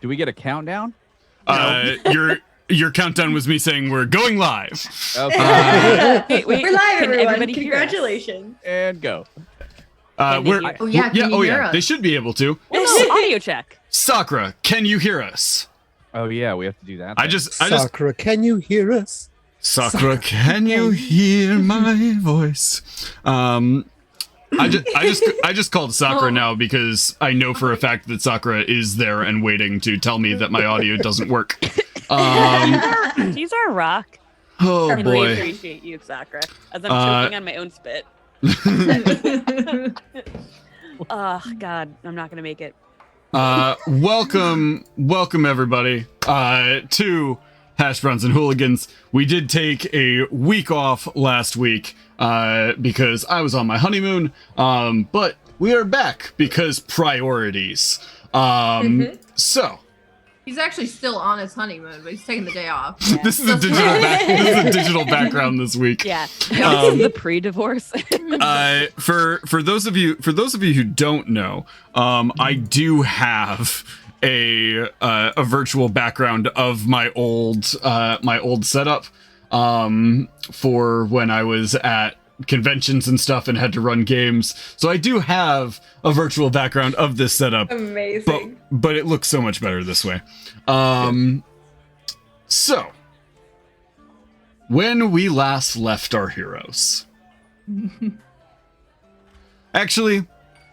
Do we get a countdown? Your countdown was me saying we're going live. Okay. Wait, We're live, can everyone. everybody hear us? Congratulations. And go. Can they hear us? Oh, yeah. Can you hear us? They should be able to. Well, no, audio check. Sakura, can you hear us? Oh yeah, we have to do that. I just Sakura, can you hear us? Sakura, can you hear my voice? I just called Sakura now because I know for a fact that Sakura is there and waiting to tell me that my audio doesn't work. She's our rock. Oh And we boy. appreciate you, Sakura. As I'm choking on my own spit. Oh, God. I'm not going to make it. Welcome everybody to Hashbrowns and Hooligans. We did take a week off last week because I was on my honeymoon, but we are back because priorities. So He's actually still on his honeymoon, but he's taking the day off. this is a digital background this week. Yeah. This is the pre-divorce. For those of you who don't know, I do have a virtual background of my old setup for when I was at conventions and stuff and had to run games. So I do have a virtual background of this setup. Amazing. But it looks so much better this way. So when we last left our heroes. Actually,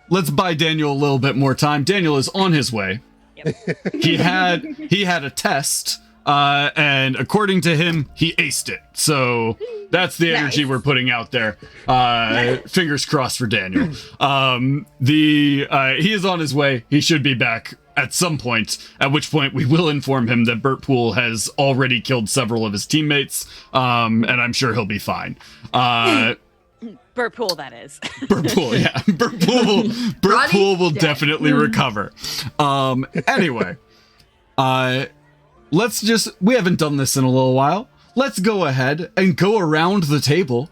let's buy Daniel a little bit more time. Daniel is on his way. Yep. He had a test, and according to him, he aced it. So that's the energy we're putting out there. Fingers crossed for Daniel. He is on his way. He should be back at some point, at which point we will inform him that Burt Poole has already killed several of his teammates, and I'm sure he'll be fine. Burt Poole, that is. Burt Poole, yeah. Burt Poole will definitely recover. Anyway, we haven't done this in a little while. Let's go ahead and go around the table,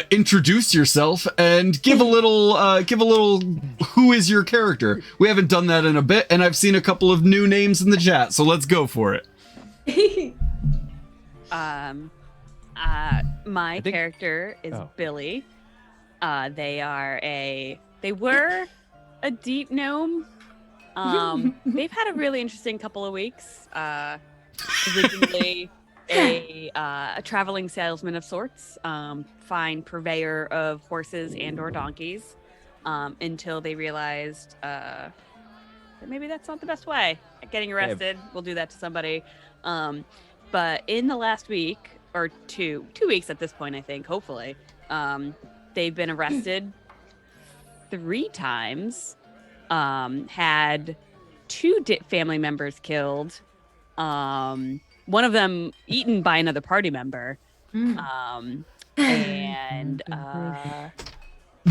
introduce yourself, and give a little who is your character. We haven't done that in a bit, and I've seen a couple of new names in the chat, so let's go for it. My character is Billy. They were a deep gnome. They've had a really interesting couple of weeks. Originally a traveling salesman of sorts, fine purveyor of horses and or donkeys, until they realized that maybe that's not the best way. Getting arrested, we'll do that to somebody. But in the last week, or two weeks at this point, I think, hopefully, they've been arrested 3 times, had 2 family members killed, one of them eaten by another party member, and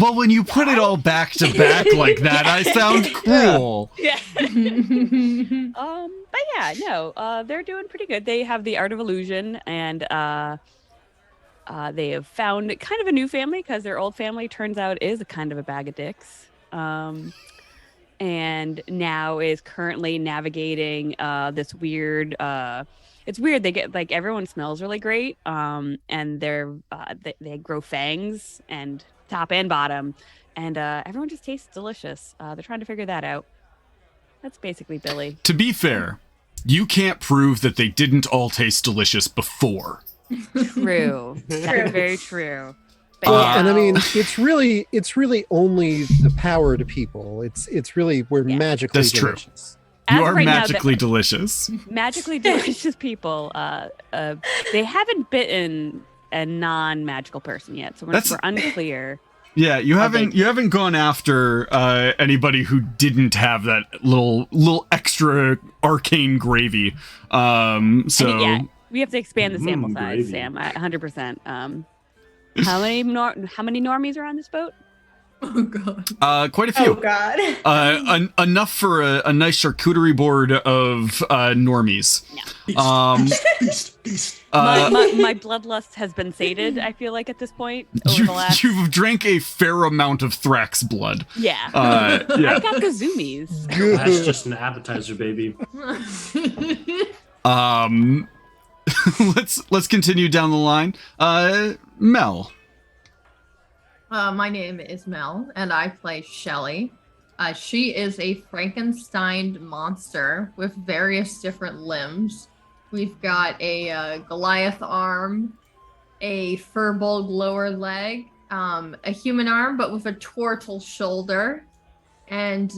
well, when you put it all back to back like that, I sound cruel. Yeah. But yeah, no, they're doing pretty good. They have the art of illusion, and they have found kind of a new family because their old family turns out is a kind of a bag of dicks. And now is currently navigating this weird. It's weird. They get everyone smells really great. And they grow fangs and top and bottom, and everyone just tastes delicious. They're trying to figure that out. That's basically Billy. To be fair, you can't prove that they didn't all taste delicious before. True. That's very true. And I mean, it's really only the power to people. It's really we're magically That's delicious. You are magically delicious. Magically delicious people. They haven't bitten a non-magical person yet, so we're unclear. Yeah, you haven't gone after anybody who didn't have that little extra arcane gravy. So we have to expand the sample size, gravy. Sam. 100%. How many normies are on this boat? Oh god. Quite a Oh few. God. Enough for a nice charcuterie board of normies. My bloodlust has been sated, I feel like, at this point. Over the last... You've drank a fair amount of Thrax blood. Yeah. Yeah. I got Kazumis. That's just an appetizer, baby. Let's continue down the line. Mel. My name is Mel, and I play Shelly. She is a Frankenstein monster with various different limbs. We've got a Goliath arm, a furbolg lower leg, a human arm, but with a turtle shoulder, and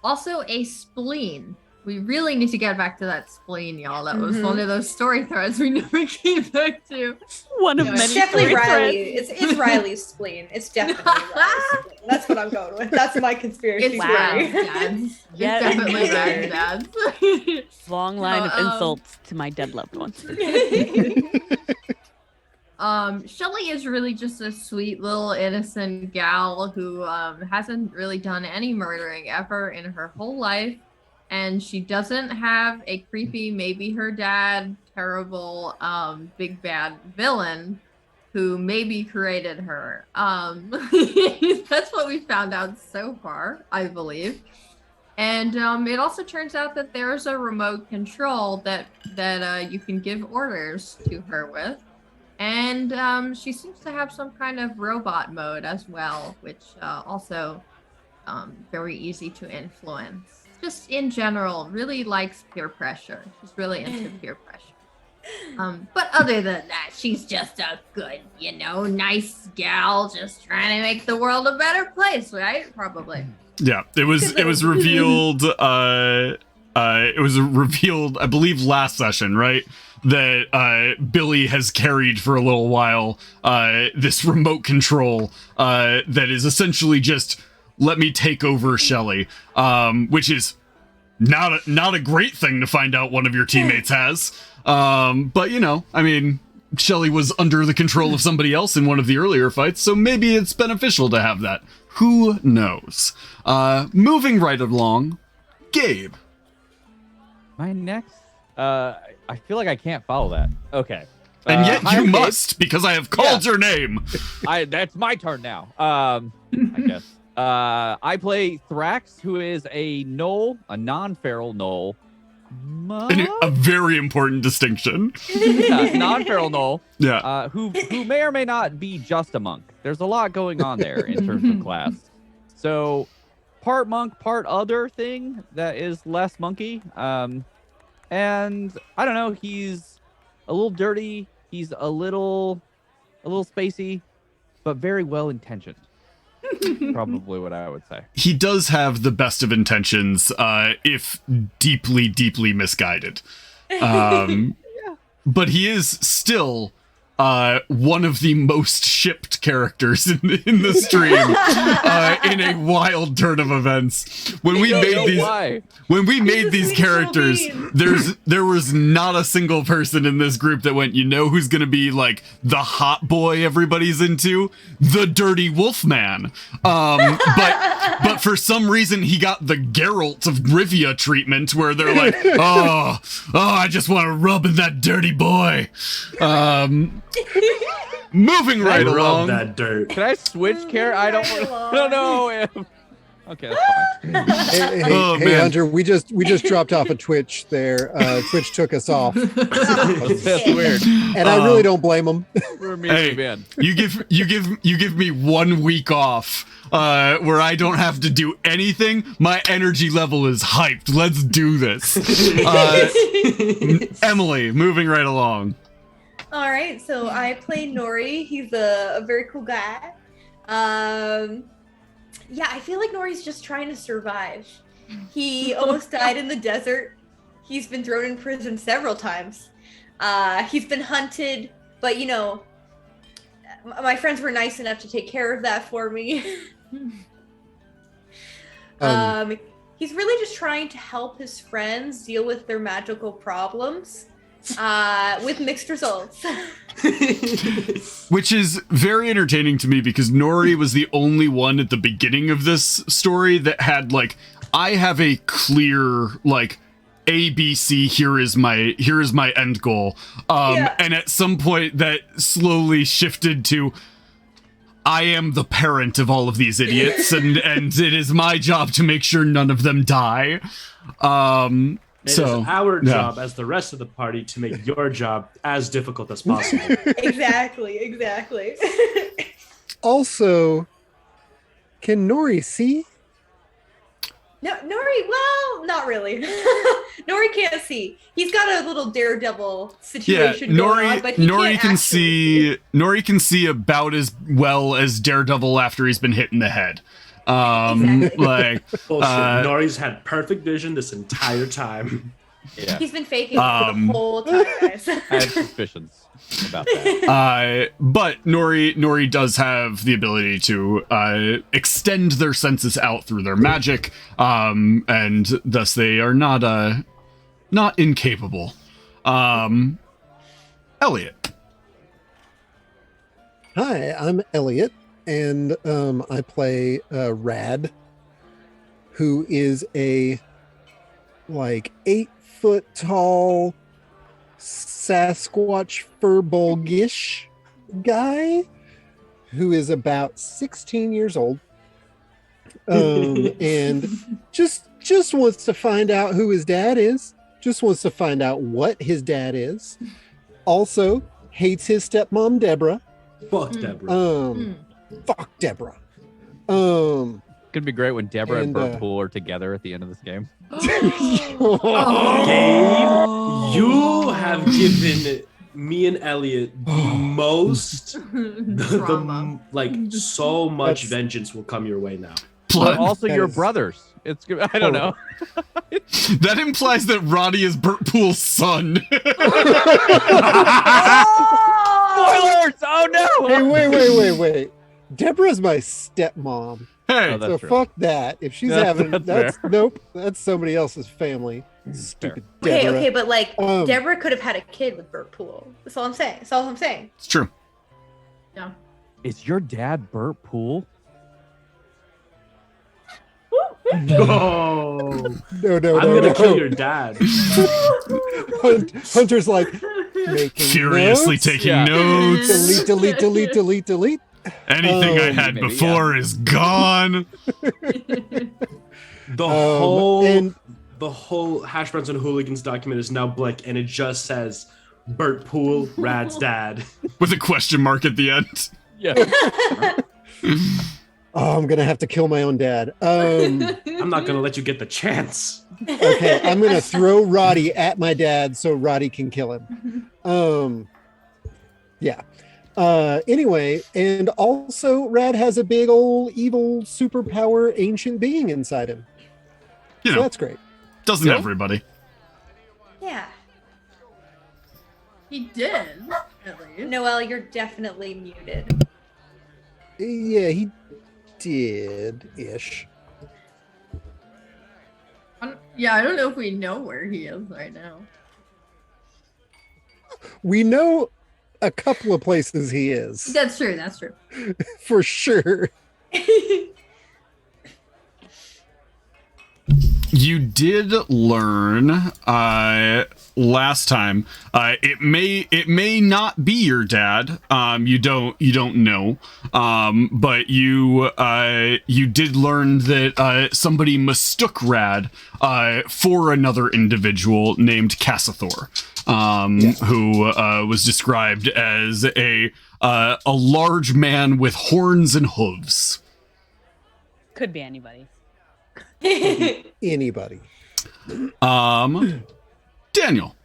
also a spleen. We really need to get back to that spleen, y'all. That was one of those story threads we never came back to. One of No, many it's definitely story Riley. threads. It's Riley's spleen. It's definitely Riley's spleen. That's what I'm going with. That's my conspiracy It's theory. Rad's dads. It's Yet definitely another Rad's dads. Long line of insults to my dead loved ones. Shelly is really just a sweet little innocent gal who hasn't really done any murdering ever in her whole life. And she doesn't have a creepy, maybe her dad, terrible, big bad villain who maybe created her. That's what we found out so far, I believe. And it also turns out that there's a remote control that you can give orders to her with. And she seems to have some kind of robot mode as well, which also very easy to influence. Just in general, really likes peer pressure. She's really into peer pressure. But other than that, she's just a good, nice gal, just trying to make the world a better place, right? Probably. Yeah, it was revealed. It was revealed, I believe, last session, right? That Billy has carried for a little while. This remote control that is essentially just let me take over Shelly, which is not a great thing to find out one of your teammates has. But I mean, Shelly was under the control of somebody else in one of the earlier fights, so maybe it's beneficial to have that. Who knows? Moving right along, Gabe. My next. I feel like I can't follow that. Okay. And yet hi, you Gabe. must, because I have called your name. That's my turn now. I guess. I play Thrax, who is a gnoll, a non-feral gnoll. A very important distinction. Yeah, non-feral gnoll. Yeah. Who may or may not be just a monk. There's a lot going on there in terms of class. So, part monk, part other thing that is less monkey. And I don't know. He's a little dirty. He's a little spacey, but very well intentioned. Probably what I would say. He does have the best of intentions, if deeply, deeply misguided. But he is still one of the most shipped characters in the stream in a wild turn of events. When we made these characters, there was not a single person in this group that went, who's gonna be like the hot boy everybody's into? The dirty wolfman. But for some reason he got the Geralt of Rivia treatment where they're like, oh, I just want to rub in that dirty boy. Moving right along. That dirt. Can I switch character? I don't know. Okay, that's fine. Hey, Hunter, we just dropped off of Twitch there. Twitch took us off. That's weird. And I really don't blame them. Hey, you give me 1 week off where I don't have to do anything. My energy level is hyped. Let's do this. Emily, moving right along. All right, so I play Nori. He's a very cool guy. Yeah, I feel like Nori's just trying to survive. He almost died in the desert. He's been thrown in prison several times. He's been hunted, but my friends were nice enough to take care of that for me. He's really just trying to help his friends deal with their magical problems. With mixed results. Which is very entertaining to me because Nori was the only one at the beginning of this story that had like, I have a clear like ABC, here is my end goal. And at some point that slowly shifted to, I am the parent of all of these idiots and it is my job to make sure none of them die. It is our job as the rest of the party to make your job as difficult as possible. Exactly. Also, can Nori see? No, Nori, well, not really. Nori can't see. He's got a little daredevil situation going on, but he Nori can't can actually see. Nori can see about as well as Daredevil after he's been hit in the head. Exactly. Like Bullshit. Nori's had perfect vision this entire time. Yeah. He's been faking it for the whole time, guys. I have suspicions about that. But Nori does have the ability to extend their senses out through their magic, and thus they are not incapable. Elliot. Hi, I'm Elliot, and I play Rad, who is a like 8-foot tall Sasquatch furbolgish guy who is about 16 years old, and just wants to find out who his dad is. Just wants to find out what his dad is. Also hates his stepmom Deborah. Fuck Deborah. Fuck Deborah. It's gonna be great when Deborah and And, Burpool are together at the end of this game. Gabe, you have given me and Elliot the most, Drama. so much That's- vengeance will come your way now. But also That your is- brothers. It's good. I don't know. That implies that Roddy is Burt Pool's son. Spoilers! Oh no! Hey, wait. Deborah's my stepmom. Hey, Oh, that's So true. fuck that. If she's That's- having that's nope, that's somebody else's family. Stupid Okay, Deborah. okay, but like Um, Deborah could have had a kid with Burt Pool. That's all I'm saying. it's true. Yeah. Is your dad Burt Pool? No, No. I'm gonna kill your dad. Hunter's like making Furiously notes. taking Yeah. notes. delete. Anything I had Maybe, before is gone. The whole and Hashbrowns and Hooligans document is now blank, and it just says Burt Pool, Rad's dad. With a question mark at the end. Yeah. I'm gonna have to kill my own dad. I'm not gonna let you get the chance. Okay, I'm gonna throw Roddy at my dad so Roddy can kill him. Yeah. Anyway, and also Rad has a big old evil superpower ancient being inside him. You So know, that's great. doesn't Yeah. everybody? Yeah. He did, at least. Noelle, you're definitely muted. Yeah, he did ish. Yeah, I don't know if we know where he is right now. We know a couple of places he is That's true. That's true. for sure. You did learn last time. It may not be your dad. You don't know. But you did learn that somebody mistook Rad for another individual named Cassathor, who was described as a large man with horns and hooves. Could be anybody. Anybody. Daniel.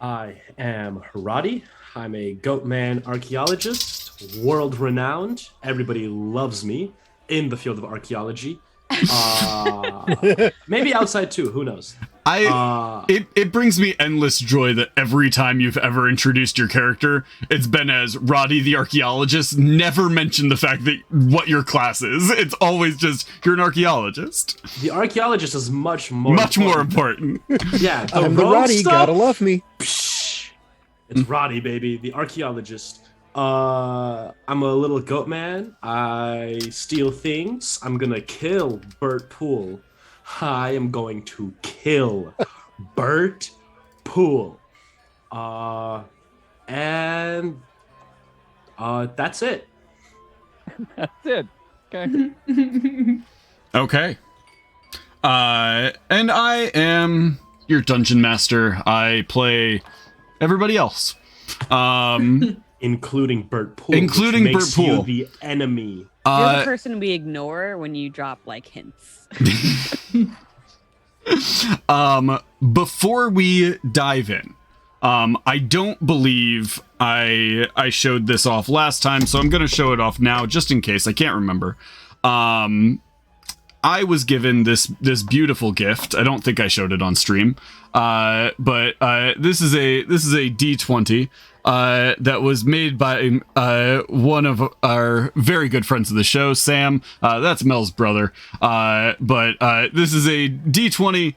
I am Roddy. I'm a goat man archaeologist, world renowned. Everybody loves me in the field of archaeology. Maybe outside too, who knows? It brings me endless joy that every time you've ever introduced your character, it's been as Roddy the archaeologist. Never mention the fact that what your class is. It's always just you're an archaeologist. The archaeologist is much more important. Yeah, I'm the rogue Roddy, stuff, gotta love me. psh, it's Roddy, baby, the archaeologist. I'm a little goat man. I steal things. I'm gonna kill Bert Poole. I am going to kill Bert Poole. And that's it. That's it. Okay. Okay. And I am your dungeon master. I play everybody else. Including Bert Poole. Including which makes Bert Poole. you the enemy. You're the person we ignore when you drop like hints. Before we dive in, I don't believe I showed this off last time, so I'm gonna show it off now just in case. I can't remember. I was given this beautiful gift. I don't think I showed it on stream, but this is a D20 that was made by one of our very good friends of the show, Sam. That's Mel's brother. But this is a D20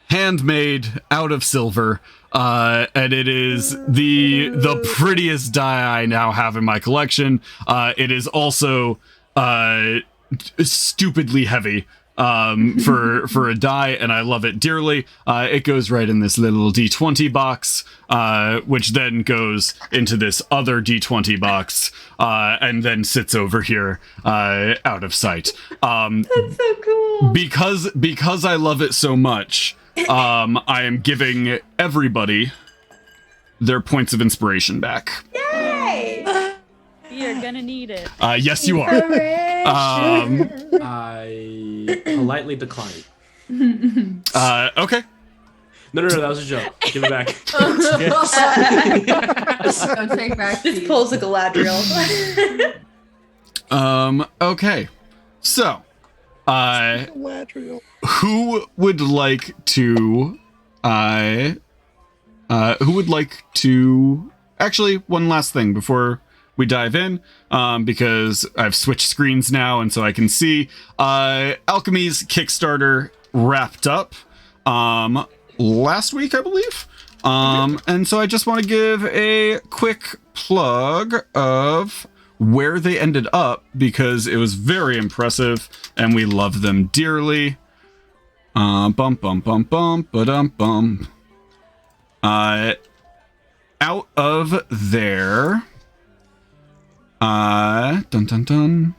handmade out of silver, and it is the prettiest die I now have in my collection. It is also stupidly heavy for a die, and I love it dearly. It goes right in this little D20 box, which then goes into this other D20 box, and then sits over here out of sight. That's so cool. Because I love it so much, I am giving everybody their points of inspiration back. Yay! You're gonna need it. Yes, you are. I politely decline. Okay. No, that was a joke. Give it back. Don't take back. Just pulls a Galadriel. Okay. So, Galadriel. who would like to actually, one last thing before we dive in, because I've switched screens now, and so I can see Alchemy's Kickstarter wrapped up last week, I believe. And so I just want to give a quick plug of where they ended up, because it was very impressive and we love them dearly. Bum bum bum bum ba-dum bum. Out of there, dun dun dun.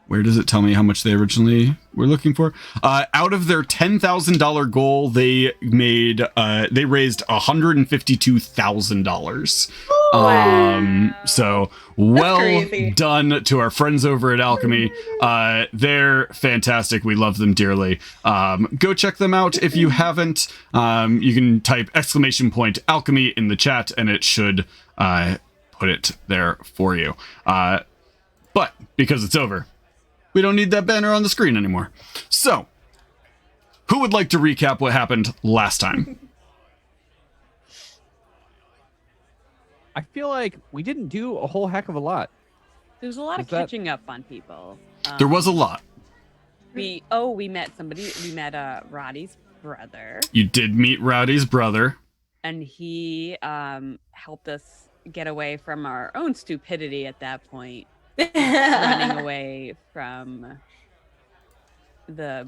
Where does it tell me how much they originally were looking for? Out of their $10,000 goal, they raised $152,000. So well done to our friends over at Alchemy. They're fantastic. We love them dearly. Go check them out if you haven't. You can type !Alchemy in the chat, and it should put it there for you. But because it's over, we don't need that banner on the screen anymore. So, who would like to recap what happened last time? I feel like we didn't do a whole heck of a lot. There was a lot of catching up on people. There was a lot. We met somebody. We met Roddy's brother. You did meet Rowdy's brother. And he helped us get away from our own stupidity at that point. Running away from the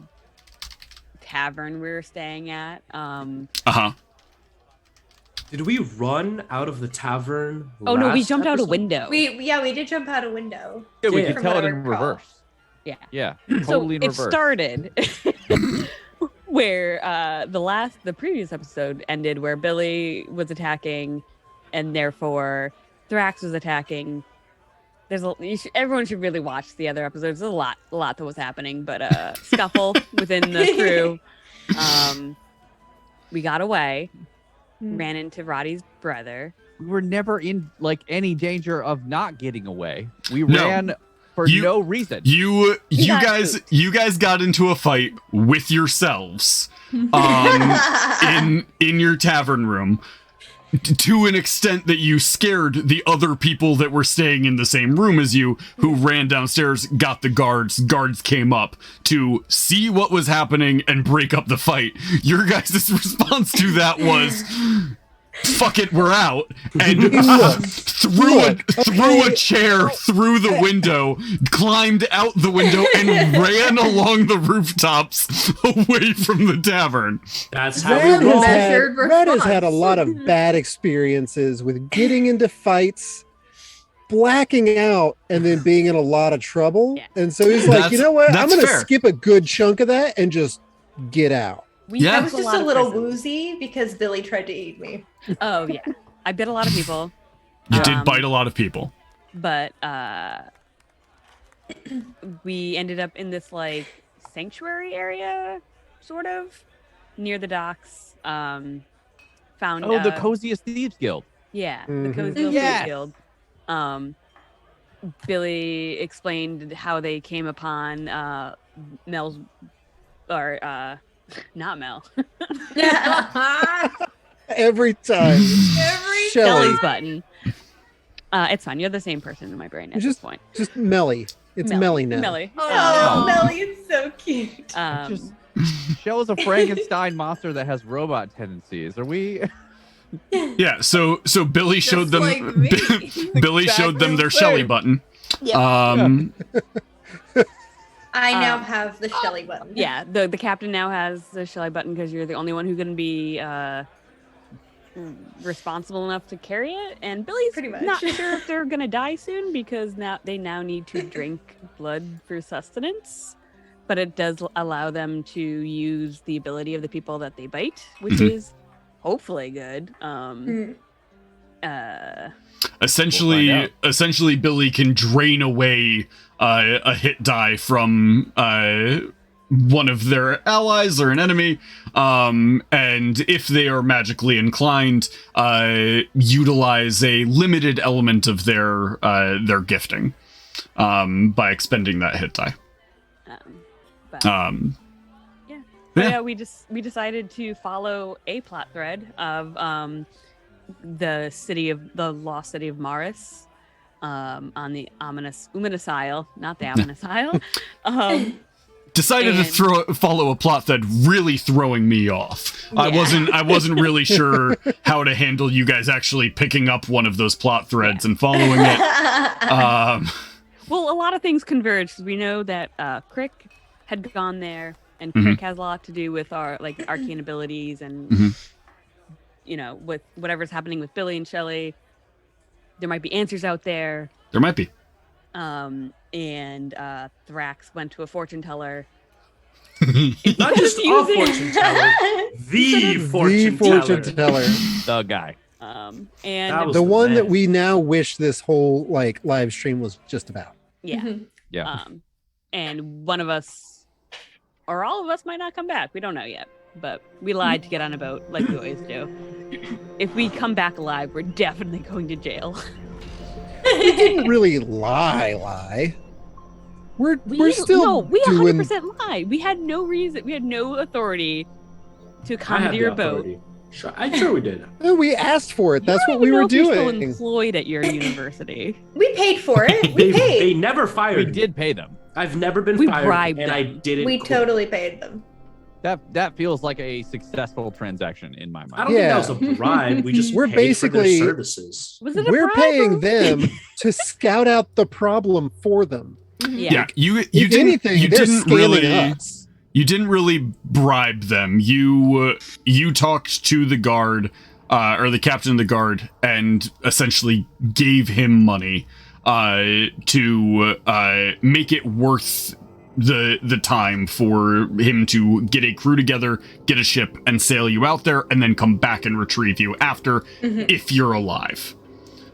tavern we were staying at. Did we run out of the tavern? Oh no, we last jumped out a episode? window. we did jump out a window. Yeah, we Yeah. could From tell what it I in recall. reverse. Yeah. Yeah, So totally in it reverse. started where the previous episode ended, where Billy was attacking, and therefore Thrax was attacking. Everyone should really watch the other episodes. There's a lot that was happening, but scuffle within the crew. We got away, ran into Roddy's brother. We were never in like any danger of not getting away. We No. ran for no reason. You got guys got into a fight with yourselves in your tavern room to an extent that you scared the other people that were staying in the same room as you, who ran downstairs, got the guards. Guards came up to see what was happening and break up the fight. Your guys' response to that was, fuck it, we're out, and threw a chair through the window, climbed out the window, and ran along the rooftops away from the tavern. That's how we roll. Red has had a lot of bad experiences with getting into fights, blacking out, and then being in a lot of trouble. Yeah. And so he's like, you know what? I'm going to fair. skip a good chunk of that and just get out. Yeah. I was just a little woozy because Billy tried to eat me. Oh yeah, I bit a lot of people. You did bite a lot of people. But we ended up in this like sanctuary sort of near the docks. Found the coziest thieves guild. Yeah, the Mhm. Cozy Little Yes. Guild. Billy explained how they came upon Mel's, or not Mel, Every time. Shelley. Billy's button. It's fine. You're the same person in my brain at this point. Just Melly. It's Melly now. Melly. Oh, Melly, it's so cute. Just Shell is a Frankenstein monster that has robot tendencies. Are we? Yeah, so Billy showed them like me. Billy showed them their Exactly the Shelly same. button. I now have the Shelly button. Yeah, the captain now has the Shelly button because you're the only one who's going to be responsible enough to carry it. And Billy's Pretty much. not sure if they're going to die soon because they now need to drink blood for sustenance. But it does allow them to use the ability of the people that they bite, which is hopefully good. Essentially, Billy can drain away a hit die from one of their allies or an enemy, and if they are magically inclined, utilize a limited element of their gifting by expending that hit die. But, Yeah. yeah, we decided to follow a plot thread of the lost city of Maris, on the ominous Isle, not the ominous Isle. Decided to follow a plot that really throwing me off. Yeah. I wasn't really sure how to handle you guys actually picking up one of those plot threads and following it. Well, a lot of things converged. We know that Crick had gone there, and Crick has a lot to do with our arcane abilities and with whatever's happening with Billy and Shelley. There might be answers out there. There might be. And Thrax went to a fortune teller. Not just a fortune teller, the fortune teller. The guy. And That was The one man. that we now wish this whole live stream was just about. yeah. Yeah. And one of us, or all of us, might not come back. We don't know yet. But we lied to get on a boat, like we always do. If we come back alive, we're definitely going to jail. We didn't really lie. We're still no, we doing 100% lied. We had no reason. We had no authority to I come had to the your boat. authority. Sure, I'm sure we did. No, we asked for it. That's You what don't we even were know if you're still doing. employed at your university. We paid for it. We They paid. never fired We me. did pay them. I've never been We fired, bribed and I them. didn't. We quit. totally paid them. That feels like a successful transaction in my I mind. don't think that was a bribe. We just We're paid for their basically- services. Was it a We're bribe paying or- them to scout out the problem for them. Yeah, you If didn't anything, you they're didn't scamming really us. you didn't really bribe them. You talked to the guard or the captain of the guard and essentially gave him money to make it worth the time for him to get a crew together, get a ship, and sail you out there, and then come back and retrieve you after if you're alive.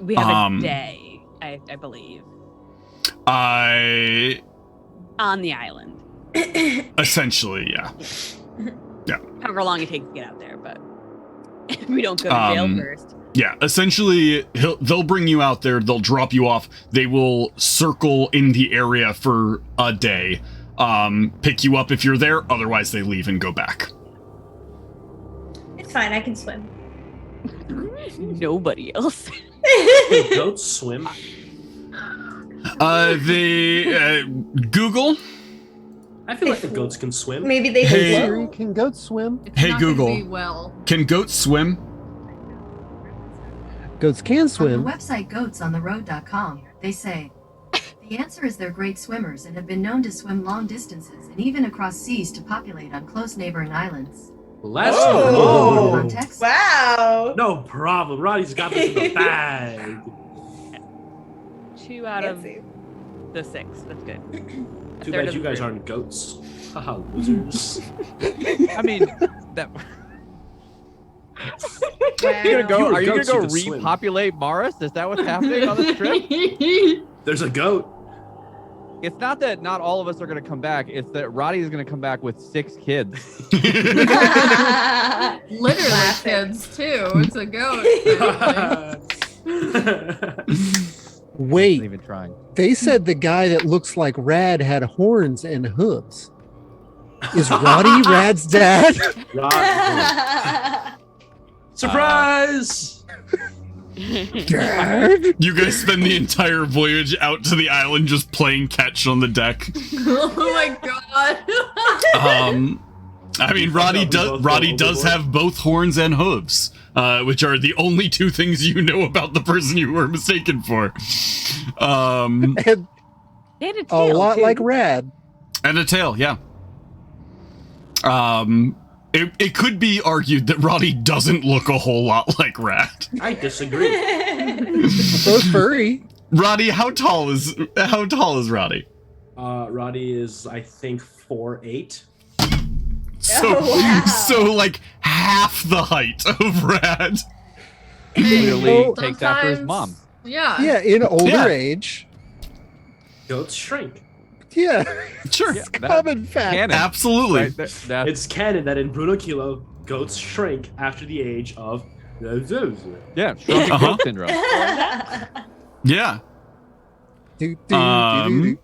We have a day, I believe, on the island. Essentially, yeah. However long it takes to get out there, but We don't go to jail first. Yeah, essentially, they'll bring you out there. They'll drop you off. They will circle in the area for a day, pick you up if you're there. Otherwise, they leave and go back. It's fine. I can swim. Nobody else. Can goats swim? Google. I feel like the goats can swim. Maybe they Hey. float. Siri, can goats swim? It's Hey, not gonna Google. be well. Can goats swim? Goats can On the swim. website goatsontheroad.com, they say, the answer is they're great swimmers and have been known to swim long distances and even across seas to populate on close neighboring islands. Let's Oh. go. Context? Wow. No problem. Roddy's got this in the bag. 2 out of Fancy. the 6. That's good. Too Third bad of you the guys group. aren't goats. Haha, losers. I mean, that. Wow. Are you gonna goats, you go could swim. repopulate Mars? Is that what's happening on this trip? There's a goat. It's not that not all of us are gonna come back. It's that Roddy is gonna come back with 6 kids. Literally Laughing. kids too. It's a goat. Not Wait, even trying. they said the guy that looks like Rad had horns and hooves. Is Roddy Rad's dad? Roddy. Surprise! Dad? You guys spend the entire voyage out to the island just playing catch on the deck. Oh my god. I mean, Roddy both does go have both horns and hooves, which are the only 2 things you know about the person you were mistaken for. And They had a a tail, lot too. like Rad. And a tail, yeah. It could be argued that Roddy doesn't look a whole lot like Rad. I disagree. Both furry. Roddy, how tall is Roddy? Roddy is, I think, 4'8". So, Oh, wow. so like half the height of Rad. Clearly Oh. takes after his mom. Yeah. Yeah, in older Yeah. age. Goats shrink. Yeah, Sure, Yeah, that- common fact. Canon. absolutely. Right, that's It's canon that in Bruno Kilo, goats shrink after the age of... yeah, shrunken Uh-huh. goat syndrome. Yeah. Do, do, Um, do,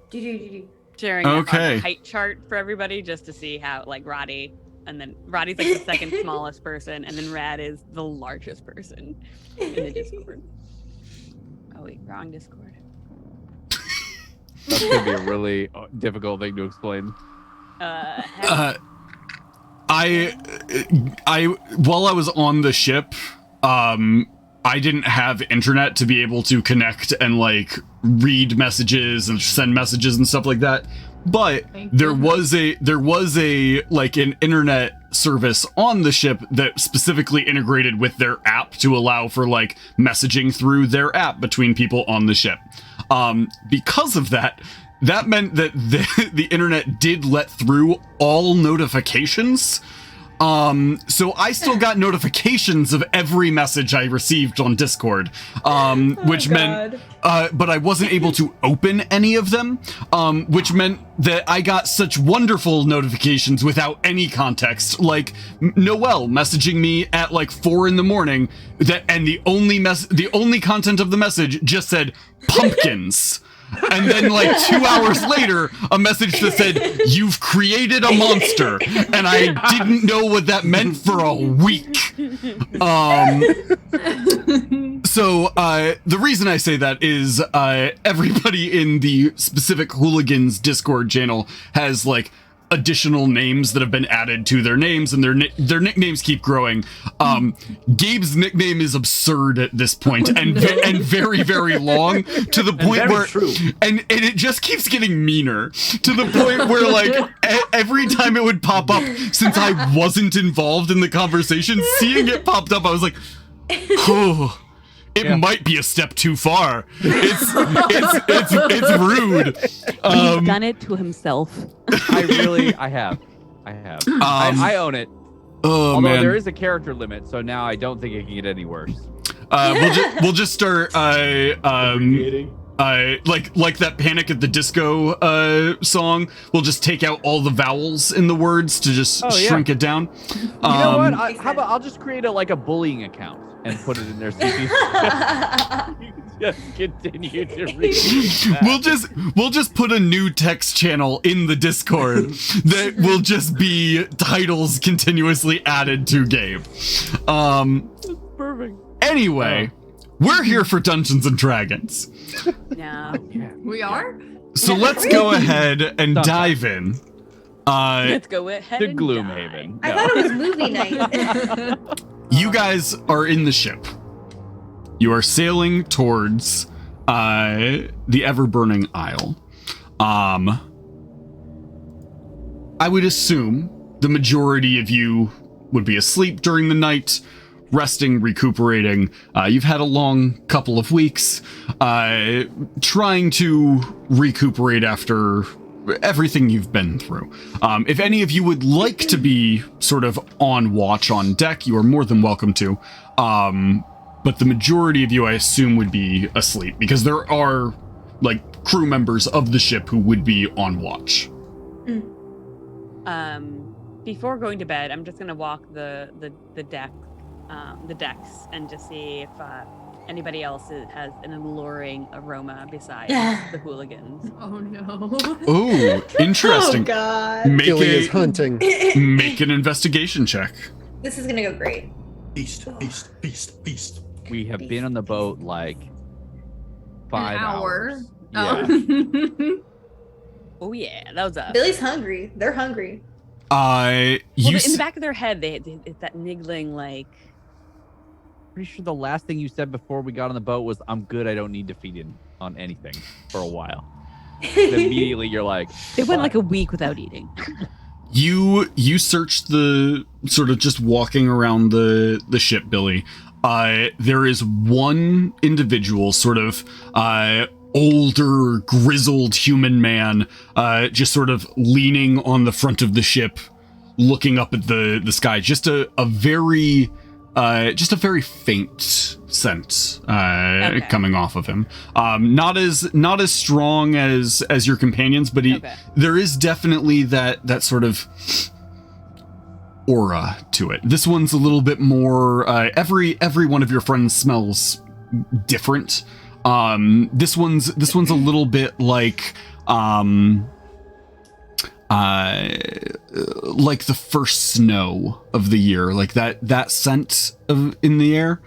Do-do-do-do. Sharing a Okay. height chart for everybody just to see how, like, Roddy, and then Roddy's like the second smallest person, and then Rad is the largest person in the Discord. Oh wait, wrong Discord. That's gonna be a really difficult thing to explain. I while I was on the ship, I didn't have internet to be able to connect and like read messages and send messages and stuff like that. But Thank there goodness. was a like an internet service on the ship that specifically integrated with their app to allow for like messaging through their app between people on the ship. Because of that meant that the internet did let through all notifications. So I still got notifications of every message I received on Discord, which meant, but I wasn't able to open any of them, which meant that I got such wonderful notifications without any context, like Noelle messaging me at like 4 a.m. and the only content of the message just said pumpkins. And then like 2 hours later, a message that said, "You've created a monster." And I didn't know what that meant for a week. So the reason I say that is everybody in the specific Hooligans Discord channel has like additional names that have been added to their names, and their nicknames keep growing. Gabe's nickname is absurd at this point, and very, very long, to the point very where true. and it just keeps getting meaner, to the point where like every time it would pop up, since I wasn't involved in the conversation, seeing it popped up, I was like, oh, it might be a step too far. It's rude. He's done it to himself. I have. I own it. Oh Although man. there is a character limit, so now I don't think it can get any worse. We'll just start Abbreviating. like that Panic at the Disco song. We'll just take out all the vowels in the words to just shrink it down. You know what? How about I'll just create a bullying account and put it in there so you can just continue to read that. We'll just put a new text channel in the Discord that will just be titles continuously added to game. Perfect. Anyway, we're here for Dungeons and Dragons. Yeah. We are? So let's go ahead and dive in. Let's go ahead To and Gloomhaven. I thought it was movie night. You guys are in the ship. You are sailing towards the Everburning Isle. I would assume the majority of you would be asleep during the night, resting, recuperating. You've had a long couple of weeks trying to recuperate after everything you've been through. If any of you would like to be sort of on watch on deck, you are more than welcome to. But the majority of you, I assume, would be asleep because there are like crew members of the ship who would be on watch. Before going to bed, I'm just gonna walk the decks and just see if anybody else has an alluring aroma besides the hooligans. Oh no. Oh, interesting. Oh God. Billy is hunting. Make an investigation check. This is gonna go great. Beast, beast, beast, beast. We have been on the boat like 5 hour. hours. Oh. Yeah. Oh yeah, that was up. Billy's hungry. They're hungry. Well, You in s- the back of their head, it's that niggling like. Pretty sure the last thing you said before we got on the boat was, "I'm good. I don't need to feed in on anything for a while." Then immediately you're like, They went "Fine." like a week without eating. You searched the sort of just walking around the ship, Billy. There is one individual, sort of older, grizzled human man, just sort of leaning on the front of the ship, looking up at the sky. Just a very faint scent coming off of him. Not as strong as your companions, but there is definitely that sort of aura to it. This one's a little bit more. Every one of your friends smells different. This one's a little bit like the first snow of the year, like that scent in the air,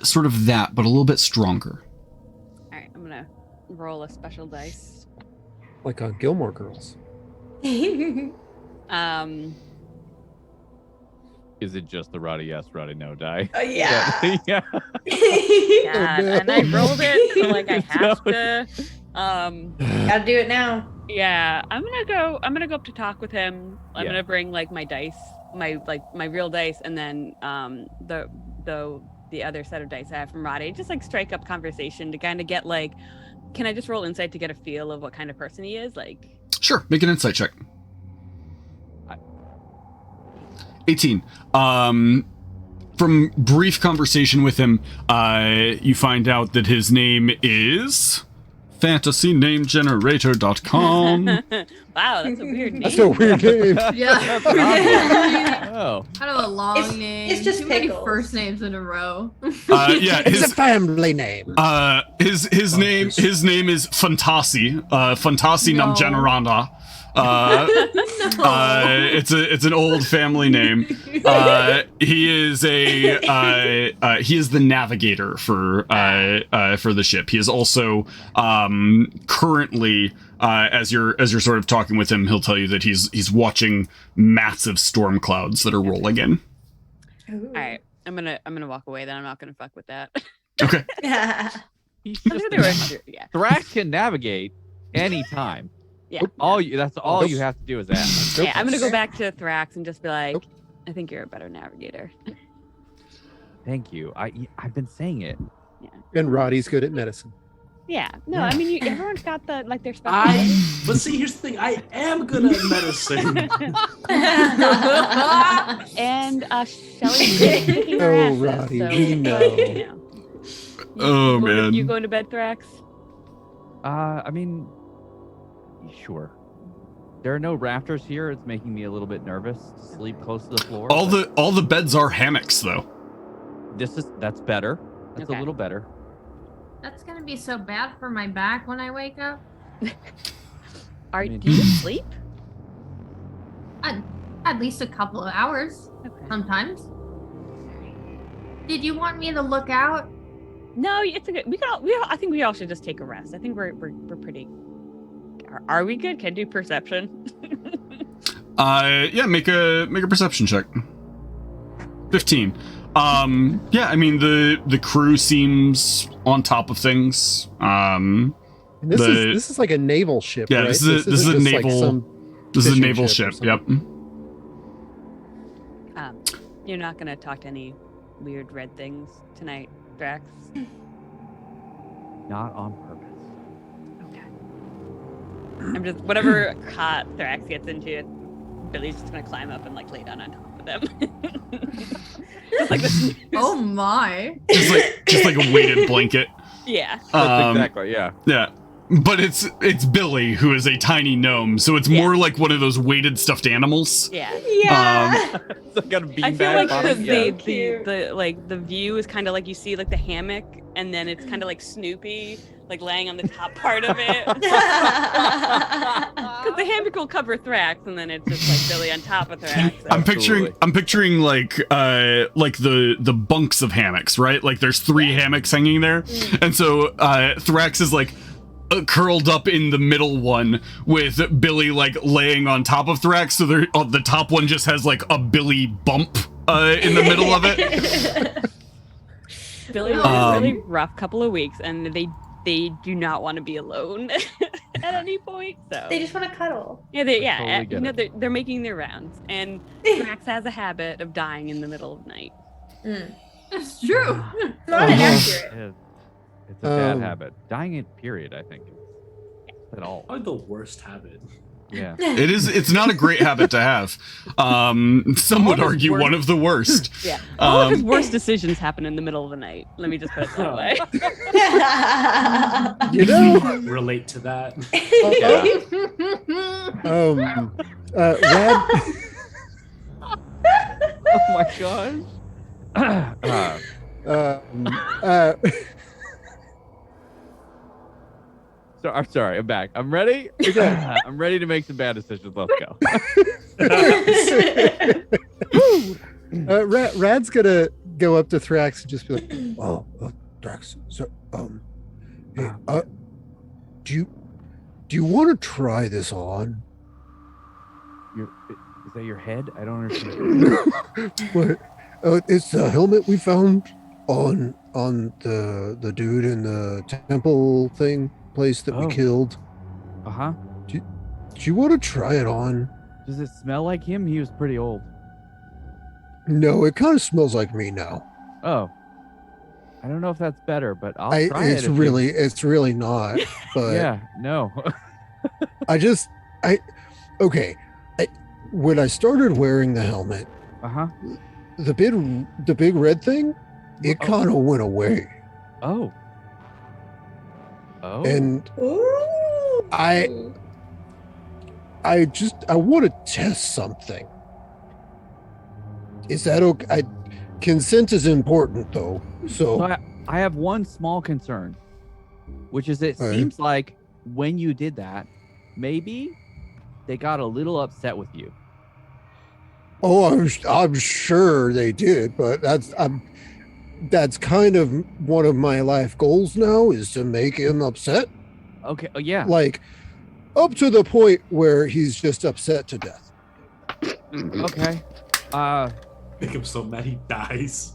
sort of that, but a little bit stronger. All right, I'm gonna roll a special dice. Like on Gilmore Girls. Is it just the Roddy yes, Roddy no die? Yeah. Yeah. Yeah, and I rolled it, so like I have to. Gotta do it now. Yeah, I'm gonna go up to talk with him. I'm gonna bring like my dice, my real dice, and then the other set of dice I have from Roddy. Just like strike up conversation to kind of get like, can I just roll insight to get a feel of what kind of person he is? Like, Sure, make an insight check. 18. From brief conversation with him, you find out that his name is fantasynamegenerator.com. wow, that's a weird name. That's a weird name. Yeah. Oh. Kind of a long name. it's just too many Pickles. first names in a row. Yeah, It's a family name. his name is Fantasi. Fantasi No. Namgeneranda. It's an old family name. He is the navigator for the ship. He is also currently as you're sort of talking with him, he'll tell you that he's watching massive storm clouds that are rolling in. All right, I'm gonna walk away. Then I'm not gonna fuck with that. Okay. He's I'm just sure they were, yeah. Thrax can navigate anytime. Yeah. That's all you have to do is ask. Yeah, I'm gonna go back to Thrax and just be like, I think you're a better navigator. Thank you. I've been saying it. And Roddy's good at medicine. Yeah. No, I mean, everyone's got their special. But see, here's the thing. I am good at medicine. And Shelly's kicking her Oh, asses, Roddy, so, we know. you know. Oh, You man. You going to bed, Thrax? I mean, sure. There are no rafters here. It's making me a little bit nervous to sleep close to the floor. All the beds are hammocks though. That's better. That's Okay. a little better. That's gonna be so bad for my back when I wake up. Do you sleep? At least a couple of hours Okay. sometimes. Did you want me to look out? No, it's okay. I think we all should just take a rest. I think we're pretty. Are we good? Can I do perception? Yeah, make a perception check. 15. Yeah, I mean the crew seems on top of things. And this is like a naval ship, Yeah, right? this is a isn't just naval. This is a fishing naval ship or ship. Yep. You're not gonna talk to any weird red things tonight, Drax. Not on purpose. Okay. I'm just whatever cot Thrax gets into, Billy's just gonna climb up and like lay down on top of them. Just like this. Oh my. Just like a weighted blanket. Yeah. That's exactly, yeah. Yeah. But it's Billy, who is a tiny gnome, so it's more like one of those weighted stuffed animals. Yeah. Yeah. It's like got a I feel beanbag like bottom. the view is kind of like you see like the hammock, and then it's kind of like Snoopy like laying on the top part of it. Because the hammock will cover Thrax, and then it's just like Billy on top of Thrax. So. I'm picturing like the bunks of hammocks, right? Like there's 3 hammocks hanging there, and so Thrax is like curled up in the middle one with Billy like laying on top of Thrax, so the top one just has like a Billy bump in the middle of it. Billy had a really rough couple of weeks, and they do not want to be alone at any point. So They just want to cuddle. yeah, Totally get it. they're making their rounds, and Thrax has a habit of dying in the middle of the night. It's true. Not inaccurate. It's a bad habit. Dying in period, I think. At all. Probably the worst habit. Yeah. It's not a great habit to have. Some would argue one of the worst. Yeah, all of his worst decisions happen in the middle of the night. Let me just put it that way. You know, Relate to that. Rad. Oh my gosh. So I'm sorry. I'm back. I'm ready. I'm ready to make some bad decisions. Let's go. Rad's gonna go up to Thrax and just be like, "Oh, Thrax. So, hey, do you want to try this on?" Is that your head? I don't understand. What? It's the helmet we found on the dude in the temple place that we killed. Uh-huh. Do you want to try it on? Does it smell like him? He was pretty old. No, it kind of smells like me now. Oh. I don't know if that's better, but I'll try It's it. it's really not. But Yeah, no. When I started wearing the helmet, Uh-huh. the big red thing, it kind of went away. Oh. Oh. And Ooh. I want to test something. Is that okay? Consent is important, though. So I have one small concern, which is it seems like when you did that, maybe they got a little upset with you. I'm sure they did, but that's kind of one of my life goals now, is to make him upset. Okay. Oh, yeah. Like up to the point where he's just upset to death. Okay. Make him so mad he dies.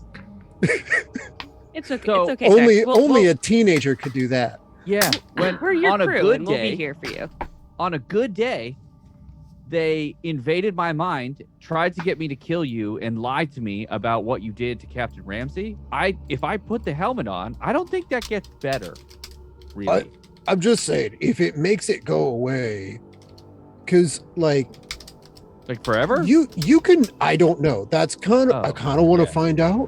It's okay. So, it's okay. Only Thrax. a teenager could do that. Yeah. When We're your on a crew, good and we'll day, be here for you. on a good day, they invaded my mind, tried to get me to kill you, and lied to me about what you did to Captain Ramsey. If I put the helmet on, I don't think that gets better. Really. I'm just saying, if it makes it go away, because like forever? you can. I don't know. That's kind of. I kind of want to find out.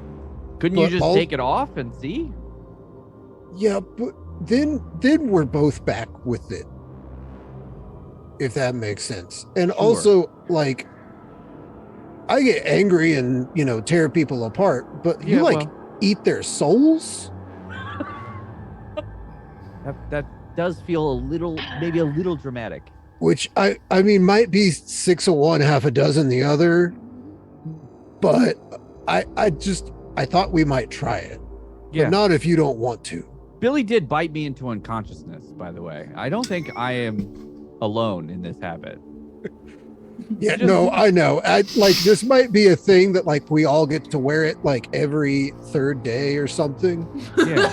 Couldn't you but just take it off and see? Yeah, but then we're both back with it. If that makes sense. And Sure. also, like, I get angry and, tear people apart, but you eat their souls? That does feel maybe a little dramatic. Which I mean might be 6 of one, half a dozen the other. But I thought we might try it. Yeah. But not if you don't want to. Billy did bite me into unconsciousness, by the way. I don't think I am alone in this habit. Yeah, no, I know. This might be a thing that like we all get to wear it like every third day or something. Yeah.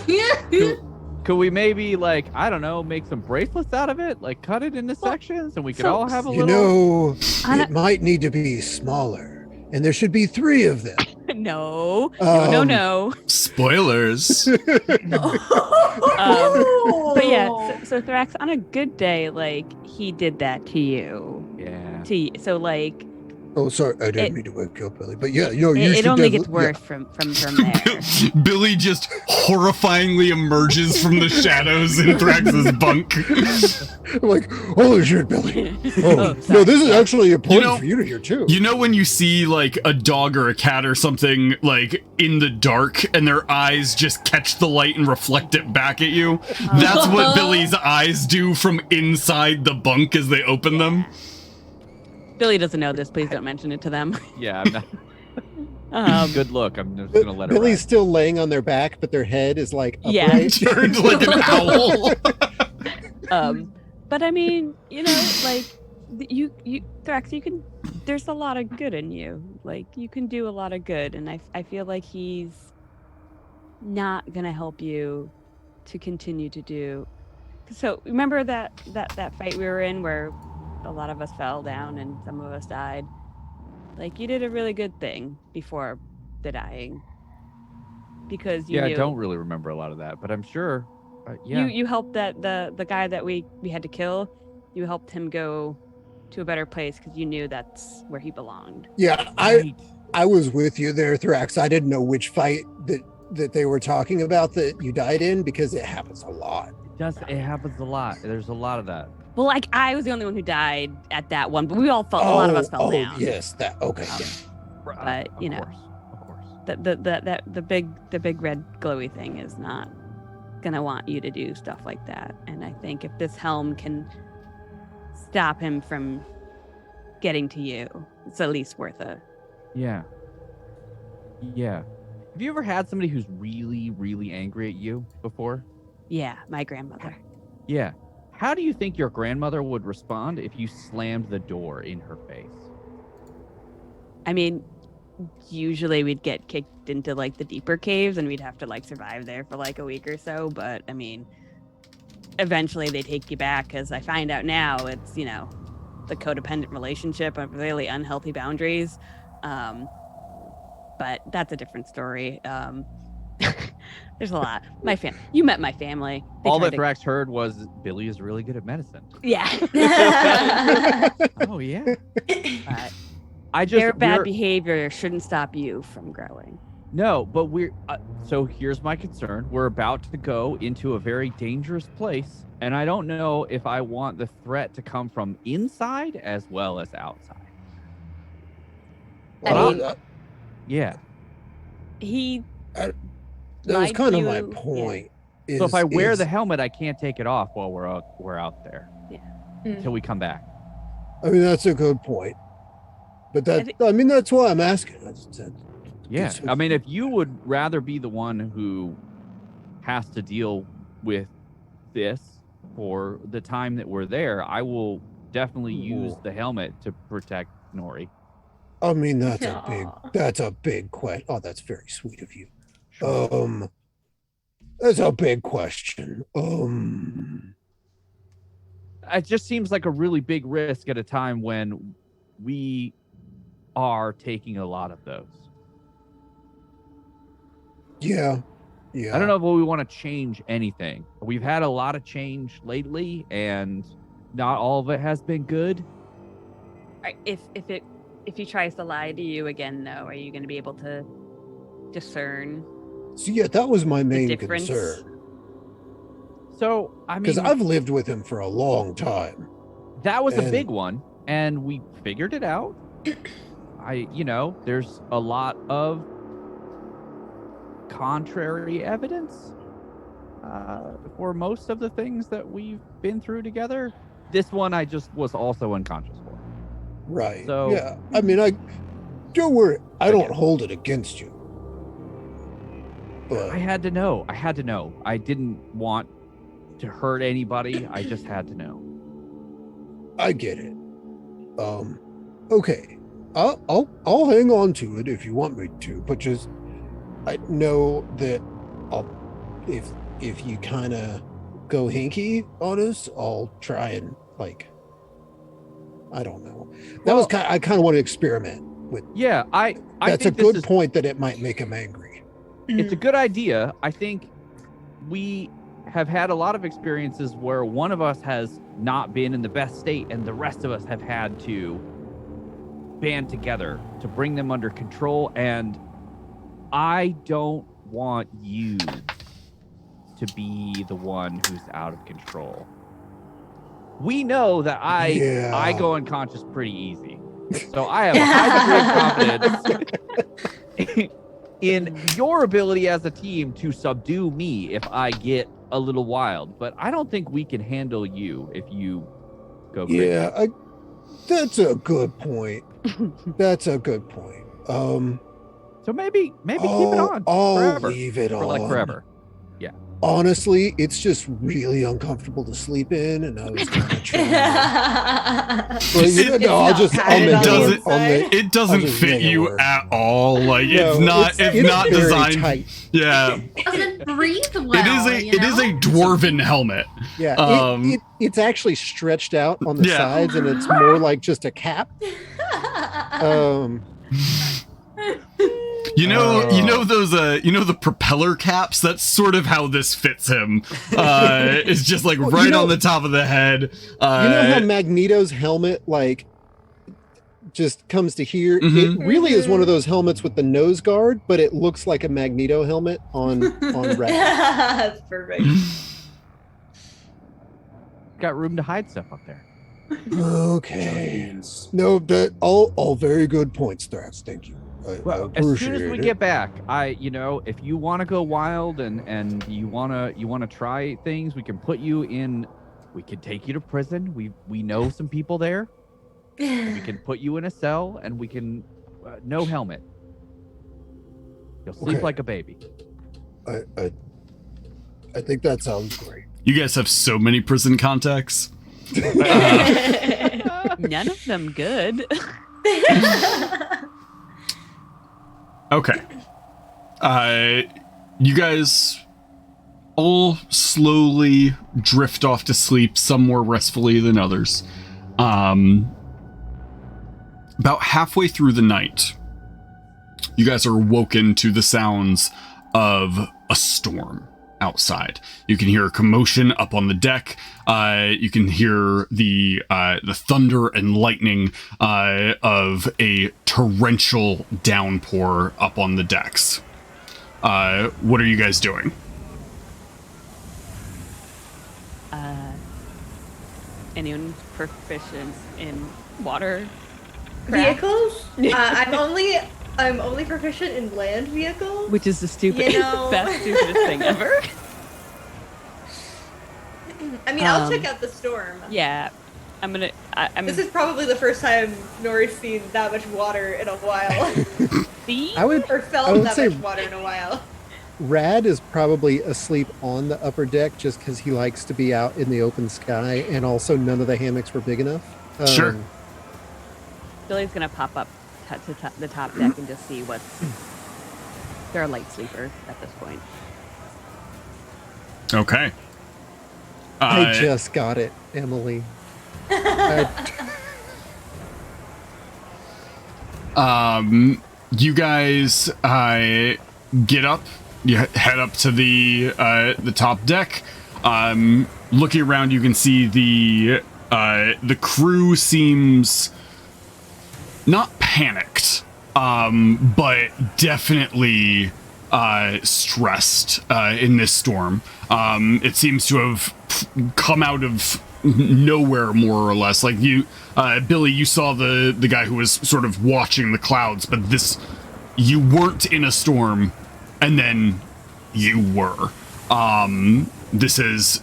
Could we maybe I don't know, make some bracelets out of it? Like cut it into sections and we could all have a little. It might need to be smaller, and there should be 3 of them. No. Spoilers. But yeah, so Thrax, on a good day, he did that to you. Yeah. So Oh, sorry, I didn't mean to wake you up, Billy. But yeah, it only gets worse from there. Billy just horrifyingly emerges from the shadows in Thrax's bunk. I'm like, holy shit, Billy. Oh, no, this is actually important for you to hear too. You know when you see a dog or a cat or something in the dark and their eyes just catch the light and reflect it back at you? That's what Billy's eyes do from inside the bunk as they open them. Billy doesn't know this. Please don't mention it to them. Yeah, I'm not. Good look. I'm just gonna let it. Billy's still laying on their back, but their head is upright. Turned like an owl. But I mean, you Thrax, you can. There's a lot of good in you. You can do a lot of good, and I feel like he's not gonna help you to continue to do. So remember that fight we were in where a lot of us fell down and some of us died. You did a really good thing before the dying, because you I knew, don't really remember a lot of that, but I'm sure. You helped the guy that we had to kill. You helped him go to a better place because you knew that's where he belonged. Yeah, I was with you there, Thrax. I didn't know which fight that they were talking about that you died in, because it happens a lot. It happens a lot. There's a lot of that. Well, I was the only one who died at that one, but we all fell. A lot of us fell down. Yes, that okay. But of course. The big red glowy thing is not gonna want you to do stuff like that. And I think if this helm can stop him from getting to you, it's at least worth it. Yeah. Have you ever had somebody who's really, really angry at you before? Yeah, my grandmother. Yeah. How do you think your grandmother would respond if you slammed the door in her face? I mean, usually we'd get kicked into the deeper caves and we'd have to survive there for a week or so. But I mean, eventually they take you back, because I find out now it's, the codependent relationship of really unhealthy boundaries. But that's a different story. There's a lot. You met my family. All that Thrax heard was Billy is really good at medicine. Yeah. Oh yeah. But their bad behavior shouldn't stop you from growing. No, but so here's my concern. We're about to go into a very dangerous place, and I don't know if I want the threat to come from inside as well as outside. Yeah. That was kind of my point. Yeah. So if I wear the helmet, I can't take it off while we're out there. Yeah. Until we come back. I mean, that's a good point. But that's why I'm asking. Yeah. I mean, if you would rather be the one who has to deal with this for the time that we're there, I will definitely use the helmet to protect Nori. I mean, that's a big question. Oh, that's very sweet of you. Sure. That's a big question. It just seems like a really big risk at a time when we are taking a lot of those. Yeah. I don't know if we want to change anything. We've had a lot of change lately, and not all of it has been good. If he tries to lie to you again, though, are you going to be able to discern? So yeah, that was my main concern. So, I Because mean, I've lived with him for a long time. that was a and- big one, and we figured it out. There's a lot of contrary evidence for most of the things that we've been through together. This one I just was also unconscious for. Right. So- yeah. I mean, don't worry. I Okay. don't hold it against you. But I had to know. I didn't want to hurt anybody. I just had to know. I get it. Okay. I'll hang on to it if you want me to, but just I know that if you kind of go hinky on us, I'll try and I don't know. I kind of want to experiment with. Yeah, I That's a think this good is- point that it might make him angry. It's a good idea. I think we have had a lot of experiences where one of us has not been in the best state and the rest of us have had to band together to bring them under control. And I don't want you to be the one who's out of control. We know that I go unconscious pretty easy. So I have a high degree of confidence in your ability as a team to subdue me if I get a little wild. But I don't think we can handle you if you go crazy. Yeah, that's a good point. That's a good point. So maybe keep it on I'll forever. leave it For on. like forever. Honestly, it's just really uncomfortable to sleep in, and I was kind of trying. It doesn't fit you at all. Like it's not very designed. tight. Yeah, It doesn't breathe well. it is a dwarven helmet. Yeah, it's actually stretched out on the sides, and it's more like just a cap. You know those the propeller caps. That's sort of how this fits him. It's just like right on the top of the head. You know how Magneto's helmet just comes to here? Mhm. It really is one of those helmets with the nose guard, but it looks like a Magneto helmet on Red. That's perfect. Got room to hide stuff up there. Okay. No, that all very good points, Thrax. Thank you. I Well, as soon as appreciate we it. get back, if you want to go wild and you want to try things, we can put you in. We can take you to prison. We know some people there. And we can put you in a cell, and we can no helmet. You'll sleep Okay. like a baby. I think that sounds great. You guys have so many prison contacts. None of them good. Okay. You guys all slowly drift off to sleep, some more restfully than others. About halfway through the night, you guys are woken to the sounds of a storm outside. You can hear a commotion up on the deck. You can hear the thunder and lightning of a torrential downpour up on the decks. What are you guys doing? Anyone proficient in water? Vehicles? I'm only proficient in land vehicles. Which is the stupid, You know- best, stupidest thing ever. I mean, I'll check out the storm. Yeah, I'm gonna. I'm. This is probably the first time Nori's seen that much water in a while, See? I would or felt would that say- much water in a while. Rad is probably asleep on the upper deck just because he likes to be out in the open sky, and also none of the hammocks were big enough. Sure. Billy's gonna pop up to the top deck and just see what's. They're a light sleeper at this point. Okay. I just got it, Emily. You guys get up. You head up to the top deck. Looking around, you can see the crew seems not panicked, but definitely stressed in this storm. It seems to have come out of nowhere, more or less. Like you, Billy, you saw the guy who was sort of watching the clouds, but you weren't in a storm, and then you were. This is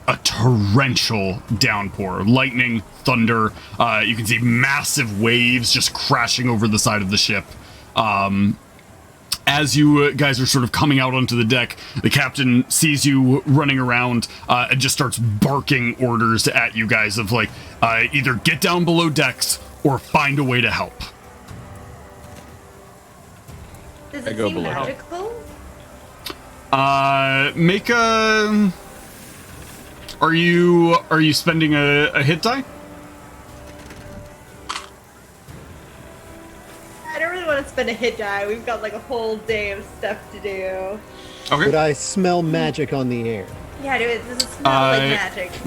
a torrential downpour, lightning, thunder. You can see massive waves just crashing over the side of the ship. As you guys are sort of coming out onto the deck, the captain sees you running around and just starts barking orders at you guys of like, either get down below decks or find a way to help. Does I it go seem below. magical? Make a... Are you spending a hit die? I don't really want to spend a hit die. We've got like a whole day of stuff to do. Okay. But I smell magic on the air. Yeah, dude, it doesn't smell like magic.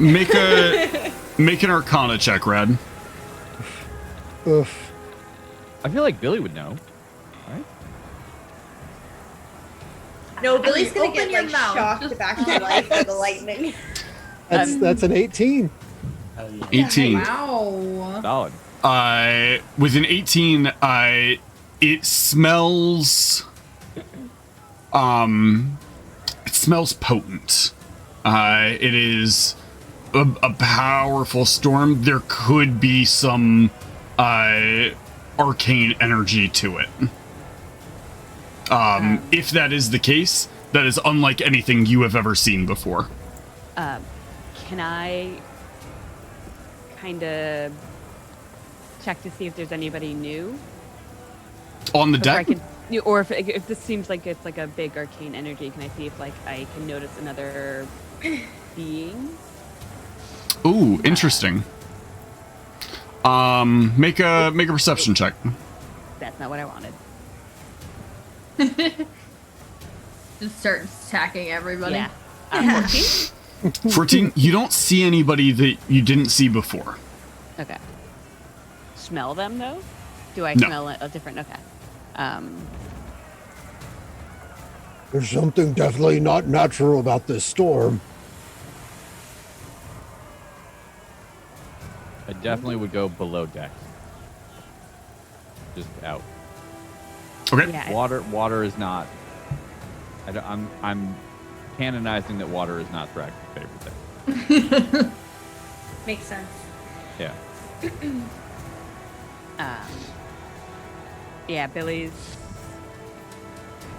Make an Arcana check, Rad. Oof. I feel like Billy would know, right? No, Billy's gonna Open get your like mouth. shocked Just- back to life by the lightning. That's an 18. Hell yeah. 18. Wow. Solid. With an 18, it smells potent. It is a powerful storm. There could be some arcane energy to it. If that is the case, that is unlike anything you have ever seen before. Can I kind of check to see if there's anybody new? On the Or if I deck? can, or if this seems like it's like a big arcane energy, can I see if like I can notice another being? Ooh, interesting. Make a perception check. That's not what I wanted. Just start attacking everybody. Yeah. 14? 14. You don't see anybody that you didn't see before. Okay. Smell them though? Do I No. smell a different? Okay. There's something definitely not natural about this storm. I definitely would go below deck. Just out. Okay. Yeah. Water is not. I'm canonizing that water is not Thrax's favorite thing. Makes sense. Yeah. Yeah, Billy's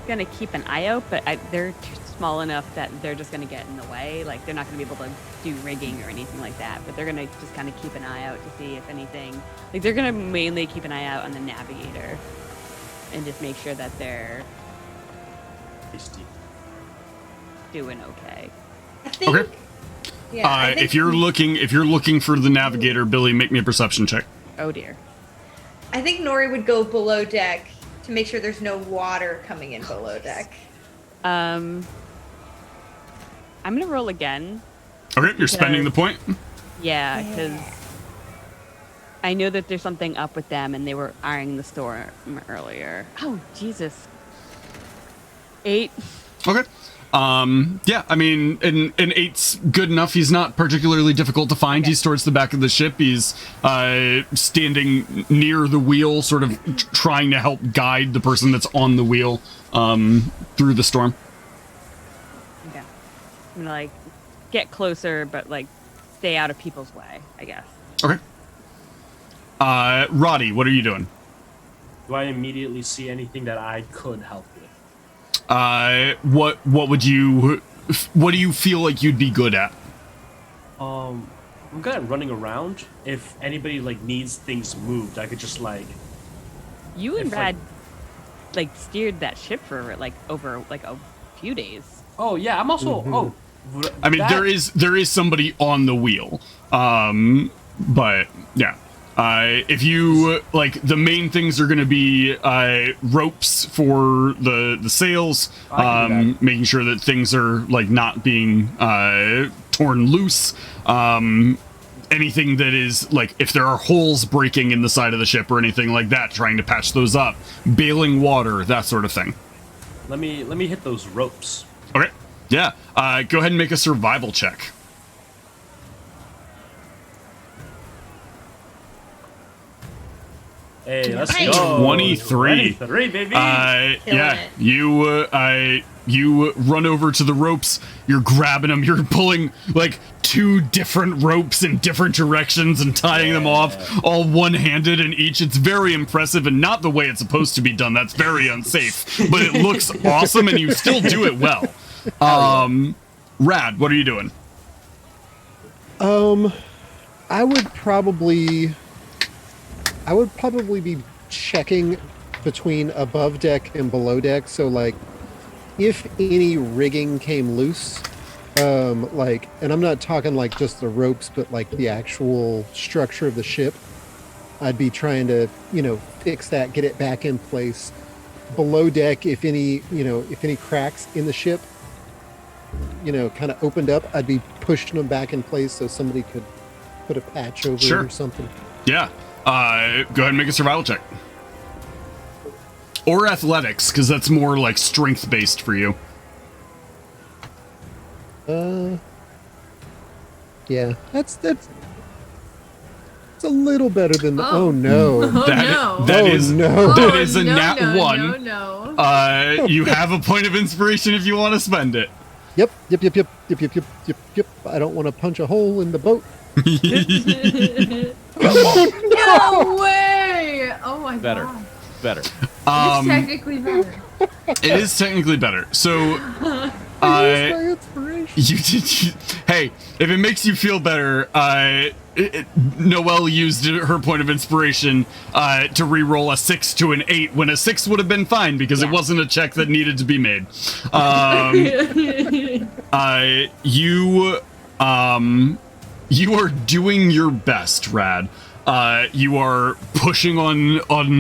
gonna keep an eye out, but they're small enough that they're just gonna get in the way. Like they're not gonna be able to do rigging or anything like that. But they're gonna just kind of keep an eye out to see if anything. Like they're gonna mainly keep an eye out on the navigator and just make sure that they're Tasty. doing okay. I think. Okay. Yeah. I think If you're looking for the navigator, Billy, make me a perception check. Oh dear. I think Nori would go below deck to make sure there's no water coming in below deck. I'm gonna roll again. Okay, you're spending the point. Yeah, because I know that there's something up with them, and they were eyeing the storm earlier. Oh Jesus. 8. Okay. Yeah, I mean, an 8's good enough. He's not particularly difficult to find. Okay. He's towards the back of the ship. He's standing near the wheel, sort of trying to help guide the person that's on the wheel through the storm. Okay. I'm gonna like get closer, but like stay out of people's way, I guess. Okay. Roddy, what are you doing? Do I immediately see anything that I could help with? What do you feel like you'd be good at? I'm good at running around. If anybody like needs things moved, I could just like. You and If, like- Brad like steered that ship for like over like a few days. Oh yeah, I'm also. Oh. I mean, there is somebody on the wheel. But yeah. If you like, the main things are going to be ropes for the sails, I can do that. making sure that things are like not being torn loose. Anything that is like, if there are holes breaking in the side of the ship or anything like that, trying to patch those up, bailing water, that sort of thing. Let me hit those ropes. Okay. Yeah. Go ahead and make a survival check. Hey, let's Nice. go. 23. 23, baby. Yeah. it. You run over to the ropes. You're grabbing them. You're pulling like 2 different ropes in different directions and tying them off, all one-handed in each. It's very impressive and not the way it's supposed to be done. That's very unsafe. But it looks awesome, and you still do it well. Rad, what are you doing? I would probably be checking between above deck and below deck. So like, if any rigging came loose, like, and I'm not talking like just the ropes, but like the actual structure of the ship, I'd be trying to, fix that, get it back in place. Below deck, if any cracks in the ship, kind of opened up, I'd be pushing them back in place so somebody could put a patch over it or something. Yeah. Go ahead and make a survival check. Or athletics, because that's more like strength based for you. Yeah, that's it's a little better than the. Oh, Oh. no! That is no! that is a nat no, 1. No. You have a point of inspiration if you want to spend it. Yep. I don't want to punch a hole in the boat. No way! Oh my Better. god. Better. It's technically better. It is technically better. So, I used my inspiration. hey, if it makes you feel better, Noelle used her point of inspiration to re-roll a 6 to an 8 when a 6 would have been fine because it wasn't a check that needed to be made. You are doing your best, Rad. You are pushing on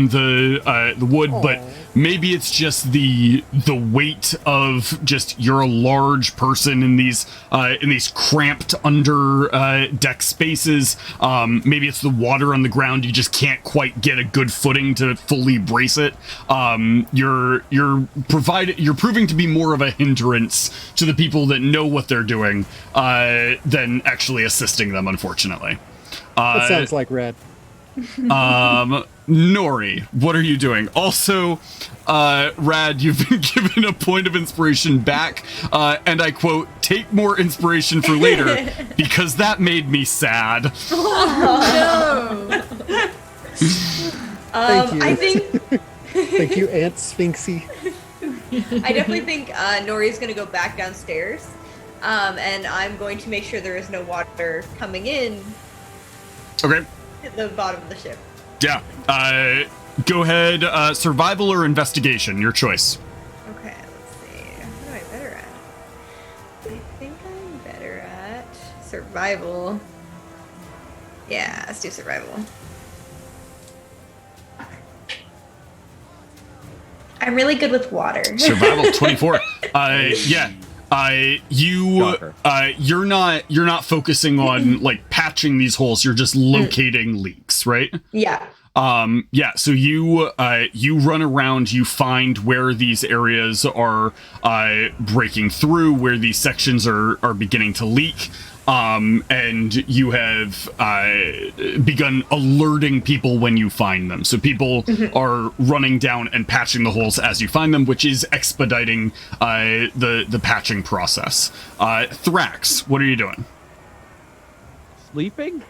the wood, but maybe it's just the weight of just you're a large person in these cramped under deck spaces. Maybe it's the water on the ground. You just can't quite get a good footing to fully brace it. You're proving to be more of a hindrance to the people that know what they're doing than actually assisting them, unfortunately. That sounds like Rad. Nori, what are you doing? Also, Rad, you've been given a point of inspiration back, and I quote, take more inspiration for later, because that made me sad. No. Thank you. I think Thank you, Aunt Sphinxy. I definitely think Nori's gonna go back downstairs, and I'm going to make sure there is no water coming in Okay. at the bottom of the ship. Yeah. Go ahead. Survival or investigation, your choice. Okay, let's see. What am I better at? I think I'm better at survival. Yeah, let's do survival. I'm really good with water. Survival 24. Yeah. You're not focusing on like patching these holes. You're just locating leaks, right? Yeah. Yeah. So you run around. You find where these areas are breaking through, where these sections are beginning to leak. And you have begun alerting people when you find them. So people are running down and patching the holes as you find them, which is expediting the patching process. Thrax, what are you doing? Sleeping?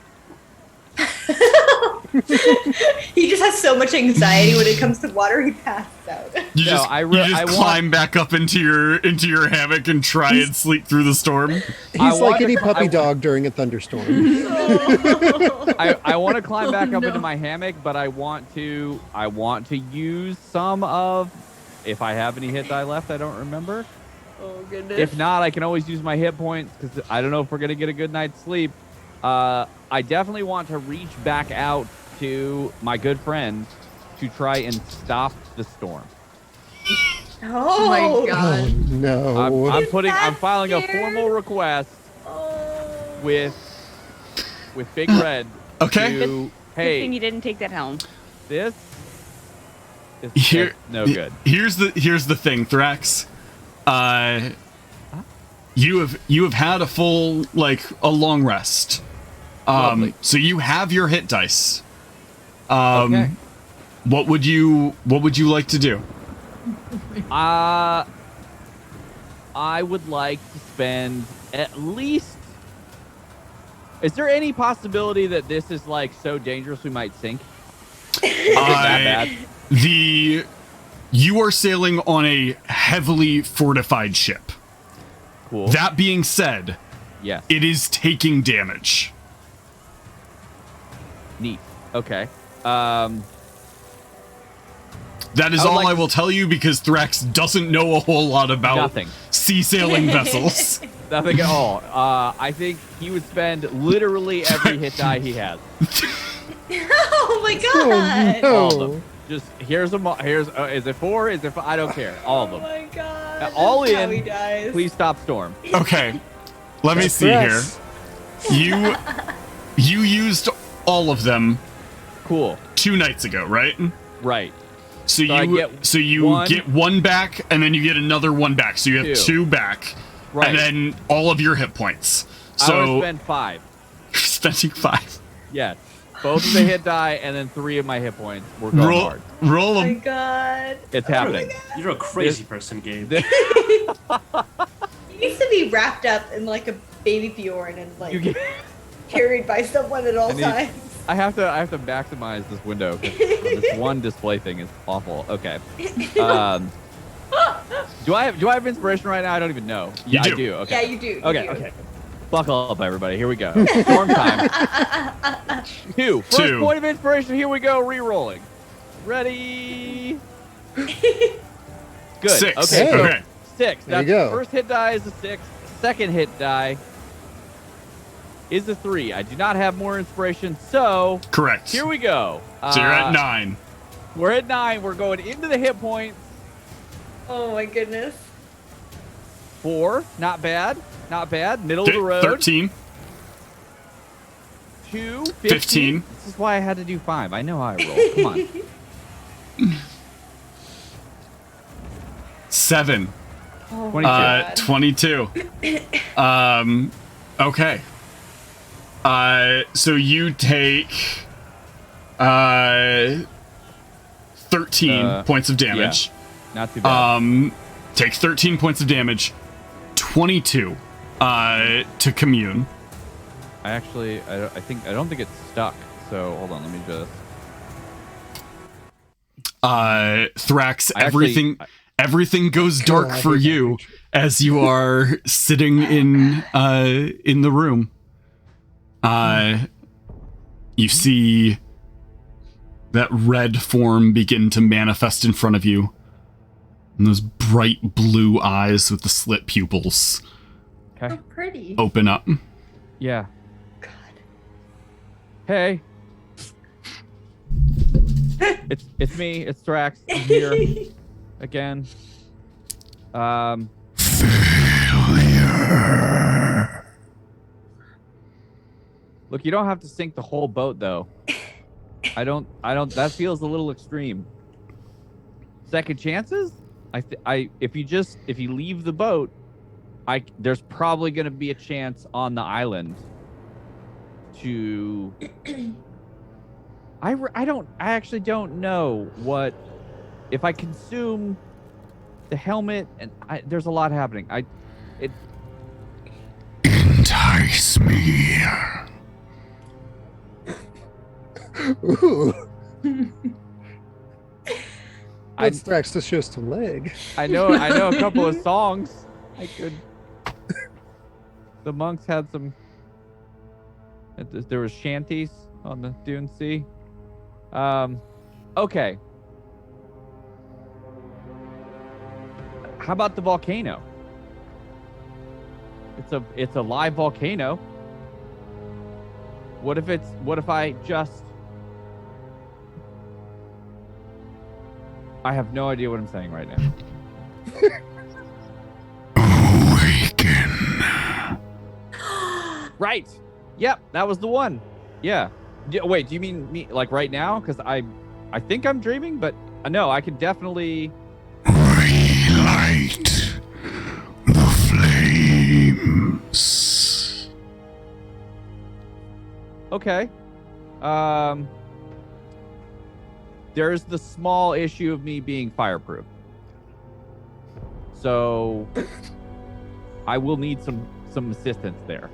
He just has so much anxiety when it comes to water, he passes out. You No, just, I climb back up into your hammock and try and sleep through the storm. He's like any puppy dog during a thunderstorm. I want to climb back up into my hammock, but I want to use some of, if I have any hit die left, I don't remember. Oh goodness. If not, I can always use my hit points because I don't know if we're gonna get a good night's sleep. I definitely want to reach back out to my good friend to try and stop the storm. Oh my Oh god. no! I'm filing a formal request with Big Red. Okay. To, Good hey, thing you didn't take that helm. this It's no good. Here's the thing, Thrax. You have had a full a long rest. Lovely. So you have your hit dice. Okay. What would you like to do? I would like to spend at least. Is there any possibility that this is so dangerous we might sink? Is it that bad? You are sailing on a heavily fortified ship. Cool. That being said, Yes. it is taking damage. Neat. Okay. That is all I will tell you because Thrax doesn't know a whole lot about Nothing. sea sailing vessels. Nothing at all. I think he would spend literally every hit die he has. Oh my god! Oh, All of no. them. Just here's them. Here's is it 4? Is it 5? I don't care. All of Oh them. my god! All That's how in. he dies. Please stop storm. Okay, let me That's see here. Thrax. You used all of them Cool. 2 nights ago, right? Right. So I you get get one back, and then you get another one back. So you have 2 back, Right. and then all of your hit points. I So would spend 5. you're spending 5. Yes. Both of the hit die and then 3 of my hit points. We're going hard. Roll Oh my them. god! It's happening. You're a crazy person, Gabe. He needs to be wrapped up in a baby Bjorn and You get- carried by someone at all I need- times. I have to maximize this window because this one display thing is awful. Okay. Do I have inspiration right now? I don't even know. You I do. do. Okay. Yeah, you do. you Okay. do. Okay. Buckle up, everybody. Here we go. Storm time. 2. First 2. point of inspiration. Here we go. Re-rolling. Ready. Good. 6. Okay. Hey. Okay. 6. There you That's go. First hit die is a 6. Second hit die is a 3. I do not have more inspiration, so Correct. here we go. So you're at 9. We're at 9. We're going into the hit points. Oh my goodness. 4. Not bad. Not bad. Middle of Okay, the road. 13. 2. 15. This is why I had to do 5. I know how I roll. Come on. 7. Oh 22. God. 22. Okay. So you take 13 points of damage. Not too bad. Take 13 points of damage. 22 to commune. I don't think it's stuck. So hold on. Let me just. Thrax, I actually- everything goes dark God, for I hate you that as you are sitting in the room. You see that red form begin to manifest in front of you. And those bright blue eyes with the slit pupils Okay. So pretty. open up. Yeah. God. Hey. It's me. It's Thrax. I'm here again. Look, you don't have to sink the whole boat, though. I don't. That feels a little extreme. Second chances? If you leave the boat, there's probably going to be a chance on the island to. I actually don't know what if I consume the helmet and there's a lot happening. Entice me. Ooh. I- Let's Thrax to show some leg. I know a couple of songs. The monks had some. There was shanties on the Dune Sea. Okay. How about the volcano? It's a live volcano. What if I just I have no idea what I'm saying right now. Awaken. Right. Yep, that was the one. Yeah. Wait, do you mean me like right now? Because I think I'm dreaming, but No, I could definitely. Relight the flames. Okay. There's the small issue of me being fireproof. So I will need some assistance there.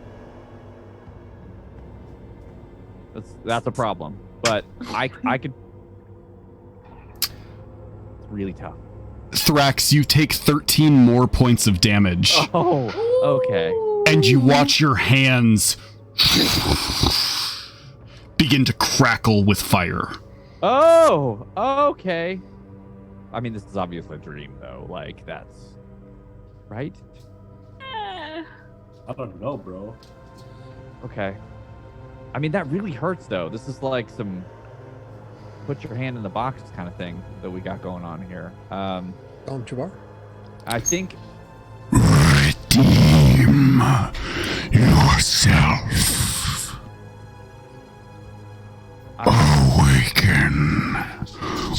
That's a problem. But I could. It's really tough. Thrax, you take 13 more points of damage. Oh, okay. And you watch your hands begin to crackle with fire. Oh, okay. I mean, this is obviously a dream, though. Like, that's right. Eh. I don't know, bro. Okay. I mean, that really hurts, though. This is like some put your hand in the box kind of thing that we got going on here. Jabbar? I think. Redeem yourself. Awaken,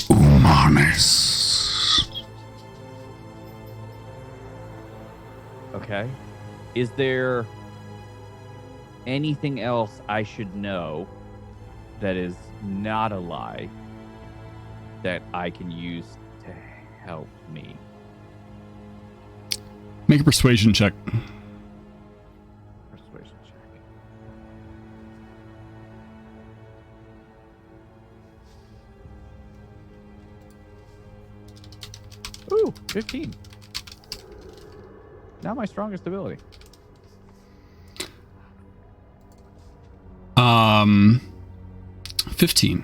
Humanus. Okay. Is there anything else I should know that is not a lie that I can use to help me? Make a persuasion check. Persuasion check. Ooh, 15. Not my strongest ability. 15.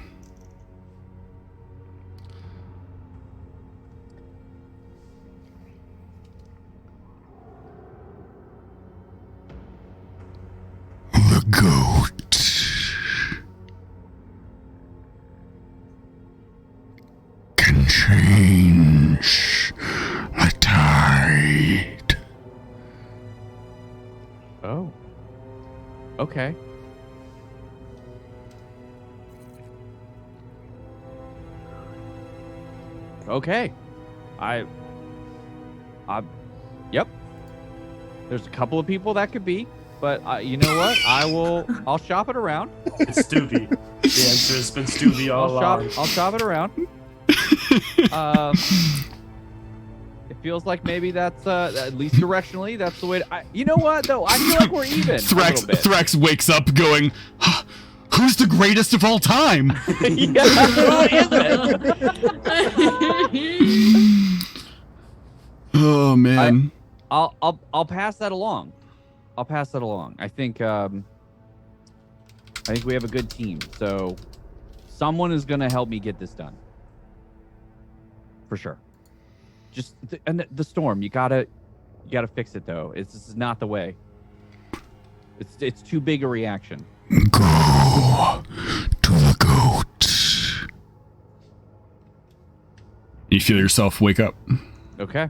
The goat can change the tide. Oh. Okay. Okay. Yep. There's a couple of people that could be, but you know what? I'll shop it around. It's Stubby. The answer has been Stubby all along. I'll shop it around. It feels like maybe that's at least directionally that's the way to, you know what though? I feel like we're even. Thrax wakes up going, who's the greatest of all time? Yeah, who is it? Oh man. I'll pass that along. I think we have a good team. So someone is gonna help me get this done. For sure. Just and the storm. You gotta fix it though. This is not the way. It's too big a reaction. Go to the goat. You feel yourself wake up. Okay.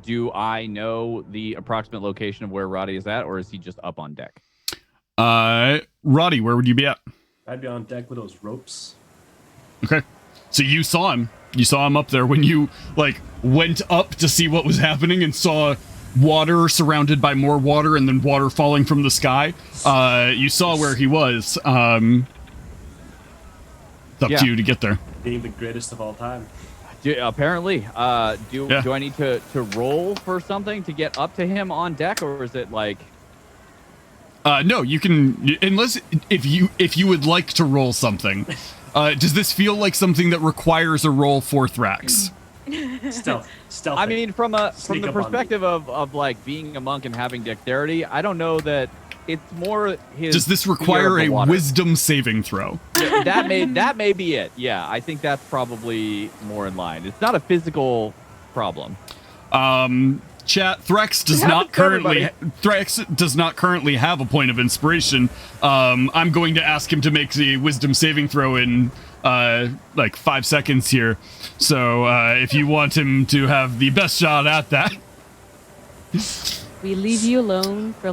Do I know the approximate location of where Roddy is at, or is he just up on deck? Roddy, where would you be at? I'd be on deck with those ropes. Okay. So you saw him. You saw him up there when you went up to see what was happening and saw water surrounded by more water and then water falling from the sky. You saw where he was. It's up to you to get there. Being the greatest of all time. Apparently. Do I need to roll for something to get up to him on deck, or is it like? No, you can, unless if you would like to roll something. Does this feel like something that requires a roll for Thrax? Stealth. I mean, from the perspective of like being a monk and having dexterity, I don't know that it's more his. Does this require a wisdom saving throw? Yeah, that may be it. Yeah, I think that's probably more in line. It's not a physical problem. Chat, Thrax does not currently have a point of inspiration. I'm going to ask him to make the wisdom saving throw in 5 seconds here. So if you want him to have the best shot at that. We leave you alone for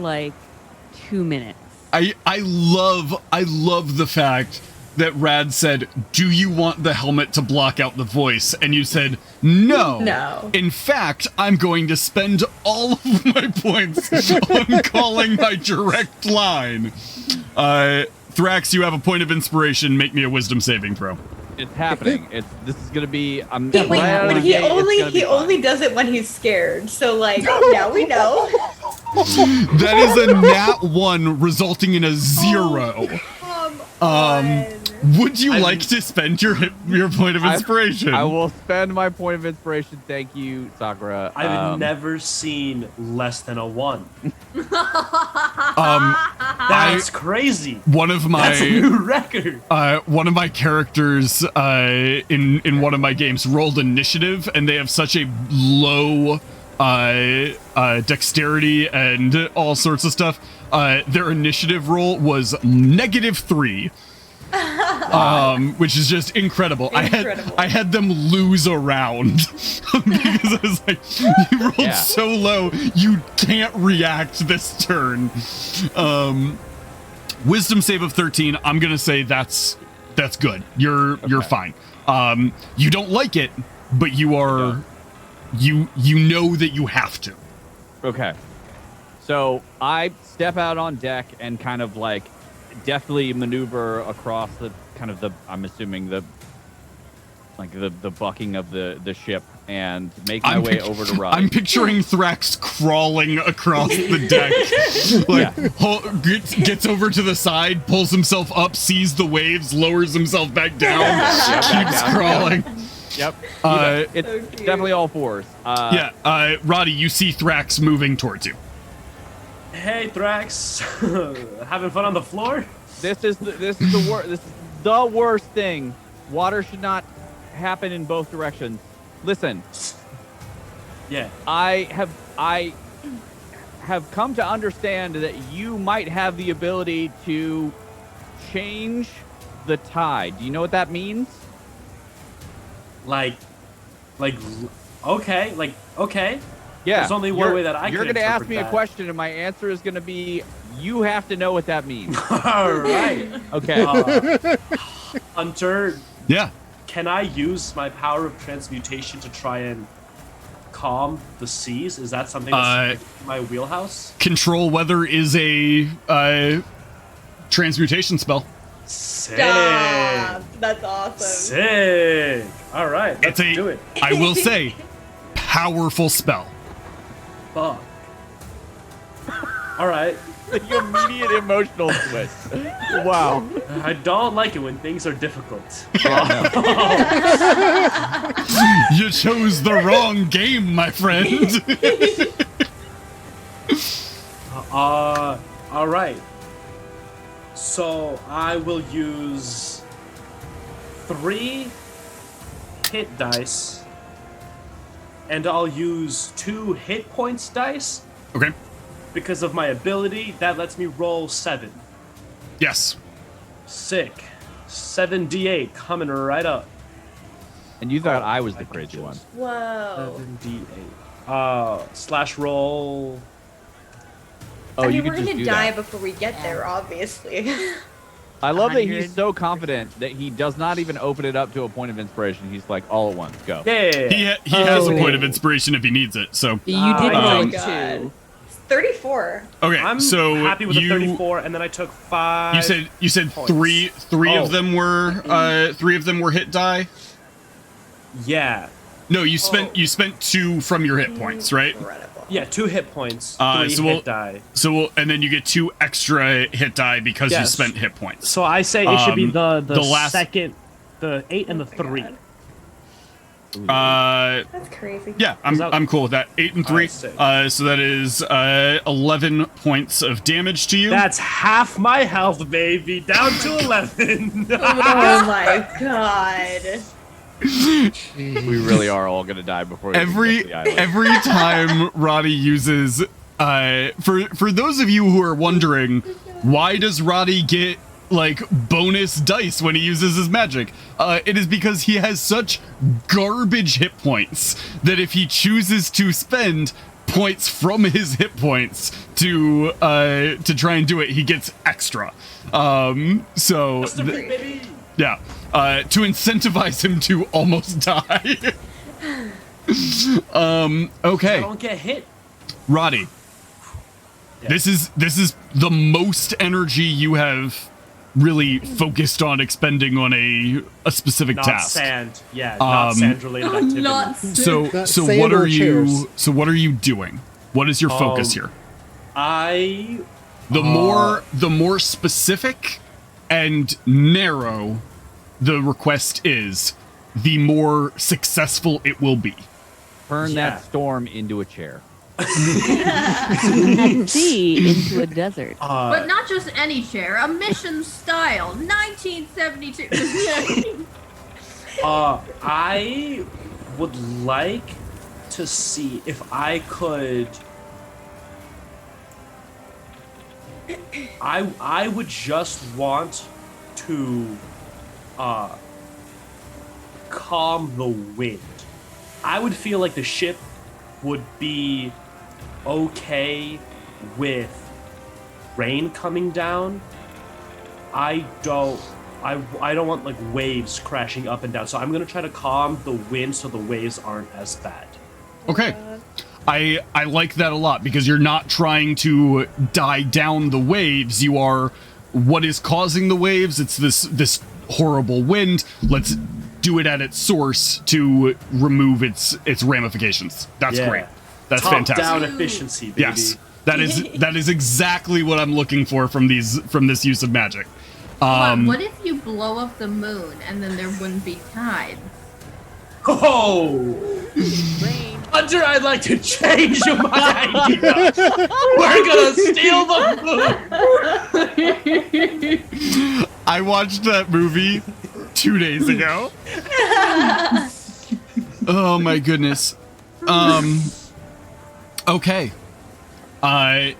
2 minutes. I love the fact that Rad said, "Do you want the helmet to block out the voice?" And you said, "No. No. In fact, I'm going to spend all of my points on calling my direct line." Thrax, you have a point of inspiration. Make me a wisdom saving throw. It's happening. This is gonna be. I'm Wait, right out of but the he gate, it's only gonna be he fine. only does it when he's scared. So like now we know. That is a nat 1, resulting in a 0. Come on. Would you like to spend your point of inspiration? I will spend my point of inspiration. Thank you, Sakura. I've never seen less than a 1. That's crazy. One of my That's a new record. One of my characters in one of my games rolled initiative, and they have such a low dexterity and all sorts of stuff. Their initiative roll was -3. Which is just incredible. I had them lose a round because I was like, you rolled so low, you can't react this turn. Wisdom save of 13. I'm gonna say that's good. You're fine. You don't like it, but you are you know that you have to. Okay. So I step out on deck and kind of like deftly maneuver across the kind of the, I'm assuming the bucking of the ship and make my way over to Roddy. I'm picturing Thrax crawling across the deck, gets over to the side, pulls himself up, sees the waves, lowers himself back down, keeps crawling. Yep. It's So cute. definitely all fours. Roddy, you see Thrax moving towards you. Hey, Thrax. Having fun on the floor? This is the worst thing. Water should not happen in both directions. Listen. Yeah. I have come to understand that you might have the ability to change the tide. Do you know what that means? Okay. Yeah. There's only one way that I You're can going to ask me interpret a that. question, and my answer is going to be, you have to know what that means. All right. Okay. Hunter, Yeah. can I use my power of transmutation to try and calm the seas? Is that something that's in my wheelhouse? Control weather is a transmutation spell. Sick. Stop. That's awesome. Sick. All right. Let's do it. I will say, powerful spell. Fuck. All right. The immediate emotional switch. Wow. I don't like it when things are difficult. You chose the wrong game, my friend. All right. So I will use 3 hit dice, and I'll use 2 hit points dice. Okay. Because of my ability, that lets me roll 7. Yes. Sick. 7d8 coming right up. And you thought I was the crazy one. Whoa. 7d8. Slash roll. Oh, I mean, you we're could just gonna do die that. before we get there, obviously. I love that 100. he's so confident that he does not even open it up to a point of inspiration. He's like, all at once, go. Yeah. He has a point of inspiration if he needs it. So You did Oh roll my God. 2. 34. okay. I'm so happy with you, the 34, and then I took 5. You said points. three of them were hit die. Yeah. No, you spent 2 from your hit points, right? Incredible. Yeah, 2 hit points. 3 so hit we'll- die. And then you get 2 extra hit die because you Yes. spent hit points. So I say it should be the last- second, the 8 and the 3. That's crazy. Yeah, that- I'm cool with that. 8 and 3. sick. So that is 11 points of damage to you. That's half my health, baby. Down to 11. Oh my god. We really are all gonna die before we even get to the island. every time Roddy uses for those of you who are wondering, why does Roddy get like bonus dice when he uses his magic? It is because he has such garbage hit points that if he chooses to spend points from his hit points to try and do it, he gets extra. So That's the free, baby. Yeah. To incentivize him to almost die. Okay. I don't get hit. Roddy. Yeah. This is the most energy you have really focused on expending on a specific Not task. sand. Yeah, not sand related activity. Not So Not so sand what or are chairs. what are you doing? What is your focus here? I The more specific and narrow the request is, the more successful it will be. Turn Yeah. that storm into a chair. That sea into a desert. But not just any chair, a mission style, 1972. I would like to see if I could. I would just want to calm the wind. I would feel like the ship would be okay with rain coming down. I don't want like waves crashing up and down. So I'm gonna try to calm the wind so the waves aren't as bad. Okay. I like that a lot because you're not trying to die down the waves. You are what is causing the waves. It's this horrible wind. Let's do it at its source to remove its ramifications. That's Yeah. great. That's Top fantastic. down efficiency, baby. Yes. That is exactly what I'm looking for from this use of magic. What if you blow up the moon and then there wouldn't be tide? Oh! Hunter, I'd like to change my idea. We're gonna steal the moon. I watched that movie 2 days ago. Oh my goodness. Okay.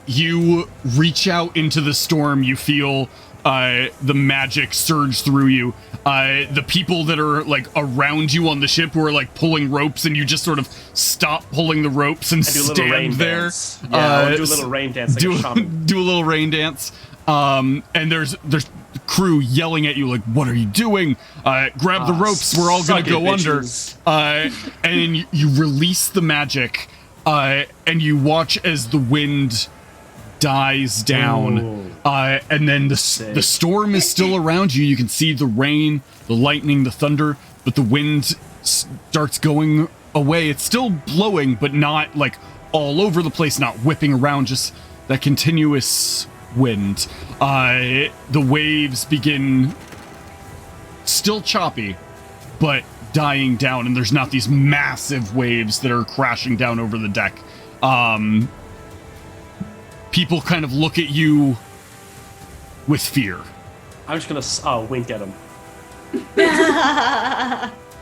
You reach out into the storm. You feel the magic surge through you. The people that are like around you on the ship who are like pulling ropes, and you just sort of stop pulling the ropes and I do a little rain stand there. dance. Yeah, I'll do a little rain dance like a shaman. Do a little rain dance. And there's crew yelling at you like, "What are you doing? Grab the ropes. We're all gonna suck it, go under." bitches. And you release the magic, and you watch as the wind dies down, and then the storm is still around you. You can see the rain, the lightning, the thunder, but the wind starts going away. It's still blowing, but not like all over the place, not whipping around, just that continuous wind. The waves begin still choppy, but dying down, and there's not these massive waves that are crashing down over the deck. People kind of look at you with fear. I'm just gonna wink at him.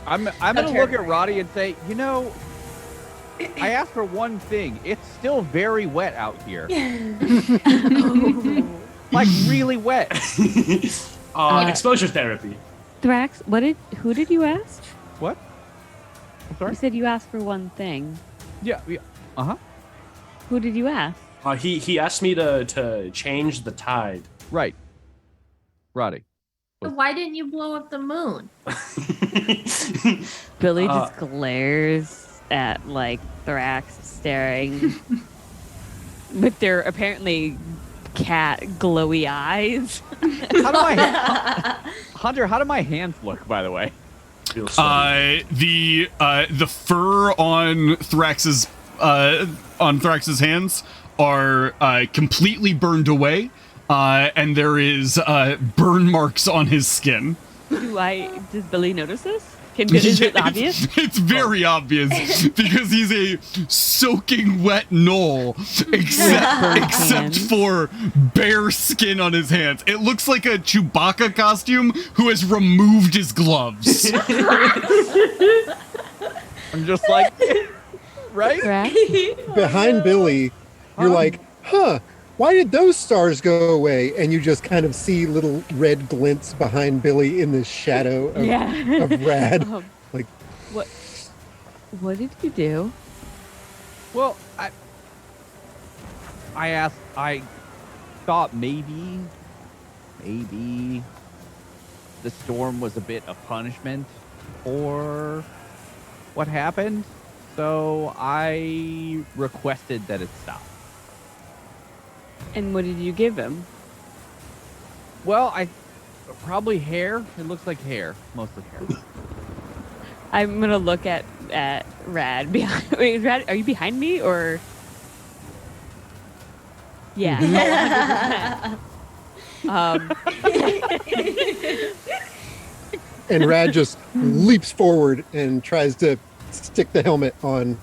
I'm gonna look at Roddy and say, you know, I asked for one thing. It's still very wet out here. Like really wet. Exposure therapy. Thrax, who did you ask? What? I'm sorry? You said you asked for one thing. Yeah. Uh-huh. Who did you ask? He asked me to change the tide. Right. Roddy. So why didn't you blow up the moon? Billy just glares at like Thrax staring with their apparently cat glowy eyes. How do Hunter, how do my hands look, by the way? Feels sweaty. The fur on Thrax's hands are completely burned away, and there is burn marks on his skin. Does Billy notice this? Is it obvious? It's very obvious because he's a soaking wet knoll, except for bare skin on his hands. It looks like a Chewbacca costume who has removed his gloves. I'm just like, right? Thrax? Behind Billy, you're like, huh, why did those stars go away? And you just kind of see little red glints behind Billy in the shadow of, of Rad. Like, What did you do? Well, I thought maybe the storm was a bit of punishment for what happened. So I requested that it stop. And what did you give him? Well, probably hair. It looks like hair, mostly hair. I'm gonna look at Rad behind. Wait, Rad, are you behind me or? Yeah. 100%. And Rad just leaps forward and tries to stick the helmet on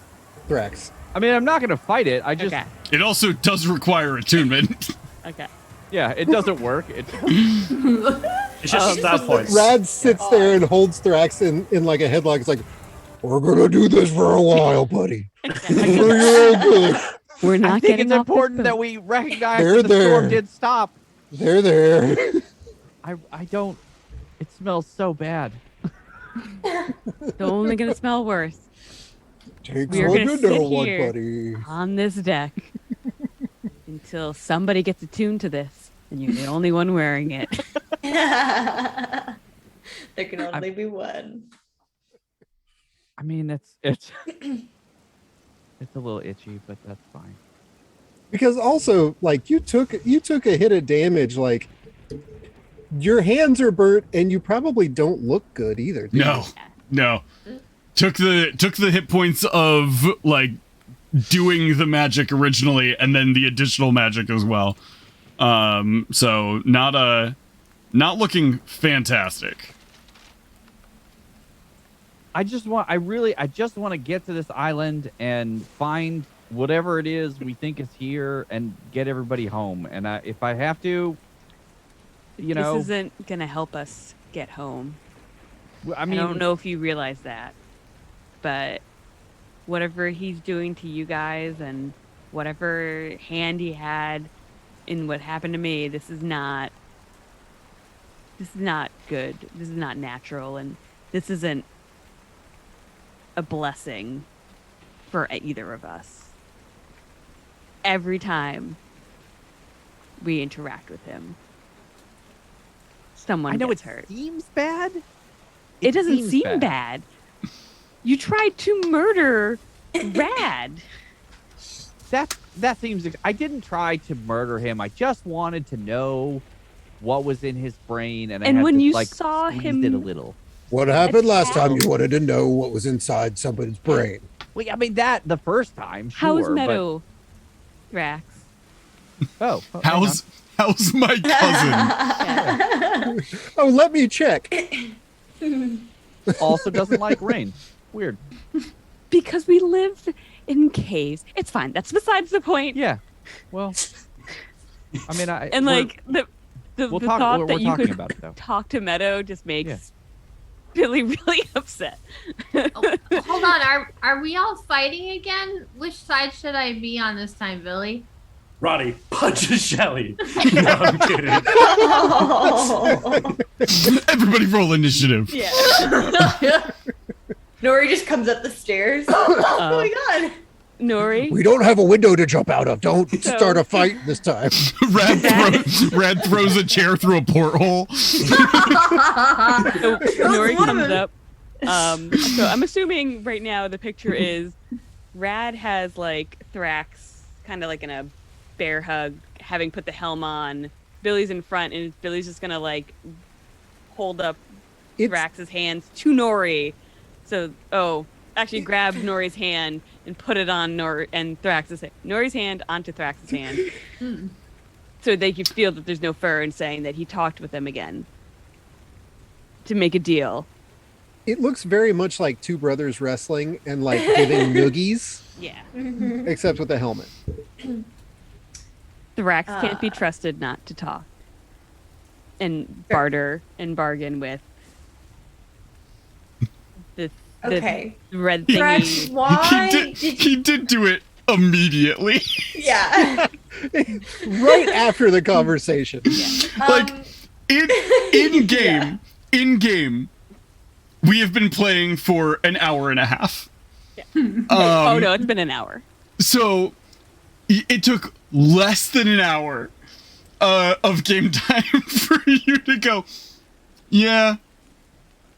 Thrax. I mean, I'm not going to fight it. I just, Okay. It also does require attunement. Okay. yeah, it doesn't work. It's It's just stat points. Rad sits there and holds Thrax in like a headlock. It's like, we're gonna do this for a while, buddy. You're good. We're not I think getting it's off this important boat. that we recognize They're that the storm there. did stop. They're there. I don't. It smells so bad. It's only gonna smell worse Take We are one gonna to know sit one, here. buddy. on this deck until somebody gets attuned to this, and you're the only one wearing it. There can only be one. I mean, it's it's a little itchy, but that's fine. Because also, like, you took a hit of damage. Like, your hands are burnt, and you probably don't look good either. do you? No. Took the hit points of like doing the magic originally, and then the additional magic as well. So not looking fantastic. I just want to get to this island and find whatever it is we think is here and get everybody home. And if I have to, you know, This isn't gonna help us get home. I mean, I don't know if you realize that, but whatever he's doing to you guys and whatever hand he had in what happened to me, this is not good. This is not natural, and this isn't a blessing for either of us. Every time we interact with him, someone I know gets it hurt. seems bad. It doesn't seems seem bad. You tried to murder Rad. That seems. I didn't try to murder him. I just wanted to know what was in his brain, and I And had when to, you like, saw squeeze him- it a little. What happened last time? how- You wanted to know what was inside somebody's brain. Well, I mean that the first time. How's sure, but- Meadow, Thrax? Oh, hang How's my cousin? Oh, let me check. on. Also doesn't like rain. Weird. Because we live in caves. It's fine. That's besides the point. Yeah. Well, I mean, And like the we'll the talk. thought We're that you talking could about it though. talk to Meadow just makes Yeah. Billy really upset. Oh, hold on, are we all fighting again? Which side should I be on this time, Billy? Roddy punches Shelly. No, I'm kidding. Oh. Everybody roll initiative. Yeah. Nori just comes up the stairs. Oh my god. Nori. We don't have a window to jump out of. Don't So- start a fight this time. Rad throws a chair through a porthole. So Nori one of comes them. up. So I'm assuming right now the picture is Rad has like Thrax kind of like in a bear hug, having put the helm on. Billy's in front, and Billy's just gonna like hold up It's, Thrax's hands to Nori. So, actually grab Nori's hand and put it on Thrax's hand. Nori's hand onto Thrax's hand. So they can feel that there's no fur, and saying that he talked with them again to make a deal. it looks very much like two brothers wrestling and like giving noogies, Yeah. except with a helmet. Thrax can't be trusted not to talk and barter and bargain with the Okay. red Thrax, thingy. why did you... He did do it immediately. Yeah. Right after the conversation. Like Um, in game, we have been playing for an hour and a half. Oh no, it's been an hour. So it took less than an hour of game time for you to go, Yeah.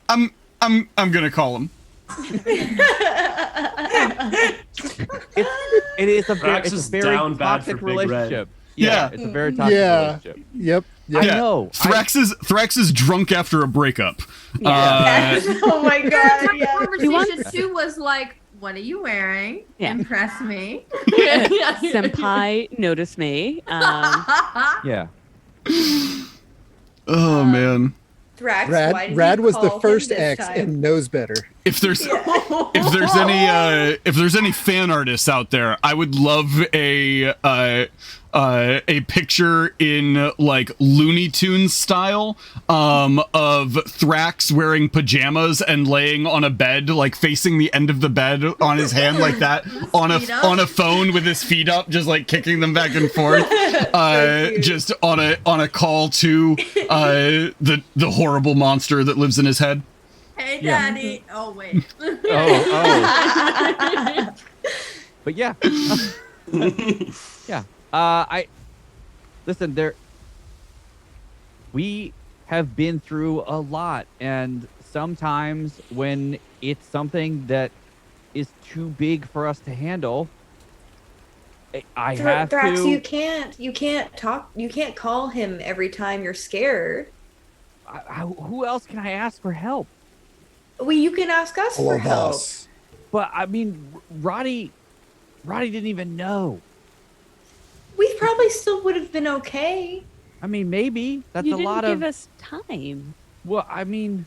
I'm gonna call him. It is a very, Thrax it's is a very down bad toxic for Big Red. relationship. Yeah. It's a very toxic relationship. Yep. I know. Thrax is drunk after a breakup. Oh my god. The Yeah. conversation too was like, "What are you wearing? Yeah. Impress me." Senpai, notice me. Yeah. Oh man. Thrax, why did Rad you was the call him first this ex time? and knows better. If there's any fan artists out there, I would love a picture in like Looney Tunes style of Thrax wearing pajamas and laying on a bed, like facing the end of the bed on his hand like that, on a phone with his feet up, just like kicking them back and forth, just on a call to the horrible monster that lives in his head. Hey, Yeah. Daddy. Oh wait. Oh. But yeah. Yeah. I listen, we have been through a lot, and sometimes when it's something that is too big for us to handle, I have Thrax, to. you can't call him every time you're scared. Who else can I ask for help? Well, you can ask us All for of help. us. But I mean, Roddy didn't even know. We probably still would have been okay. I mean, maybe that's You a didn't lot give of. us time. Well, I mean,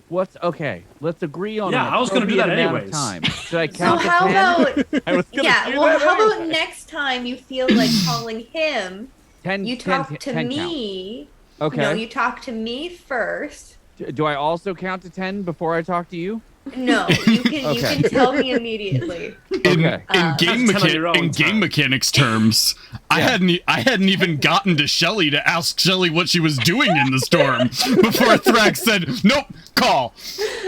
what's okay? Let's agree on. Yeah, an I was gonna do that appropriate amount of anyways. Time. Should I So count to how 10? about I was gonna yeah? do Well, that how about anyway. next time you feel like calling him? 10? You 10 talk to 10 me. Count. Okay. No, you talk to me first. Do I also count to 10 before I talk to you? No, you can Okay. you can tell me immediately. Okay. In game That's 10 on your own in game time. mechanics terms, I hadn't even gotten to Shelly to ask Shelly what she was doing in the storm before Thrax said, "Nope, call.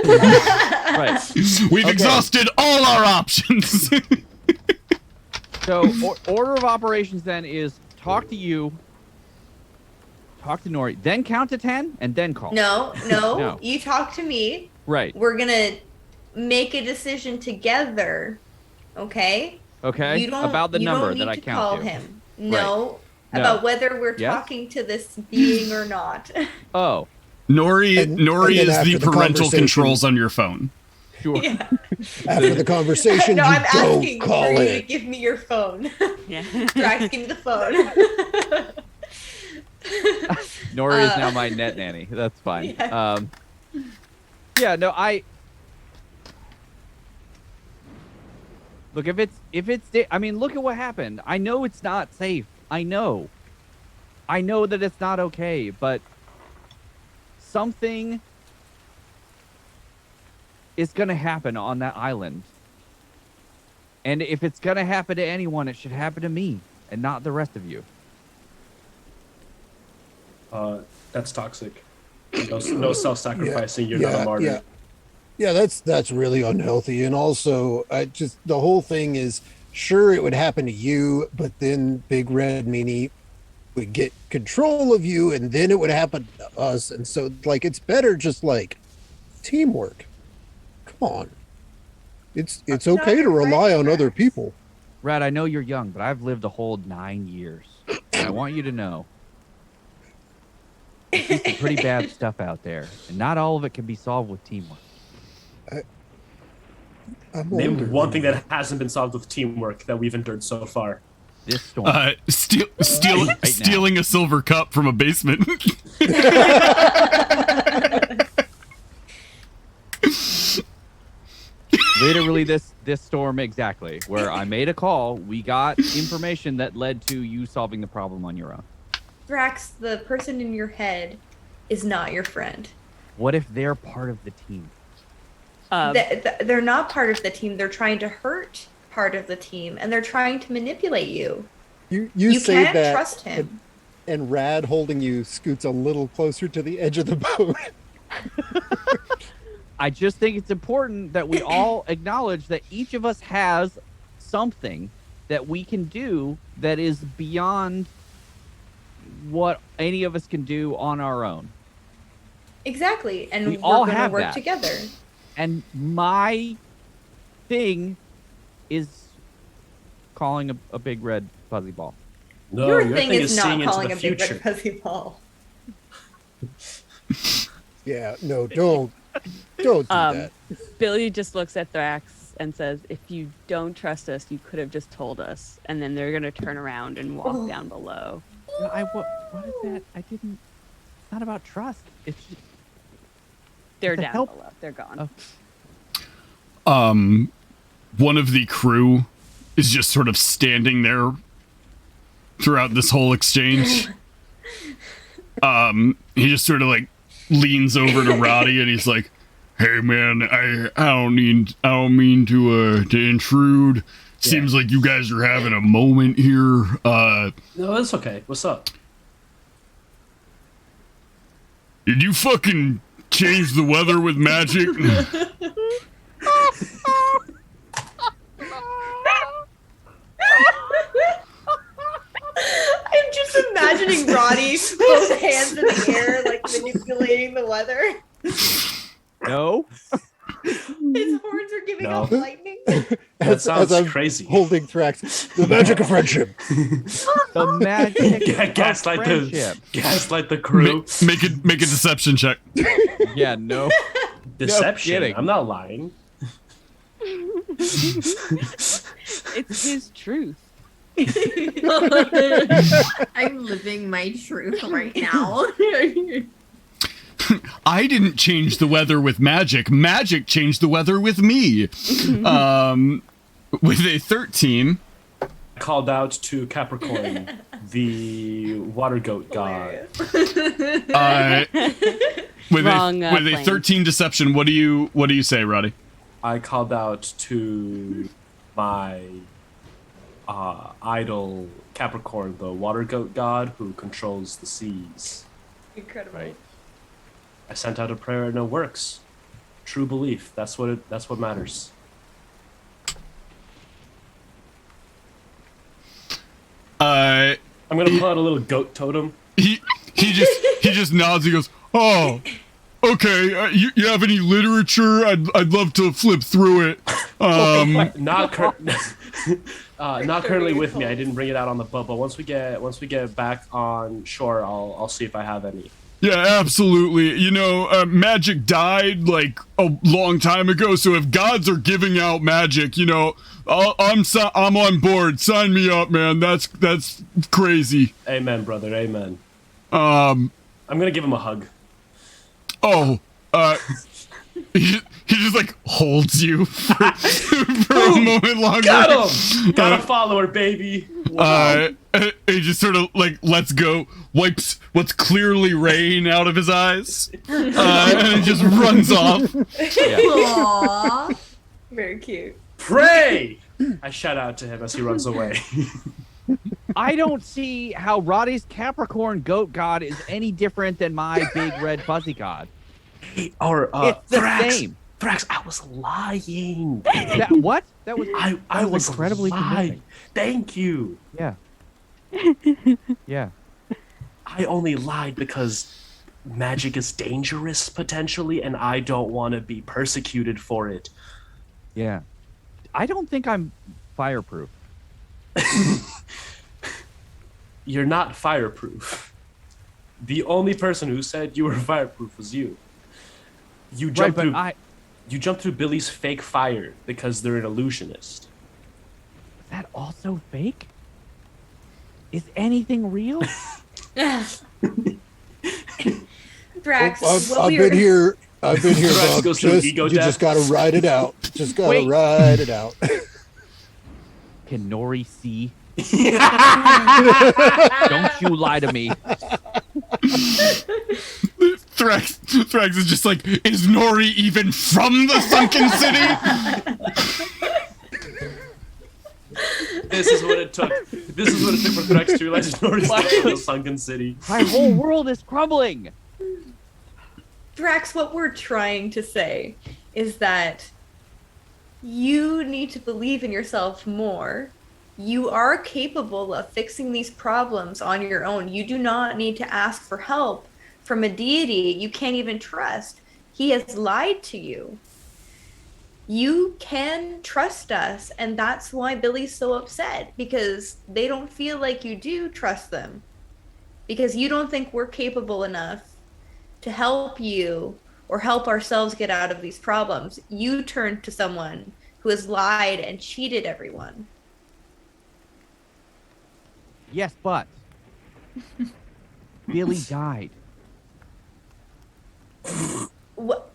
Right. We've Okay. exhausted all our options." So order of operations then is talk to you, talk to Nori, then count to 10, and then call. No. No. You talk to me. Right. We're gonna make a decision together. Okay. Okay. You don't About the you number don't need that I to count call to. him. No. No. About whether we're Yes? talking to this being or not. Oh, Nori And is then after the the parental conversation- controls on your phone. sure. Yeah. After the conversation, No, you I'm don't asking call for you to it. give me your phone. Yeah. Drax, give me the phone. Nori is now my net nanny. That's fine. Yeah. Yeah, no, look, I mean, look at what happened. I know it's not safe. I know that it's not okay, but something is going to happen on that island. And if it's going to happen to anyone, it should happen to me and not the rest of you. That's toxic. No self-sacrificing. You're not a martyr. Yeah, that's really unhealthy. And also, the whole thing is, sure, it would happen to you, but then Big Red Meanie would get control of you, and then it would happen to us. And so, like, it's better just like teamwork. Come on, it's okay to rely on other people. Rad, I know you're young, but I've lived a whole 9 years. And I want you to know there's some pretty bad stuff out there, and not all of it can be solved with teamwork. I'm older Name one than thing you. that hasn't been solved with teamwork that we've endured so far. This storm. Stealing a silver cup from a basement. Literally this storm exactly, where I made a call, we got information that led to you solving the problem on your own. Drax, the person in your head is not your friend. What if they're part of the team? They're not part of the team. They're trying to hurt part of the team, and they're trying to manipulate you. You say can't that, trust him. and Rad holding you scoots a little closer to the edge of the boat. I just think it's important that we all acknowledge that each of us has something that we can do that is beyond what any of us can do on our own. Exactly, and We we're all gonna have work that. together. And my thing is calling a big red fuzzy ball. No, Your your thing thing is seeing not into calling the a big future. red fuzzy ball. Yeah, no, don't do that. Billy just looks at Thrax and says, "If you don't trust us, you could have just told us." And then they're gonna turn around and walk down below. No, what is that? I didn't. It's not about trust. It's just, They're the down help- below. They're gone. Oh. One of the crew is just sort of standing there throughout this whole exchange. He just sort of like leans over to Roddy and he's like, "Hey man, I don't mean to intrude. Seems like you guys are having a moment here. No, it's okay. What's up? Did you fucking change the weather with magic?" I'm just imagining Roddy, both hands in the air, like manipulating the weather. No. His horns are giving No. off lightning. That sounds I'm crazy. Holding Thrax, the magic of friendship. The magic of gaslight friendship. the crew. Make a deception check. Yeah, no. Deception. kidding. I'm not lying. It's his truth. I'm living my truth right now. I didn't change the weather with magic. Magic changed the weather with me. With a 13. Called out to Capricorn, the water goat god. With Wrong, a 13 deception, what do you say, Roddy? I called out to my idol Capricorn, the water goat god who controls the seas. Incredible. Right. I sent out a prayer and it works. True belief. That's what matters. I'm gonna pull out a little goat totem. He just nods. He goes, "Oh, okay. You have any literature? I'd love to flip through it." Not currently with me. I didn't bring it out on the boat, but once we get back on shore, I'll see if I have any. Yeah, absolutely. You know, magic died like a long time ago. So if gods are giving out magic, you know, I'm on board. Sign me up, man. That's crazy. Amen, brother. Amen. Um. I'm gonna give him a hug. Oh. He just like holds you for a moment longer. Got him. Got a follower, baby. He just sort of like lets go, wipes what's clearly rain out of his eyes, and he just runs off. Aww. Very cute. Pray! I shout out to him as he runs away. I don't see how Roddy's Capricorn goat god is any different than my big red fuzzy god. Or It's the same. Thrax, I was lying. That what? That was I was incredibly lying. convincing. Thank you. Yeah. Yeah. I only lied because magic is dangerous potentially, and I don't want to be persecuted for it. Yeah. I don't think I'm fireproof. You're not fireproof. The only person who said you were fireproof was you. You jumped Right, but through. You jumped through Billy's fake fire because they're an illusionist. Is that also fake? Is anything real? Thrax, I've been here, Thrax Bob. goes through Just, ego you death. just gotta ride it out. Just gotta Wait. ride it out. Can Nori see? Don't you lie to me. Thrax is just like, is Nori even from the sunken city? This is what it took. This is what it took for Thrax to realize Nori's in the sunken city. My whole world is crumbling. Thrax, what we're trying to say is that you need to believe in yourself more. You are capable of fixing these problems on your own. You do not need to ask for help from a deity you can't even trust. He has lied to you. You can trust us, and that's why Billy's so upset, because they don't feel like you do trust them, because you don't think we're capable enough to help you or help ourselves get out of these problems. You turn to someone who has lied and cheated everyone. Yes, but Billy died.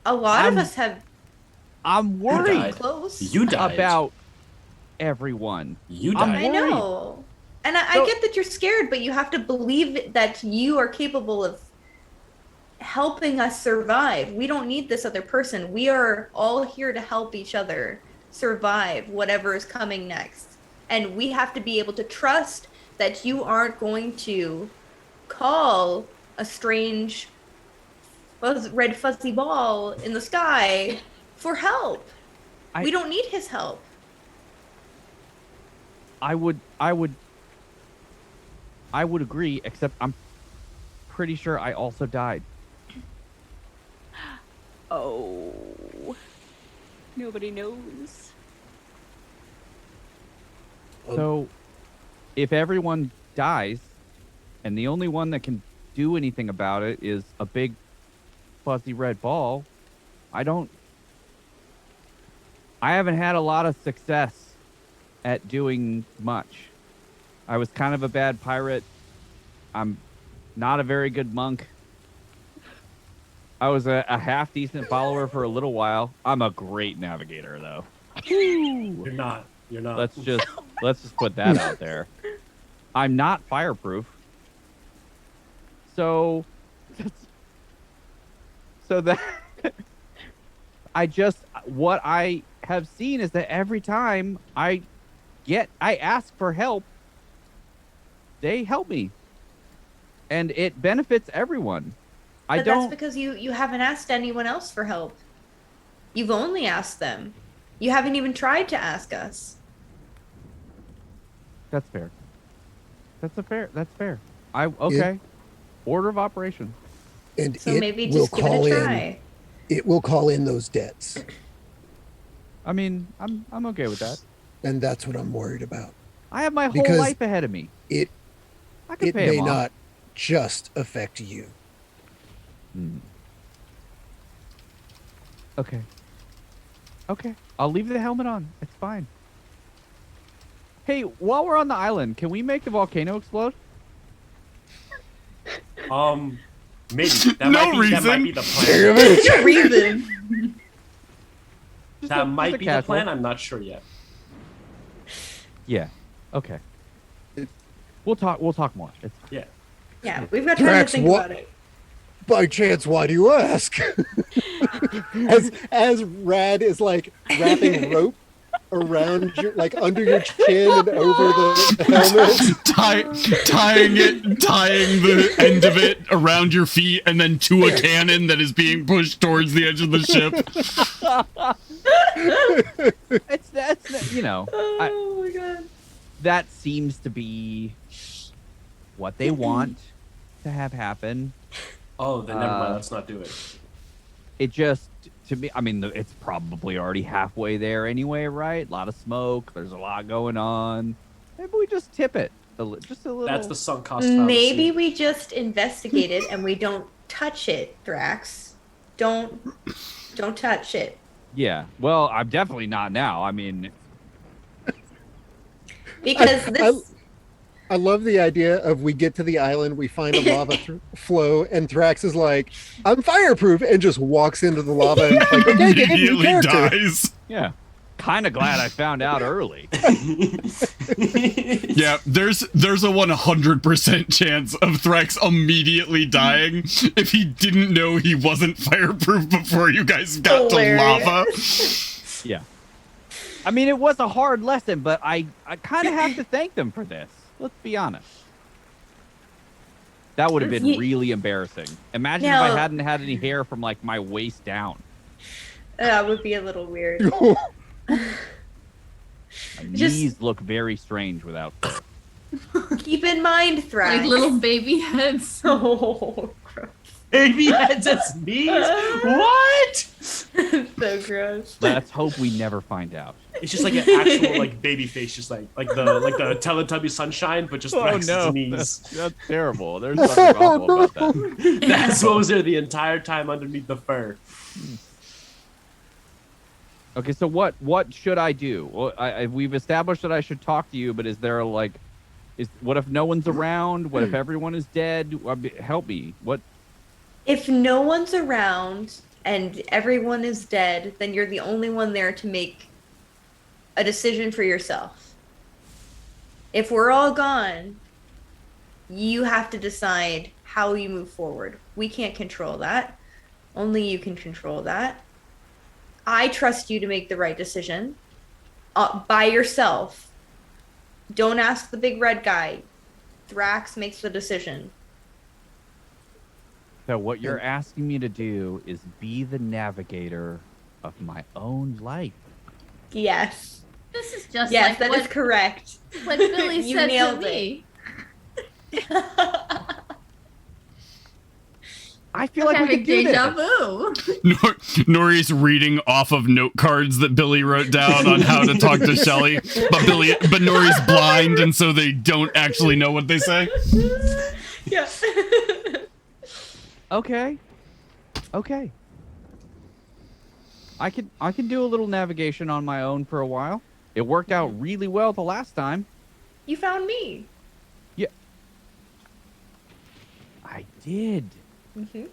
A lot of I'm- us have I'm worried died. close. You died. about everyone. You I'm died. I know. And I So- get that you're scared, but you have to believe that you are capable of helping us survive. We don't need this other person. We are all here to help each other survive whatever is coming next. And we have to be able to trust that you aren't going to call a strange red fuzzy ball in the sky for help. We don't need his help. I would agree, except I'm pretty sure I also died. Oh. Nobody knows. So if everyone dies and the only one that can do anything about it is a big fuzzy red ball, I haven't had a lot of success at doing much. I was kind of a bad pirate. I'm not a very good monk. I was a half decent follower for a little while. I'm a great navigator though. You're not. You're not. Let's just put that out there. I'm not fireproof. So that what I have seen is that every time I ask for help, they help me. And it benefits everyone. But that's because you haven't asked anyone else for help. You've only asked them. You haven't even tried to ask us. That's fair. That's fair. Okay. Order of operation. And So it maybe will just give it call a try. it will call in those debts. I mean, I'm okay with that. And that's what I'm worried about. I have my whole Because life ahead of me. It I could it pay may him off. not just affect you. Okay. I'll leave the helmet on. It's fine. Hey, while we're on the island, can we make the volcano explode? Maybe that No that might be reason. the plan. What's your reason? That might be the casual. plan. I'm not sure yet. Yeah. Okay. We'll talk more. It's Yeah. Yeah, we've got time to Drax, think what- about it. By chance, why do you ask? as Rad is like wrapping rope around your, like under your chin and over the helmet. tying the end of it around your feet and then to a cannon that is being pushed towards the edge of the ship. that's Oh my god. that seems to be what they want to have happen. Oh, then never mind. Let's not do it. It just, to me, I mean, it's probably already halfway there anyway, right? A lot of smoke. There's a lot going on. Maybe we just tip it just a little. That's the sunk cost fallacy. Maybe we just investigate it and we don't touch it, Drax. Don't touch it. Yeah. Well, I'm definitely not now. I mean, Because this I love the idea of we get to the island, we find a lava flow, and Thrax is like, "I'm fireproof," and just walks into the lava and like, okay, game, new Immediately character. dies. yeah. Kind of glad I found out early. Yeah, there's a 100% chance of Thrax immediately dying if he didn't know he wasn't fireproof before you guys got Hilarious. to lava. Yeah. I mean, it was a hard lesson, but I kind of have to thank them for this. Let's be honest. That would have been really embarrassing. Imagine if I Now- hadn't had any hair from like my waist down. that would be a little weird. My Just- knees look very strange without hair. Keep in mind, Thrax. Like little baby heads. Oh, gross. baby heads as knees? What? So gross. Let's hope we never find out. It's just like an actual like baby face, just like the Teletubby Sunshine, but just Rex's knees. That's terrible. There's nothing awful about that. That's what was there the entire time underneath the fur. Okay, so what should I do? Well, we've established that I should talk to you, but is there what if no one's around? What if everyone is dead? Help me. What? If no one's around and everyone is dead, then you're the only one there to make a decision for yourself. If we're all gone, you have to decide how you move forward. We can't control that. Only you can control that. I trust you to make the right decision by yourself. Don't ask the big red guy. Thrax makes the decision. So what you're asking me to do is be the navigator of my own life. Yes. This is just Yes, like that is correct. what Billy You said to nailed me. I feel like we could do deja this. vu. Nori's reading off of note cards that Billy wrote down on how to talk to Shelly, but Nori's blind, and so they don't actually know what they say. Yeah. Okay. I can do a little navigation on my own for a while. It worked out really well the last time. You found me. Yeah. I did. Mm-hmm.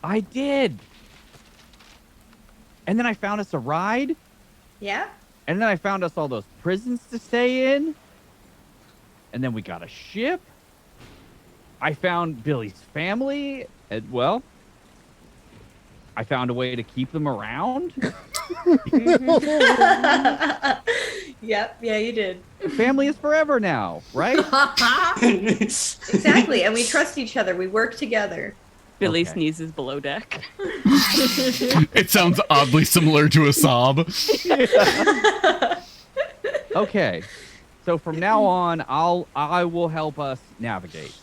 I did. And then I found us a ride. Yeah. And then I found us all those prisons to stay in. And then we got a ship. I found Billy's family. And, well, I found a way to keep them around. Yep. Yeah, you did. Family is forever now, right? Exactly. And we trust each other. We work together. Billy Okay. sneezes below deck. It sounds oddly similar to a sob. Okay. So from now on, I will help us navigate.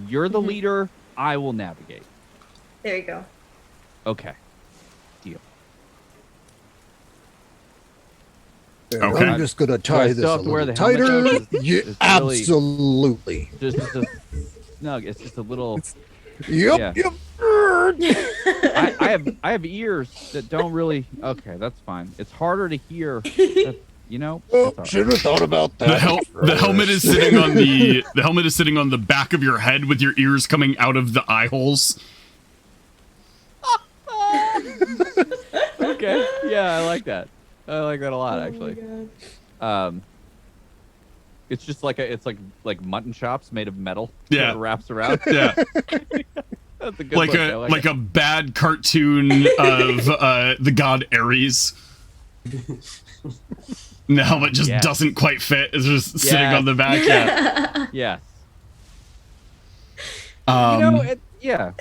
You're the leader. I will navigate. There you go. Okay. Deal. And Okay. I'm just gonna tie I this still a have to wear little the helmet, tighter. though? It's Yeah, really- absolutely. Just a snug. It's just a little. Yep. Yeah. Yep. I have ears that don't really. Okay, that's fine. It's harder to hear. You know. Oh, That's all should have thought about that. The helmet is sitting on the back of your head with your ears coming out of the eye holes. right. Okay. Yeah, I like that. I like that a lot, actually. It's just it's like mutton chops made of metal. Yeah. That it wraps around. Yeah. That's a good like look. I like it. a bad cartoon of the god Ares. And the helmet just Yes. doesn't quite fit. It's just sitting on the back. Yeah. Yes. Yeah.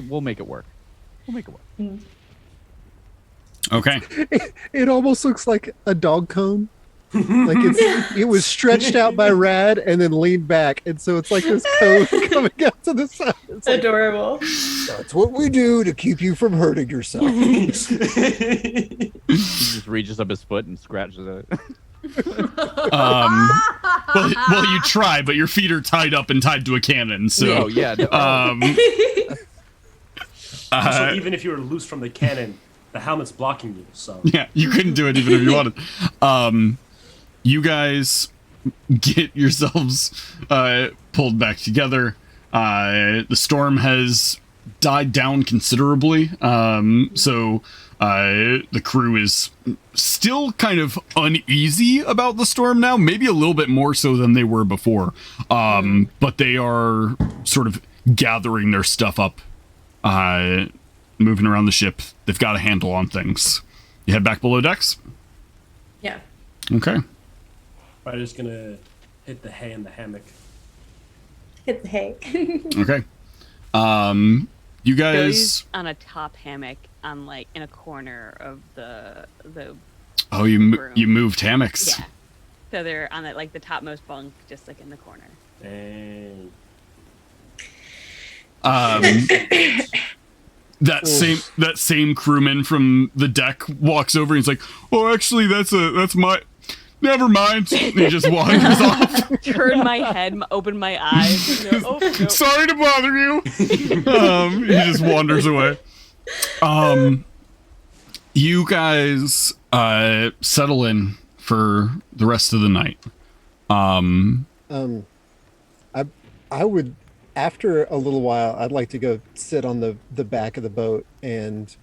We'll make it work. We'll make it work. Okay. It almost looks like a dog cone. Like it was stretched out by Rad and then leaned back, and so it's like this cone coming out to the side. It's like, Adorable. that's what we do to keep you from hurting yourself. He just reaches up his foot and scratches at it. Well, you try, but your feet are tied up and tied to a cannon. So, Oh, yeah. No, So even if you were loose from the cannon, the helmet's blocking you. So yeah, you couldn't do it even if you wanted. You guys get yourselves pulled back together. The storm has died down considerably. So the crew is still kind of uneasy about the storm now, maybe a little bit more so than they were before. But they are sort of gathering their stuff up, moving around the ship. They've got a handle on things. You head back below decks? Yeah. Okay. I'm just gonna hit the hay in the hammock. Hit the hay. Okay. You guys... Billy's on a top hammock on in a corner of the Oh, you room. moved hammocks. Yeah. So they're on the topmost bunk, just in the corner. And That same crewman from the deck walks over and he's like, "Oh, actually, that's my. Never mind." And he just wanders off. Turn my head, open my eyes. You know, oh, no. Sorry to bother you. He just wanders away. You guys settle in for the rest of the night. I would, after a little while, I'd like to go sit on the back of the boat and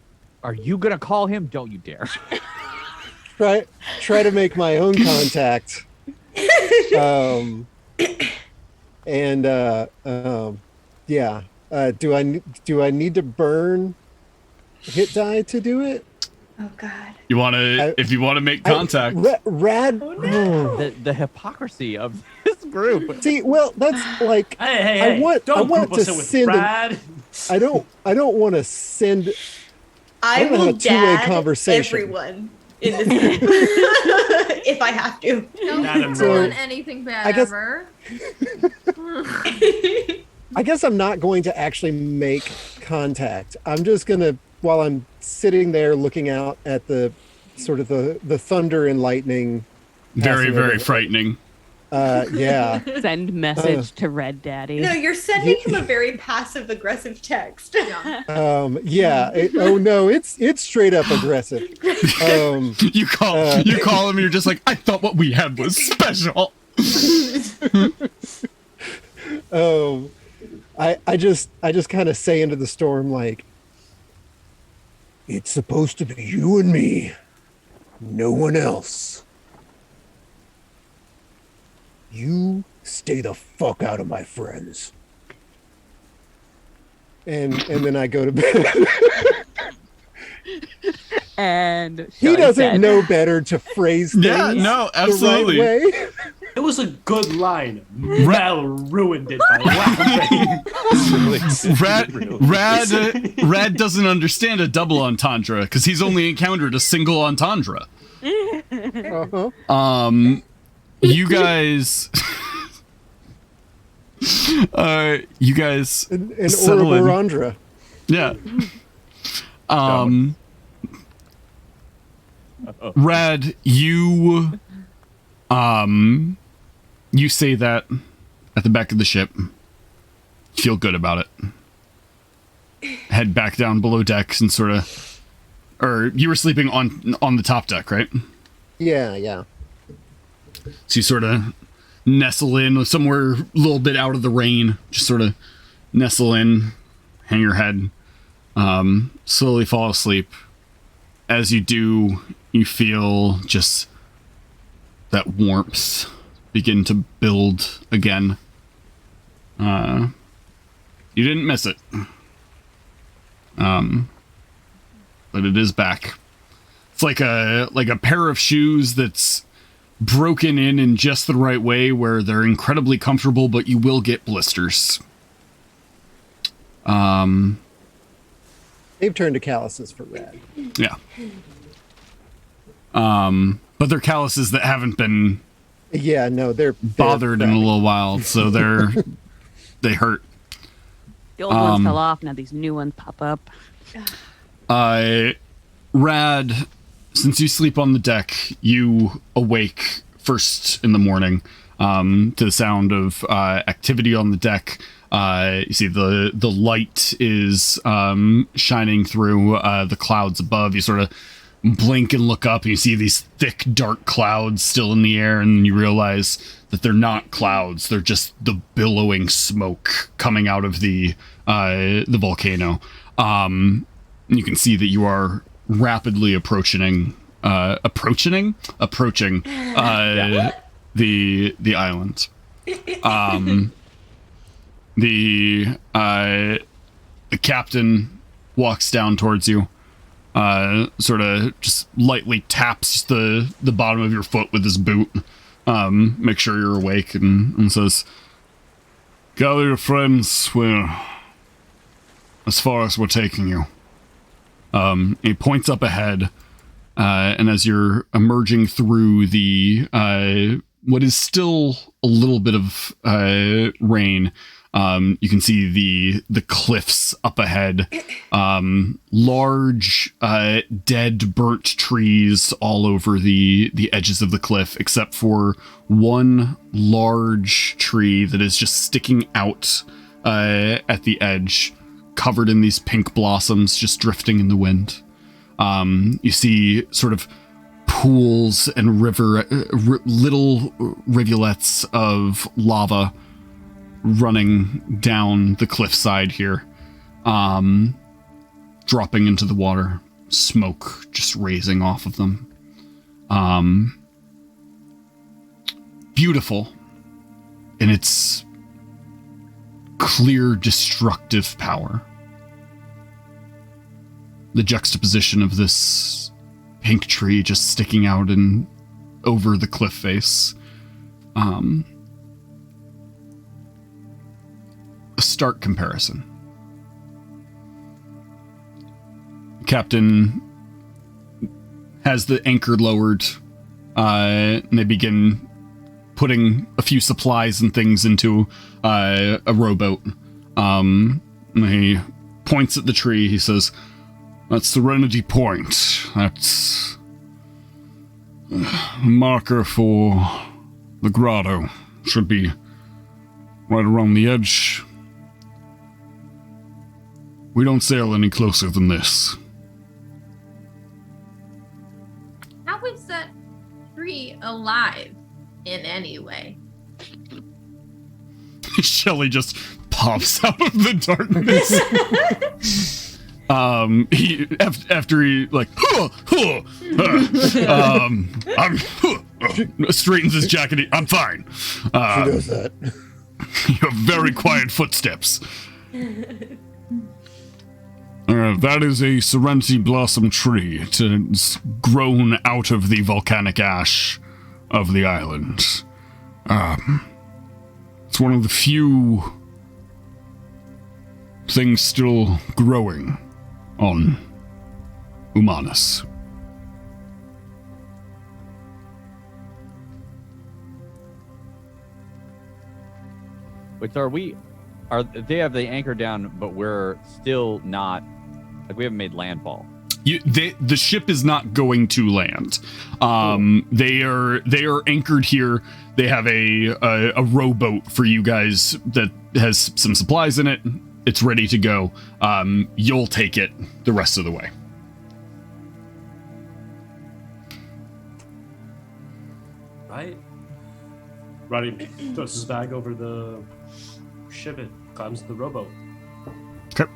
Are you gonna call him? Don't you dare. try to make my own contact. Yeah. Do I need to burn hit die to do it? Oh God. You want to, if you want to make contact. Rad. The hypocrisy of this group. See, well, that's like Hey, I want don't to group us in with send. Brad. I don't want to send. I wanna will have a two-way dad conversation. everyone in this group if I have to. Don't Madam do Lord. anything bad I guess- ever. I guess I'm not going to actually make contact. I'm just gonna, while I'm sitting there looking out at the sort of the thunder and lightning. Very, passing very over. frightening. Yeah. Send message to Red Daddy. No, you're sending him a very passive aggressive text. Yeah. Oh no, it's straight up aggressive. You call him and you're just like, I thought what we had was special. I just kind of say into the storm like, it's supposed to be you and me, no one else. You stay the fuck out of my friends. And then I go to bed. And He Shelley doesn't said, know better to phrase things Yeah, no, absolutely. the right way. It was a good line. Mel ruined it by laughing. Rad doesn't understand a double entendre because he's only encountered a single entendre. Uh-huh. You guys, you guys An settle in. Ouroborandra. Yeah. Rad, you say that at the back of the ship. Feel good about it. Head back down below decks and sort of, or you were sleeping on the top deck, right? Yeah. So you sort of nestle in somewhere a little bit out of the rain. Just sort of nestle in, hang your head, slowly fall asleep. As you do, you feel just that warmth begin to build again. You didn't miss it. But it is back. It's like a pair of shoes that's broken in just the right way where they're incredibly comfortable, but you will get blisters. They've turned to calluses for Rad. Yeah. But they're calluses that haven't been Yeah, no, they're bothered in a little while, so they hurt. The old ones fell off, now these new ones pop up. Rad, since you sleep on the deck, you awake first in the morning to the sound of activity on the deck. You see the light is shining through the clouds above. You sort of blink and look up and you see these thick dark clouds still in the air, and you realize that they're not clouds, they're just the billowing smoke coming out of the volcano. You can see that you are rapidly approaching the island. The captain walks down towards you, sort of just lightly taps the bottom of your foot with his boot, make sure you're awake, and says, "Gather your friends, we're as far as we're taking you." He points up ahead, and as you're emerging through the what is still a little bit of rain, You can see the cliffs up ahead, large dead burnt trees all over the edges of the cliff, except for one large tree that is just sticking out at the edge, covered in these pink blossoms just drifting in the wind. You see sort of pools and little rivulets of lava running down the cliffside here, dropping into the water, smoke just raising off of them. Beautiful in its clear destructive power. The juxtaposition of this pink tree just sticking out and over the cliff face. A stark comparison. Captain has the anchor lowered, and they begin putting a few supplies and things into a rowboat. And he points at the tree. He says, "That's Serenity Point. That's a marker for the grotto. Should be right around the edge. We don't sail any closer than this." How is that tree alive in any way? Shelly just pops out of the darkness. He after he like straightens his jacket. I'm fine. She does that. You have very quiet footsteps. That is a Serenity Blossom tree. It's grown out of the volcanic ash of the island. It's one of the few things still growing on Umanus. Which they have the anchor down, but we're still not, like, we haven't made landfall. The ship is not going to land. They are anchored here. They have a rowboat for you guys that has some supplies in it. It's ready to go. You'll take it the rest of the way. Right? Roddy throws his bag over the shivet, climbs the rowboat. Okay.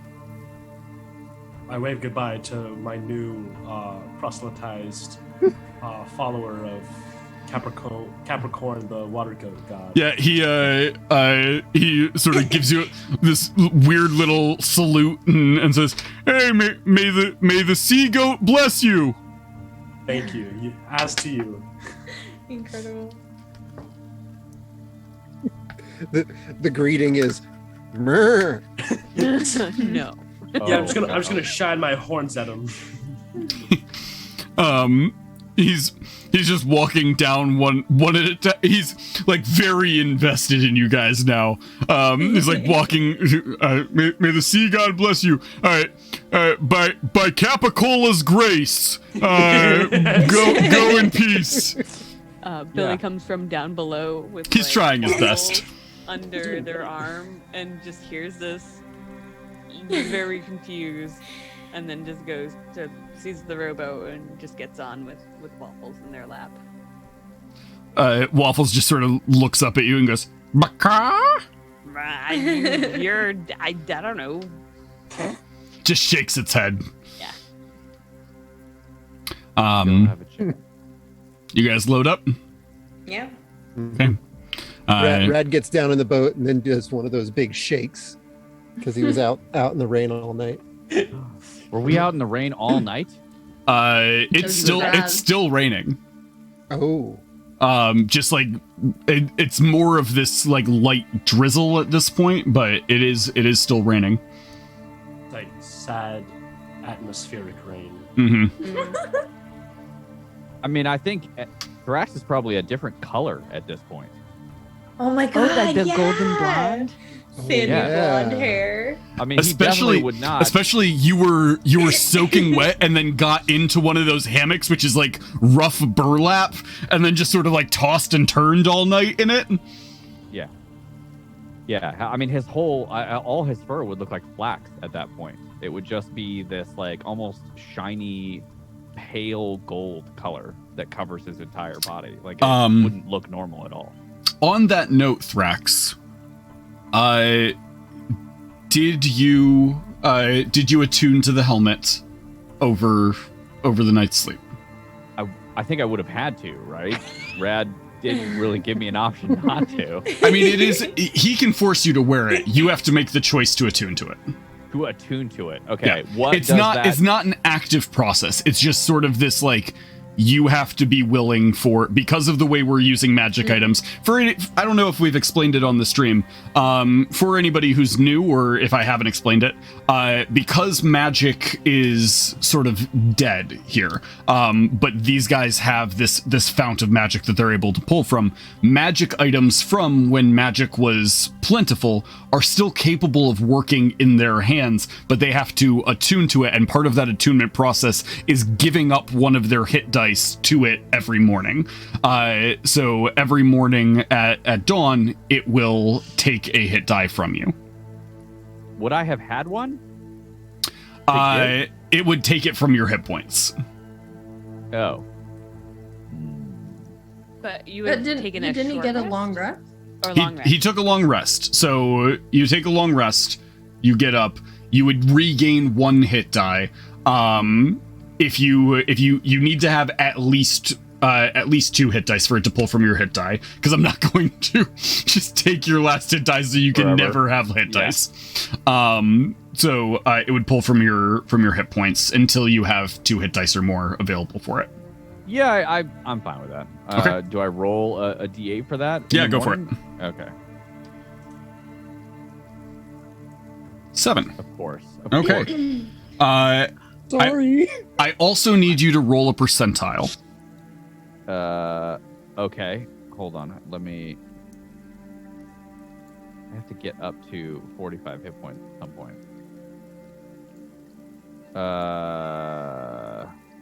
I wave goodbye to my new proselytized follower of Capricorn, the water goat god. Yeah, he sort of gives you this weird little salute and says, "Hey, may the sea goat bless you." Thank you. As to you. Incredible. The greeting is, "Mrr." No. Yeah, I'm just gonna shine my horns at him. He's just walking down one at a time. He's like very invested in you guys now. He's like walking. May the sea god bless you. All right, by Capicola's grace, go in peace. Billy comes from down below with. He's like, trying his waffles best. Under their arm, and just hears this, very confused, and then just sees the rowboat and just gets on with Waffles in their lap. Waffles just sort of looks up at you and goes, "Baka?" I don't know. Just shakes its head. Yeah. You guys load up? Yeah. Okay. Rad gets down in the boat and then does one of those big shakes because he was out in the rain all night. Were we out in the rain all night? It's still raining. Oh. Just like it's more of this like light drizzle at this point, but it is still raining. Like sad atmospheric rain. Mm-hmm. I mean, I think Thrax is probably a different color at this point. Oh my god, the yeah. golden blonde. Sandy Yeah. blonde hair. I mean, he definitely would not. Especially you were soaking wet and then got into one of those hammocks, which is like rough burlap, and then just sort of like tossed and turned all night in it. Yeah. Yeah. I mean, his whole, all his fur would look like flax at that point. It would just be this like almost shiny, pale gold color that covers his entire body. Like it wouldn't look normal at all. On that note, Thrax, did you attune to the helmet over the night's sleep? I think I would have had to, right? Rad didn't really give me an option not to. I mean, he can force you to wear it. You have to make the choice to attune to it. To attune to it. Okay. Yeah. What it's does not that... it's not an active process. It's just sort of this like you have to be willing for, because of the way we're using magic items. I don't know if we've explained it on the stream. For anybody who's new, or if I haven't explained it, because magic is sort of dead here, but these guys have this fount of magic that they're able to pull from. Magic items from when magic was plentiful are still capable of working in their hands, but they have to attune to it, and part of that attunement process is giving up one of their hit dice to it every morning. So every morning at dawn, it will take a hit die from you. Would I have had one? It would take it from your hit points. Oh. But you But would take an didn't he get a long rest? Or long rest? He took a long rest. So you take a long rest, you get up, you would regain one hit die. If you need to have at least 2 hit dice for it to pull from your hit die, because I'm not going to just take your last hit dice so you can never have hit dice. So it would pull from your hit points until you have 2 hit dice or more available for it. Yeah, I'm fine with that. Okay. Do I roll a d8 for that? Yeah, go for it. Okay. 7. Of course. Okay. Sorry. I also need you to roll a percentile. Okay. Hold on. I have to get up to 45 hit points at some point.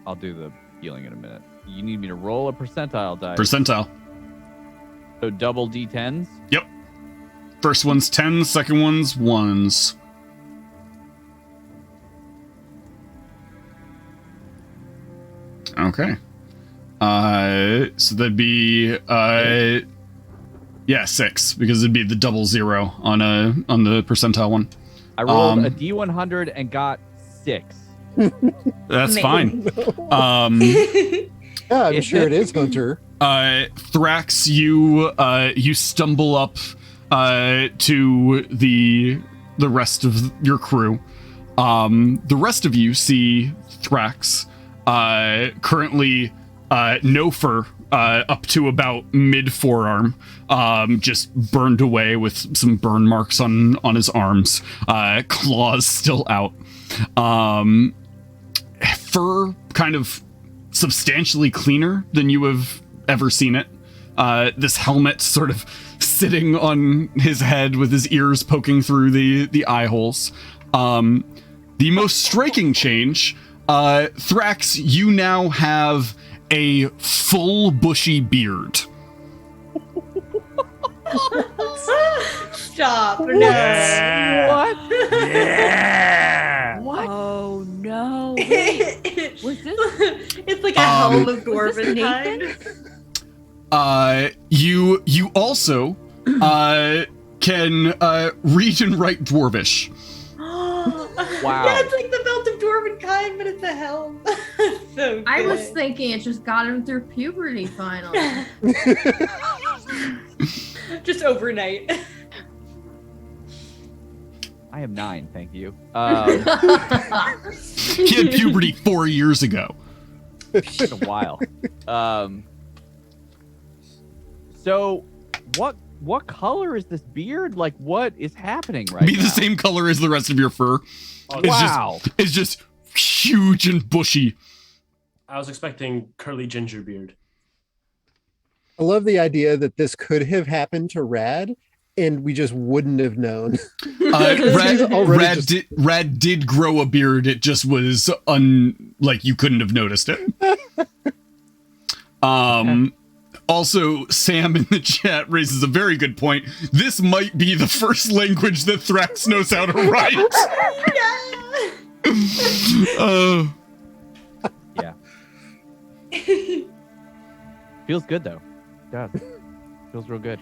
I'll do the healing in a minute. You need me to roll a percentile die. Percentile. So double d10s? Yep. First one's 10, second one's 1s. Okay. So that'd be 6, because it'd be the double 0 on the percentile one. I rolled a d100 and got 6. That's fine. Yeah, I'm sure it is, Hunter. Thrax, you stumble up to the rest of your crew. The rest of you see Thrax currently no fur, up to about mid forearm, just burned away with some burn marks on his arms, claws still out. Fur kind of substantially cleaner than you have ever seen it. This helmet sort of sitting on his head with his ears poking through the eye holes. The most striking change, Thrax, you now have a full bushy beard. Stop. No. Yeah. What? Yeah. What? Oh no! Was this? It's like a helm of Was dwarven this kind. You also can read and write Dwarvish. Wow. Yeah, it's like the belt of dwarven kind, but it's a helm. So good. I was thinking it just got him through puberty finally. Just overnight. I am 9, thank you. He had puberty 4 years ago. It's been a while. So, what color is this beard? Like, what is happening right Be now? the same color as the rest of your fur. Oh, Wow. It's just huge and bushy. I was expecting curly ginger beard. I love the idea that this could have happened to Rad, and we just wouldn't have known. Red did grow a beard. It just was like you couldn't have noticed it. Also, Sam in the chat raises a very good point. This might be the first language that Thrax knows how to write. Yeah. Feels good though. God, feels real good.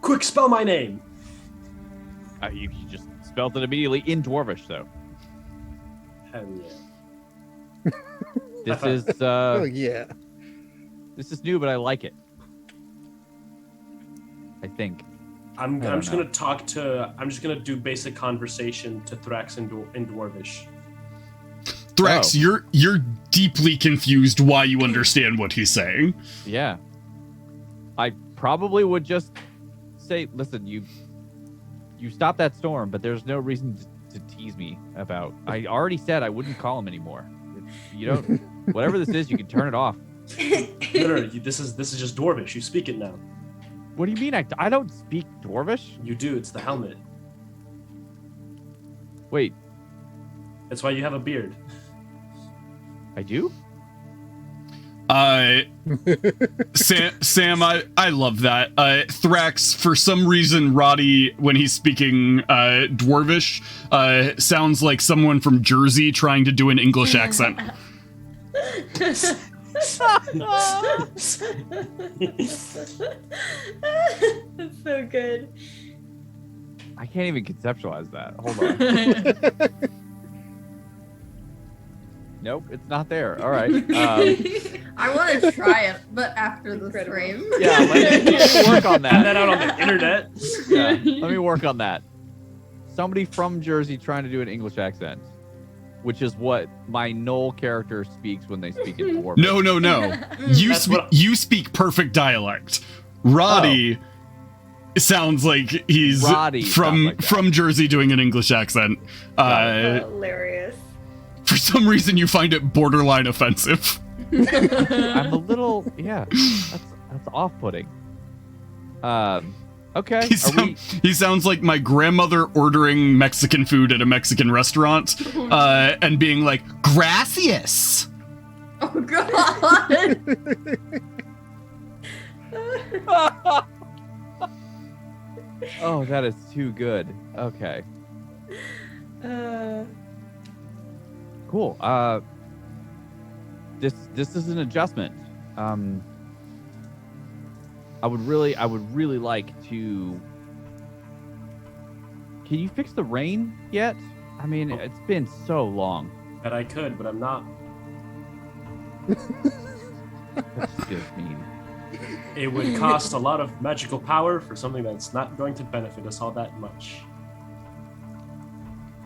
Quick, spell my name. You just spelled it immediately in Dwarvish, though. Hell yeah. This is Oh yeah. this is new, but I like it. I think. I'm I don't just know. I'm just gonna do basic conversation to Thrax in Dwarvish. Thrax, Oh. you're deeply confused why you understand what he's saying. Yeah. I probably would just say, listen, you stop that storm, but there's no reason to tease me about. I already said I wouldn't call him anymore. You don't. Whatever this is, you can turn it off. No, this is just Dwarvish. You speak it now. What do you mean? I don't speak Dwarvish? You do. It's the helmet. Wait, That's why you have a beard. I do? Sam, I love that. Thrax, for some reason, Roddy, when he's speaking Dwarvish, sounds like someone from Jersey trying to do an English accent. That's so good. I can't even conceptualize that. Hold on. Nope, it's not there. All right. I want to try it, but after the Incredible. stream. Yeah, let me work on Find that. that out on the internet. Yeah, let me work on that. Somebody from Jersey trying to do an English accent, which is what my Knoll character speaks when they speak in Dwarvish. No. You That's what you speak perfect dialect. Roddy sounds like he's Roddy sounds like that. from Jersey doing an English accent. Hilarious. For some reason, you find it borderline offensive. I'm a little, that's off-putting. Okay. He sounds like my grandmother ordering Mexican food at a Mexican restaurant and being like, gracias. Oh god. Oh, that is too good. Okay. Cool. This is an adjustment. I would really like to. Can you fix the rain yet? I mean, it's been so long. That I could, but I'm not. That just feels mean. It would cost a lot of magical power for something that's not going to benefit us all that much.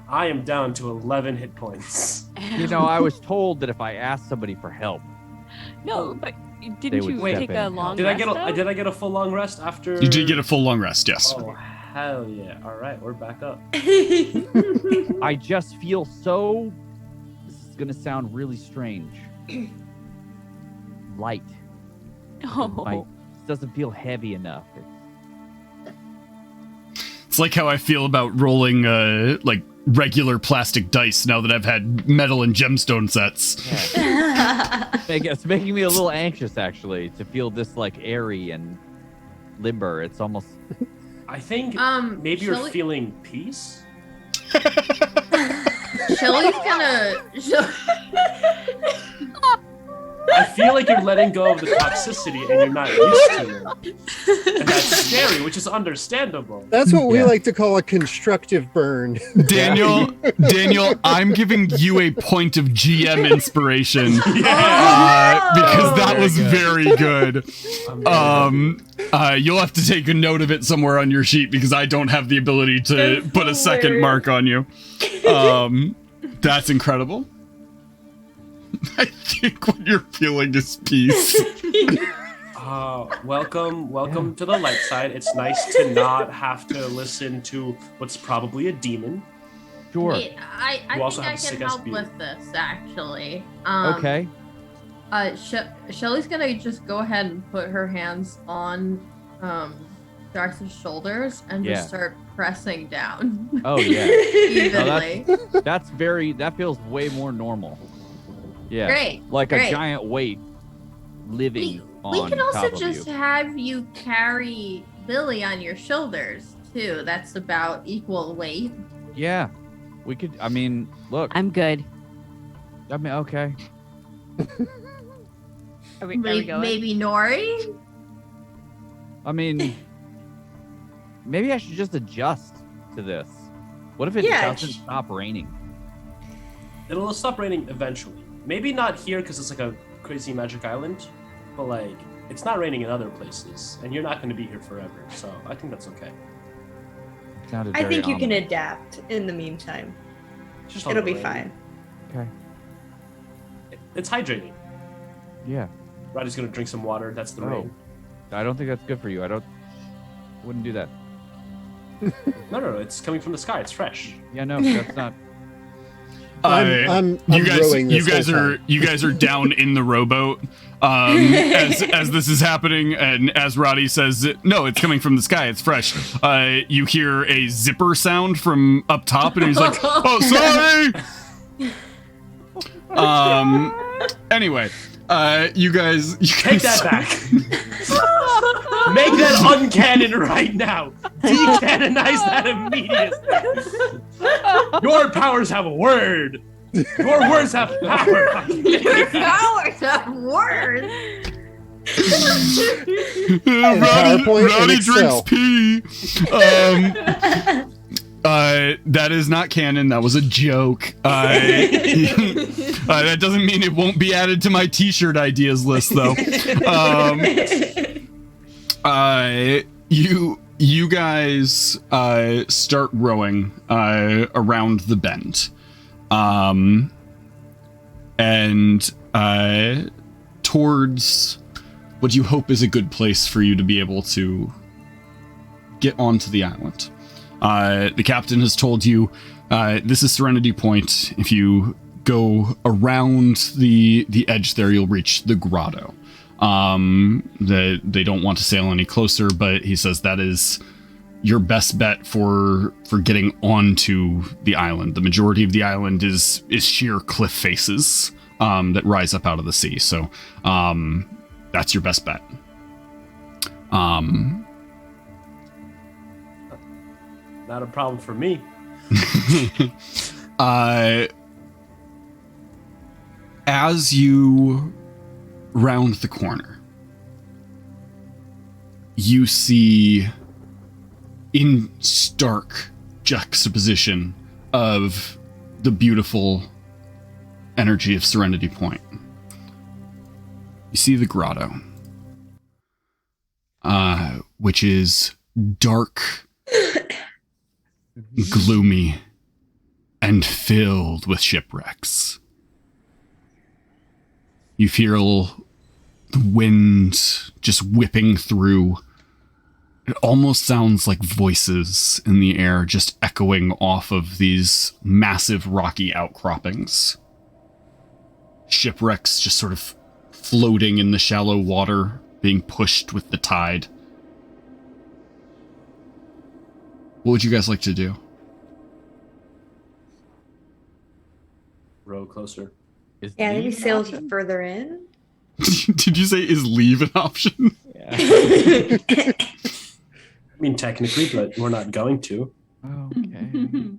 I am down to 11 hit points. You know, I was told that if I asked somebody for help, No, but They didn't would you step take in a and long Did rest, I though? get a full long rest after? You did get a full long rest, yes. Oh hell yeah! All right, we're back up. I just feel so. This is gonna sound really strange. Light. Oh. This doesn't feel heavy enough. It's like how I feel about rolling like regular plastic dice now that I've had metal and gemstone sets. It's making me a little anxious, actually, to feel this like airy and limber. It's almost. I think maybe you're Shelly- feeling peace. Shelly's gonna. I feel like you're letting go of the toxicity and you're not used to it. And that's scary, which is understandable. That's what we Yeah. like to call a constructive burn. Daniel, I'm giving you a point of GM inspiration because that was very good. You'll have to take a note of it somewhere on your sheet because I don't have the ability to That's put a second hilarious. mark on you. That's incredible. I think what you're feeling is peace. Welcome to the light side. It's nice to not have to listen to what's probably a demon. Sure. I You also think I have a sick can ass help beard. with this actually. Okay. Shelly's gonna just go ahead and put her hands on Darcy's shoulders and Yeah. just start pressing down. Oh yeah. Evenly. That feels way more normal. Yeah. Great. Like great. a giant weight living We on can also top of just you. have you carry Billy on your shoulders too. That's about equal weight. Yeah. We could, I mean, look. I'm good. I mean, okay. Are we Maybe, going? maybe Nori? I mean, maybe I should just adjust to this. What if it Yeah, doesn't stop raining? It'll stop raining eventually. Maybe not here because it's like a crazy magic island, but like it's not raining in other places, and you're not going to be here forever. So I think that's okay. Sounded I very think you can ominous. adapt in the meantime. Just It'll be rain. fine. Okay. It's hydrating. Yeah. Roddy's going to drink some water. That's the rain. I don't think that's good for you. Wouldn't do that. No. It's coming from the sky. It's fresh. Yeah, no, that's not. I'm you rowing this guys whole are time. you guys are down in the rowboat as this is happening, and as Roddy says, no, it's coming from the sky. It's fresh. You hear a zipper sound from up top, and he's like, "Oh, sorry." Anyway, you guys Take that back. Make that uncanon right now. Decanonize that immediately. Your powers have a word. Your words have power. Your powers have words. PowerPoint and Roddy drinks Excel. pee. That is not canon. That was a joke. That doesn't mean it won't be added to my T-shirt ideas list, though. You guys start rowing around the bend, and towards what you hope is a good place for you to be able to get onto the island. The captain has told you this is Serenity Point. If you go around the edge there, you'll reach the grotto. They don't want to sail any closer, but he says that is your best bet for getting onto the island. The majority of the island is sheer cliff faces that rise up out of the sea. So that's your best bet. Not a problem for me. As you round the corner, you see in stark juxtaposition of the beautiful energy of Serenity Point. You see the grotto, which is dark, gloomy, and filled with shipwrecks. You feel the wind just whipping through. It almost sounds like voices in the air just echoing off of these massive rocky outcroppings. Shipwrecks just sort of floating in the shallow water, being pushed with the tide. What would you guys like to do? Row closer. Yeah, maybe leave an sail option? further in. Did you say is leave an option? I mean, technically, but we're not going to. Okay.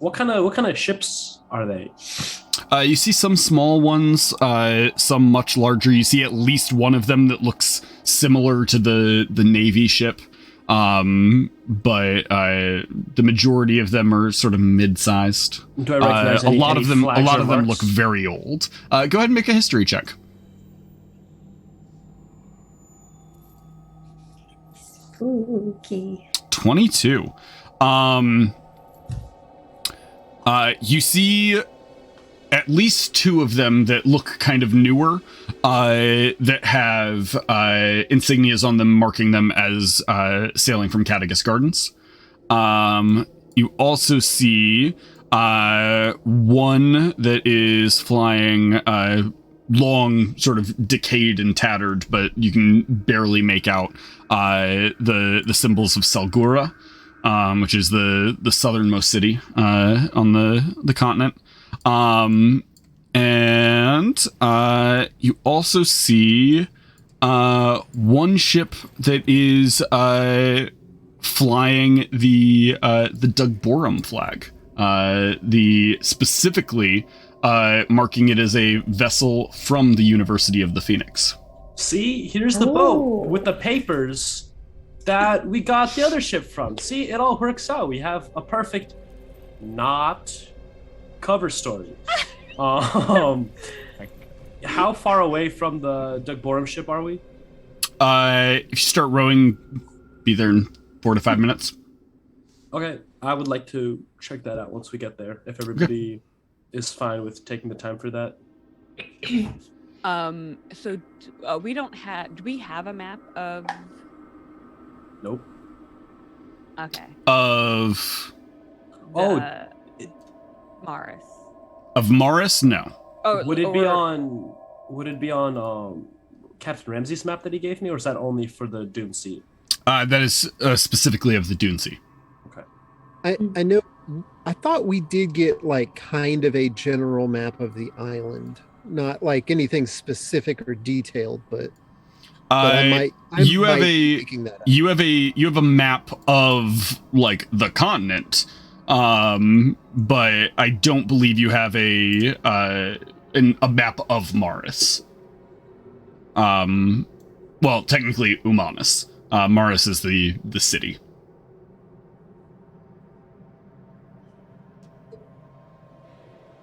What kind of ships are they? You see some small ones, some much larger. You see at least one of them that looks similar to the Navy ship. But the majority of them are sort of mid-sized. Do I recognize a any lot of them flags or look marks? very old. Go ahead and make a history check. Spooky. 22. You see at least two of them that look kind of newer, that have insignias on them marking them as sailing from Catagus Gardens. You also see one that is flying long, sort of decayed and tattered, but you can barely make out the symbols of Salgura, which is the southernmost city on the continent. And you also see one ship that is flying the Dugborum flag. Specifically marking it as a vessel from the University of the Phoenix. See, here's the boat with the papers that we got the other ship from. See, it all works out. We have a perfect not cover story. How far away from the Dugborum ship are we? If you start rowing, be there in 4 to 5 minutes. Okay, I would like to check that out once we get there. If everybody is fine with taking the time for that. So we don't have. Do we have a map of? Nope. Okay. Of Morris. Of Morris? No. Oh, would it be on? Would it be on Captain Ramsey's map that he gave me, or is that only for the Dune Sea? That is specifically of the Dune Sea. Okay. I know. I thought we did get like kind of a general map of the island, not like anything specific or detailed, but you have a map of like the continent, but I don't believe you have a map of Morris. Well, technically Umanis. Morris is the city.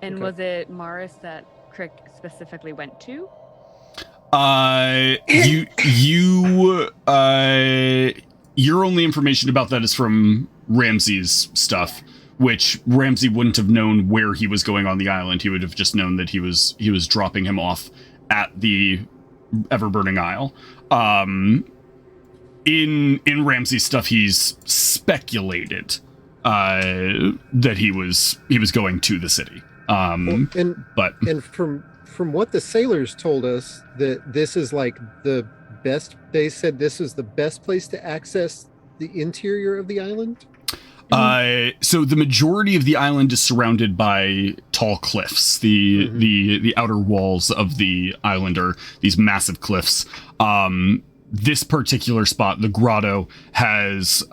And was it Morris that Crick specifically went to? Your only information about that is from Ramsey's stuff, which Ramsey wouldn't have known where he was going on the island. He would have just known that he was dropping him off at the Everburning Isle. In Ramsey's stuff, he's speculated that he was going to the city. And from what the sailors told us, that this is like the best. They said this is the best place to access the interior of the island. So the majority of the island is surrounded by tall cliffs. The outer walls of the island are these massive cliffs. This particular spot, the grotto, has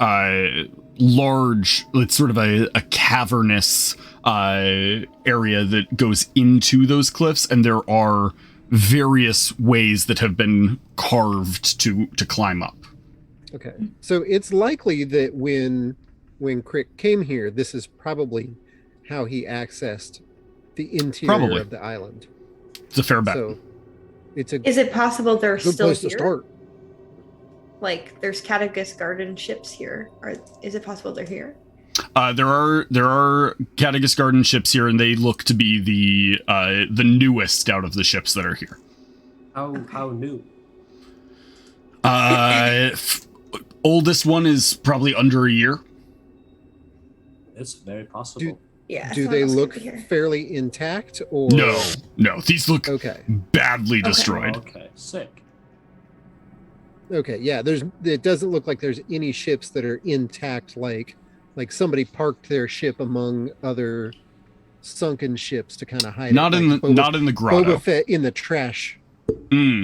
large. It's sort of a cavernous area that goes into those cliffs, and there are various ways that have been carved to climb up. Okay, so it's likely that when Crick came here, this is probably how he accessed the interior of the island. It's a fair bet. So is it possible they're good still place here? to start. Like there's Catechus Garden ships here, or is it possible they're here? There are Catechus Garden ships here, and they look to be the newest out of the ships that are here. How new? Oldest one is probably under a year. It's very possible. Do they look fairly intact, or no? These look badly destroyed. Okay, sick. Okay, yeah. It doesn't look like there's any ships that are intact, like somebody parked their ship among other sunken ships to kind of hide not it. in the grotto. Boba Fett in the trash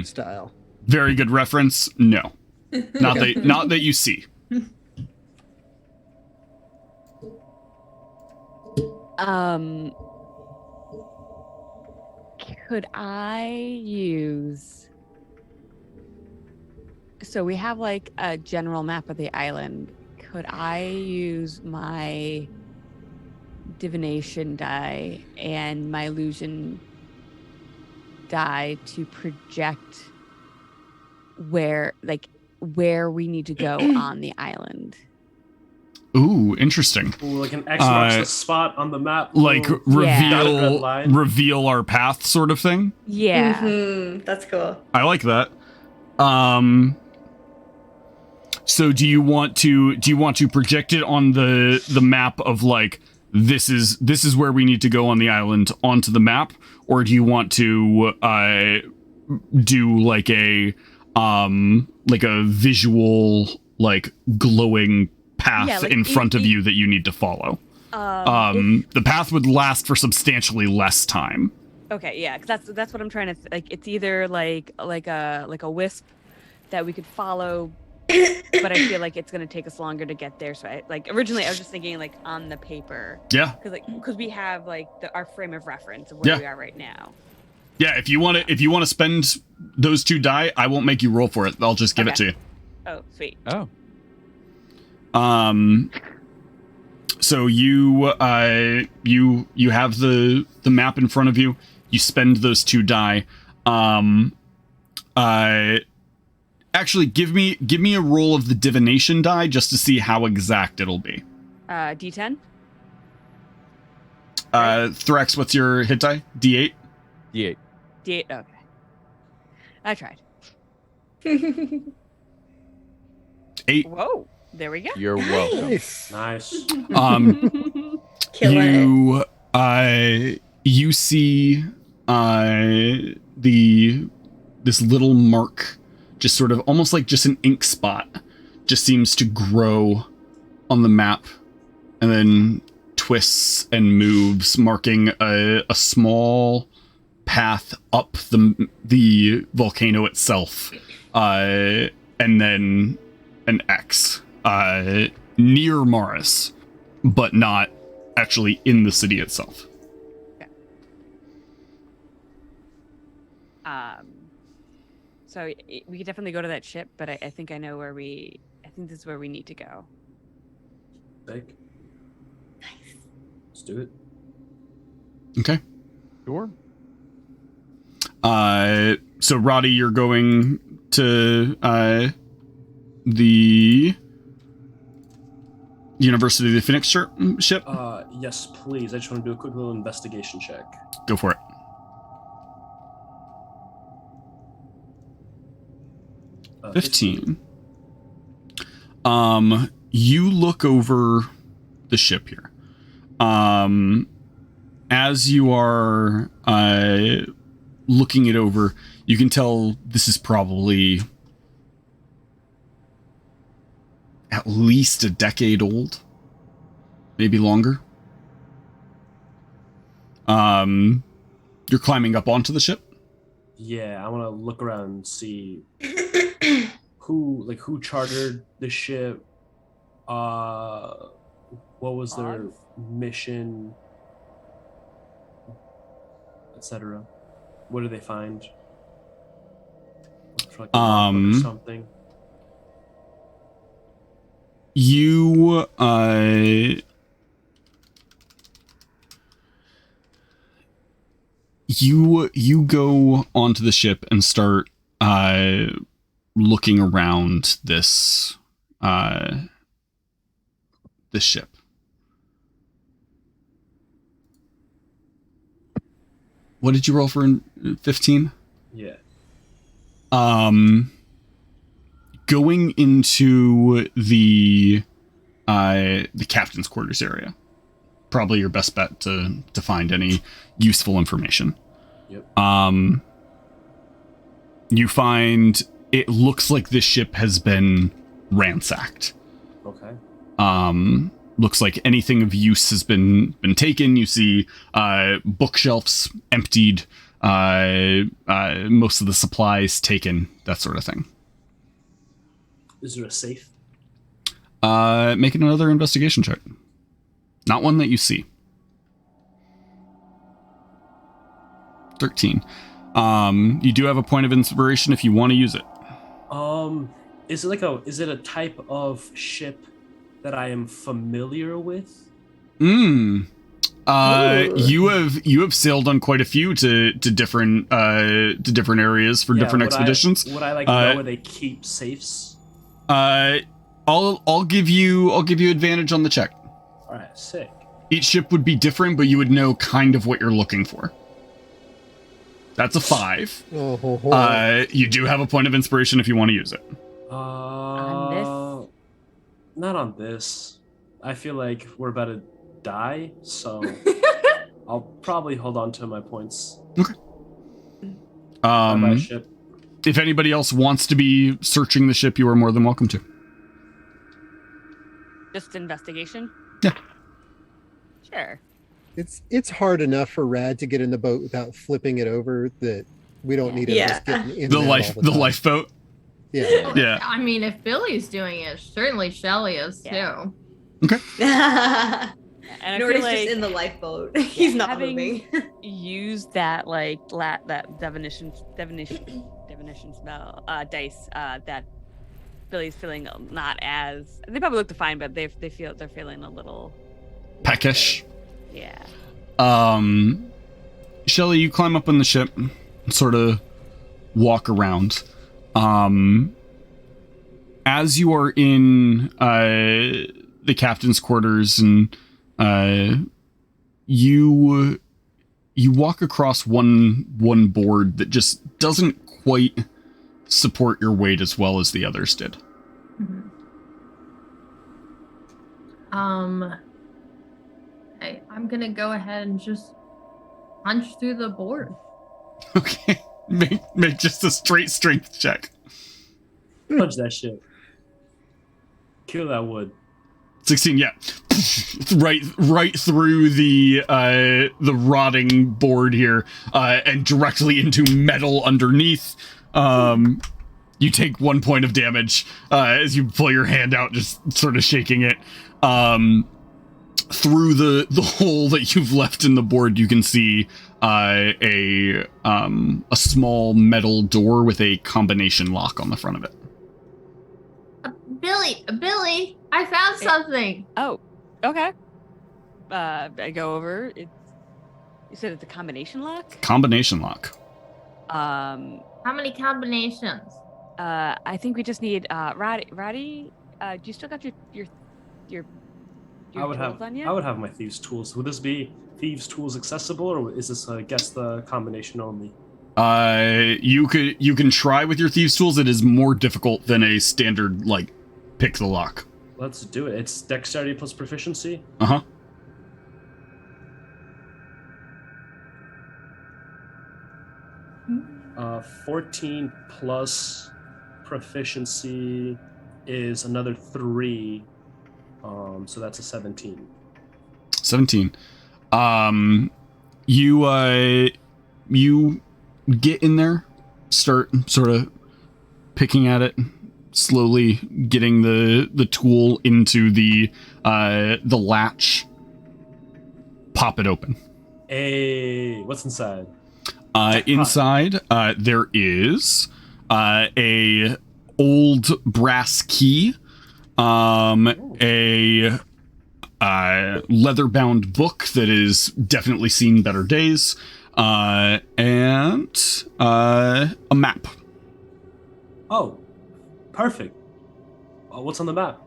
style. Very good reference. No, not that you see. Could I use? So we have like a general map of the island. Could I use my divination die and my illusion die to project where we need to go on the island? Ooh, interesting. Ooh, like an X marks the spot on the map. Like reveal our path sort of thing? Yeah. Mm-hmm. That's cool. I like that. So do you want to project it on the map of like this is where we need to go on the island onto the map, or do you want to do like a visual, like, glowing path Yeah, like, in front of you that you need to follow? The path would last for substantially less time. Okay, yeah, 'cause that's what I'm trying to like. It's either like a wisp that we could follow, but I feel like it's gonna take us longer to get there. So originally I was just thinking like on the paper. Yeah. Because we have like our frame of reference of where we are right now. Yeah, if you want to spend those 2 die, I won't make you roll for it. I'll just give it to you. Oh, sweet. Oh. So you have the map in front of you. You spend those 2 die. Actually, give me a roll of the divination die just to see how exact it'll be. D10. Threx, what's your hit die? D8. D8. D8. Okay. I tried. 8. Whoa. There we go. You're welcome. Nice. Kill it. You see this little mark, just sort of almost like just an ink spot, just seems to grow on the map and then twists and moves, marking a small path up the volcano itself, and then an X near Morris, but not actually in the city itself. So we could definitely go to that ship, but I think I know where I think this is where we need to go. Nice. Let's do it. Okay. Sure. So Roddy, you're going to the University of the Phoenix ship? Yes, please. I just want to do a quick little investigation check. Go for it. 15. You look over the ship here. As you are looking it over, you can tell this is probably at least a decade old, maybe longer. You're climbing up onto the ship? Yeah, I want to look around and see who chartered the ship, what was their mission, etc. What do they find? Like or something. You go onto the ship and start looking around this ship. What did you roll for in 15? Yeah. Going into the captain's quarters area, probably your best bet to find any useful information. Yep. You find it looks like this ship has been ransacked. Okay. Looks like anything of use has been taken. You see bookshelves emptied, most of the supplies taken, that sort of thing. Is there a safe? Make another investigation check. Not one that you see. 13. You do have a point of inspiration if you want to use it. Is it a type of ship that I am familiar with? You have sailed on quite a few to different areas for different expeditions. Would I know where they keep safes? I'll give you advantage on the check. All right, sick. Each ship would be different, but you would know kind of what you're looking for. That's a 5. You do have a point of inspiration if you want to use it. On this? Not on this. I feel like we're about to die, so I'll probably hold on to my points. Okay. Bye-bye, ship. If anybody else wants to be searching the ship, you are more than welcome to. Just investigation? Yeah. Sure. It's hard enough for Rad to get in the boat without flipping it over that we don't need him just getting in The and out all the time. lifeboat. Yeah. Yeah. I mean, if Billy's doing it, certainly Shelly is Yeah. too. And I Nordy's feel like just in the lifeboat. He's not having moving. used that that divination spell dice that Billy's feeling not as, they probably look fine, but they're feeling a little Peckish. yeah. Shelly, you climb up on the ship, sort of walk around. As you are in the captain's quarters, and you walk across one board that just doesn't quite support your weight as well as the others did. Hey, I'm gonna go ahead and just punch through the board. Okay, make just a straight strength check. Punch that shit. Kill that wood. 16, yeah. right through the rotting board here, and directly into metal underneath. You take 1 point of damage as you pull your hand out, just sort of shaking it. Through the hole that you've left in the board, you can see a small metal door with a combination lock on the front of it. Billy, I found something. Oh, okay. I go over. You said it's a combination lock? Combination lock. How many combinations? I think we just need Roddy. Do you still got your I would tools on you? I would have my thieves' tools. Would this be thieves' tools accessible, or is this guess the combination only? You can try with your thieves' tools. It is more difficult than a standard pick the lock. Let's do it. It's dexterity plus proficiency. 14 plus proficiency is another 3. So that's a 17. 17. You get in there, start sort of picking at it, slowly getting the tool into the latch. Pop it open. Hey, what's inside? Inside, there is a old brass key, a leather-bound book that has definitely seen better days, and a map. Oh, perfect. What's on the map?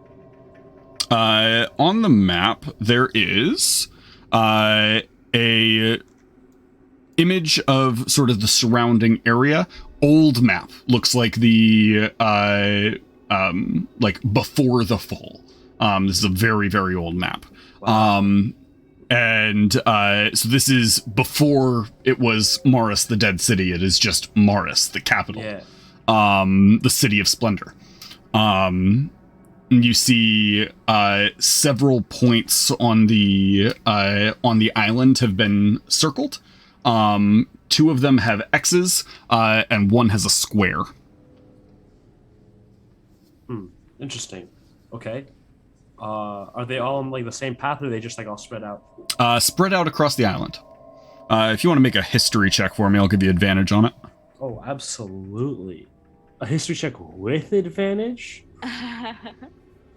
On the map, there is a image of sort of the surrounding area. Old map. Looks like the before the fall. This is a very, very old map. Wow. So this is before it was Morris, the dead city. It is just Morris, the capital. Yeah. The city of splendor. You see several points on the island have been circled. 2 of them have X's, and 1 has a square. Interesting. Okay. Are they all on the same path, or are they just all spread out? Spread out across the island. If you want to make a history check for me, I'll give you advantage on it. Oh, absolutely. A history check with advantage?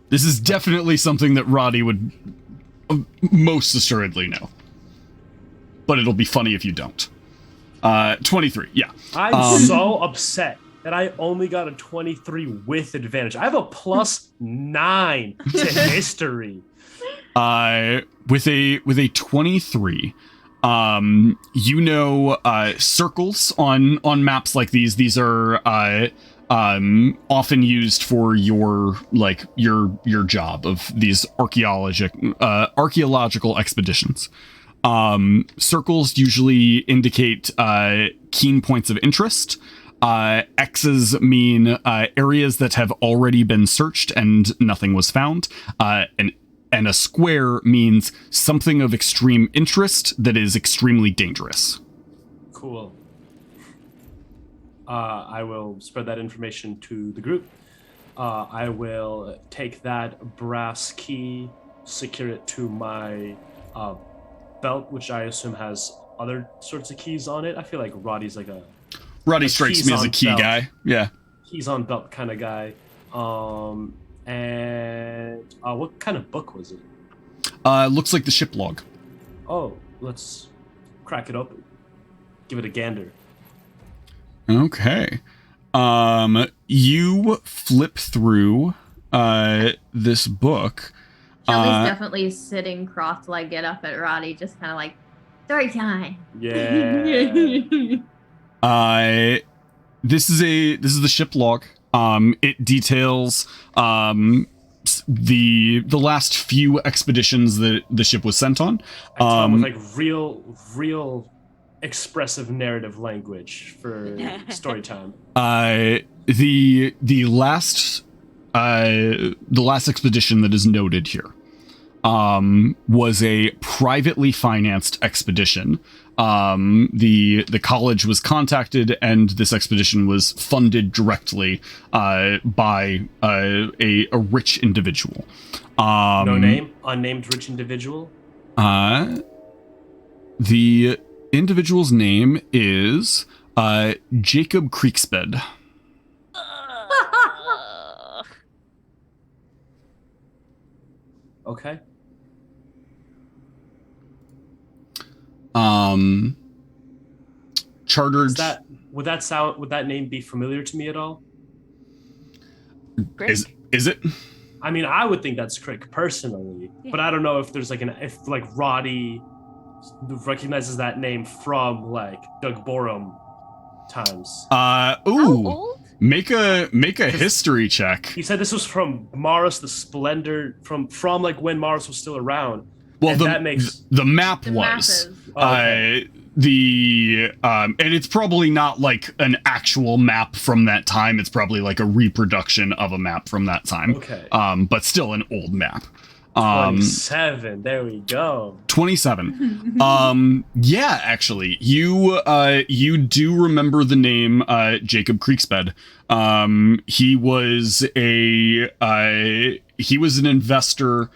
This is definitely something that Roddy would most assuredly know. But it'll be funny if you don't. 23, yeah. I'm so upset that I only got a 23 with advantage. I have a +9 to history. With a 23, circles on maps like these are often used for your job of these archaeological expeditions. Circles usually indicate keen points of interest. X's mean areas that have already been searched and nothing was found. And a square means something of extreme interest that is extremely dangerous. Cool. I will spread that information to the group. I will take that brass key, secure it to my belt, which I assume has other sorts of keys on it. I feel like Roddy's like a... Roddy strikes me as a key belt. guy. Yeah. Keys on belt kind of guy. And what kind of book was it? Looks like the ship log. Oh, let's crack it open. Give it a gander. Okay. You flip through this book. Shelly's definitely sitting cross-legged up at Roddy, just kind of like, story time. Yeah. This is the ship log. It details the last few expeditions that the ship was sent on. With like real expressive narrative language for story time. The last expedition that is noted here was a privately financed expedition. The college was contacted, and this expedition was funded directly by a rich individual. No name, unnamed rich individual. The individual's name is Jacob Creeksbed. Okay. Chartered. Would that name be familiar to me at all? Is it? I mean, I would think that's Crick personally, but I don't know if there's if Roddy recognizes that name from like Doug Borum times. Make a history check. He said this was from Mars the Splendor, from like when Mars was still around. Well, and the map was. And it's probably not like an actual map from that time. It's probably like a reproduction of a map from that time. Okay. But still an old map. 27. There we go. 27. Yeah, actually, you do remember the name Jacob Creeksbed. He was an investor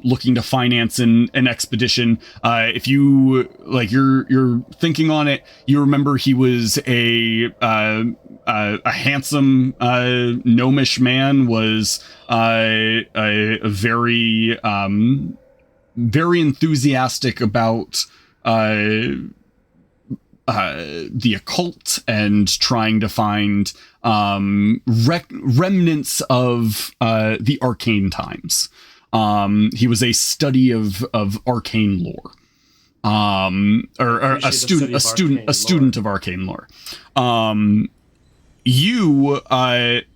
looking to finance an expedition. If you you're thinking on it, you remember he was a handsome gnomish man, was a very very enthusiastic about the occult and trying to find remnants of the arcane times. He was a study of arcane lore, or a student of arcane lore. You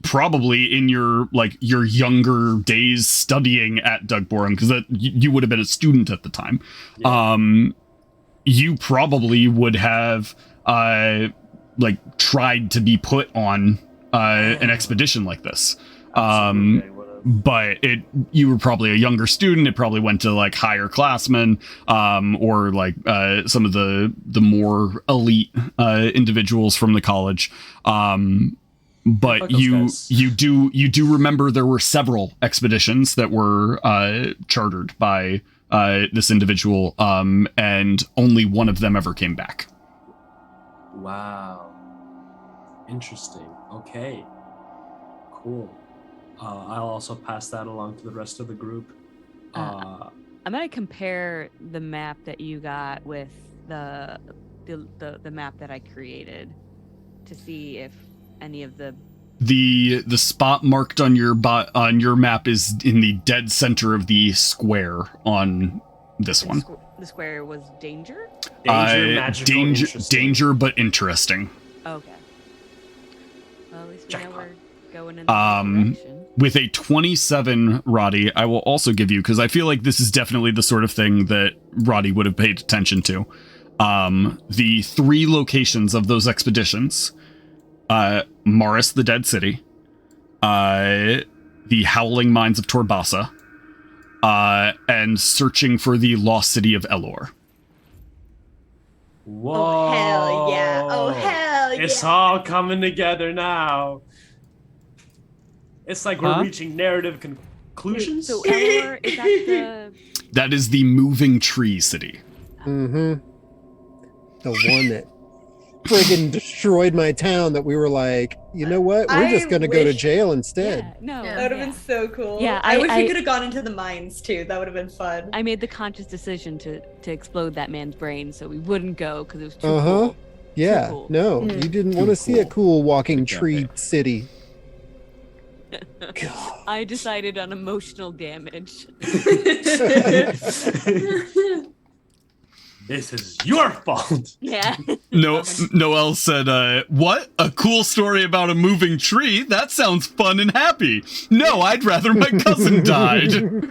probably in your younger days studying at Doug Borum, because you would have been a student at the time. Yeah. You probably would have tried to be put on an expedition like this. But you were probably a younger student. It probably went to higher classmen, or some of the more elite individuals from the college. But you do remember there were several expeditions that were chartered by this individual, and only one of them ever came back. Wow. Interesting. Okay. Cool. I'll also pass that along to the rest of the group. I'm gonna compare the map that you got with the map that I created to see if any of the spot marked on your map is in the dead center of the square on this one. The square was danger. Danger, magical, danger, but interesting. Okay. Well, at least we Jackpot. know we're going in the right direction. With a 27, Roddy, I will also give you, because I feel like this is definitely the sort of thing that Roddy would have paid attention to. The 3 locations of those expeditions. Morris, the Dead City. The Howling Mines of Torbasa. And searching for the lost city of Elor. Whoa. Oh, hell yeah. Oh, hell yeah. It's all coming together now. It's like we're reaching narrative conclusions. So Elor, is that the... That is the Moving Tree City. Mm-hmm. The one that friggin' destroyed my town that we were like, you know what? We're just going to go to wish- jail instead. Yeah, no. Yeah. That would have been so cool. Yeah, I wish I- we could have gone into the mines too. That would have been fun. I made the conscious decision to explode that man's brain so we wouldn't go because it was too Uh-huh. cool. Yeah. cool. No, Mm. you didn't want to see a cool walking Good job tree there. city. God. I decided on emotional damage. This is your fault. Yeah. Noelle said, what? A cool story about a moving tree? That sounds fun and happy. No, I'd rather my cousin died. Good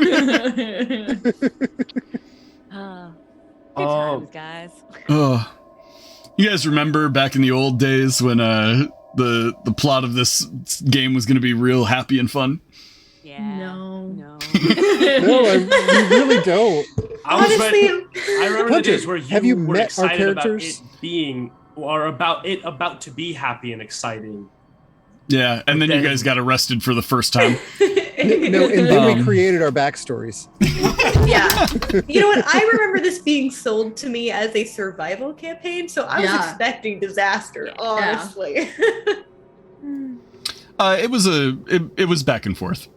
times, guys. You guys remember back in the old days when the plot of this game was going to be real happy and fun? Yeah. No. No. No, we really don't. Honestly, I remember the Hunter, days where you, have you were met our excited about characters? it being, or about to be happy and exciting. Yeah, and then you guys got arrested for the first time. No, and then we created our backstories. yeah. You know what? I remember this being sold to me as a survival campaign, so I was Yeah. expecting disaster, honestly. It was back and forth.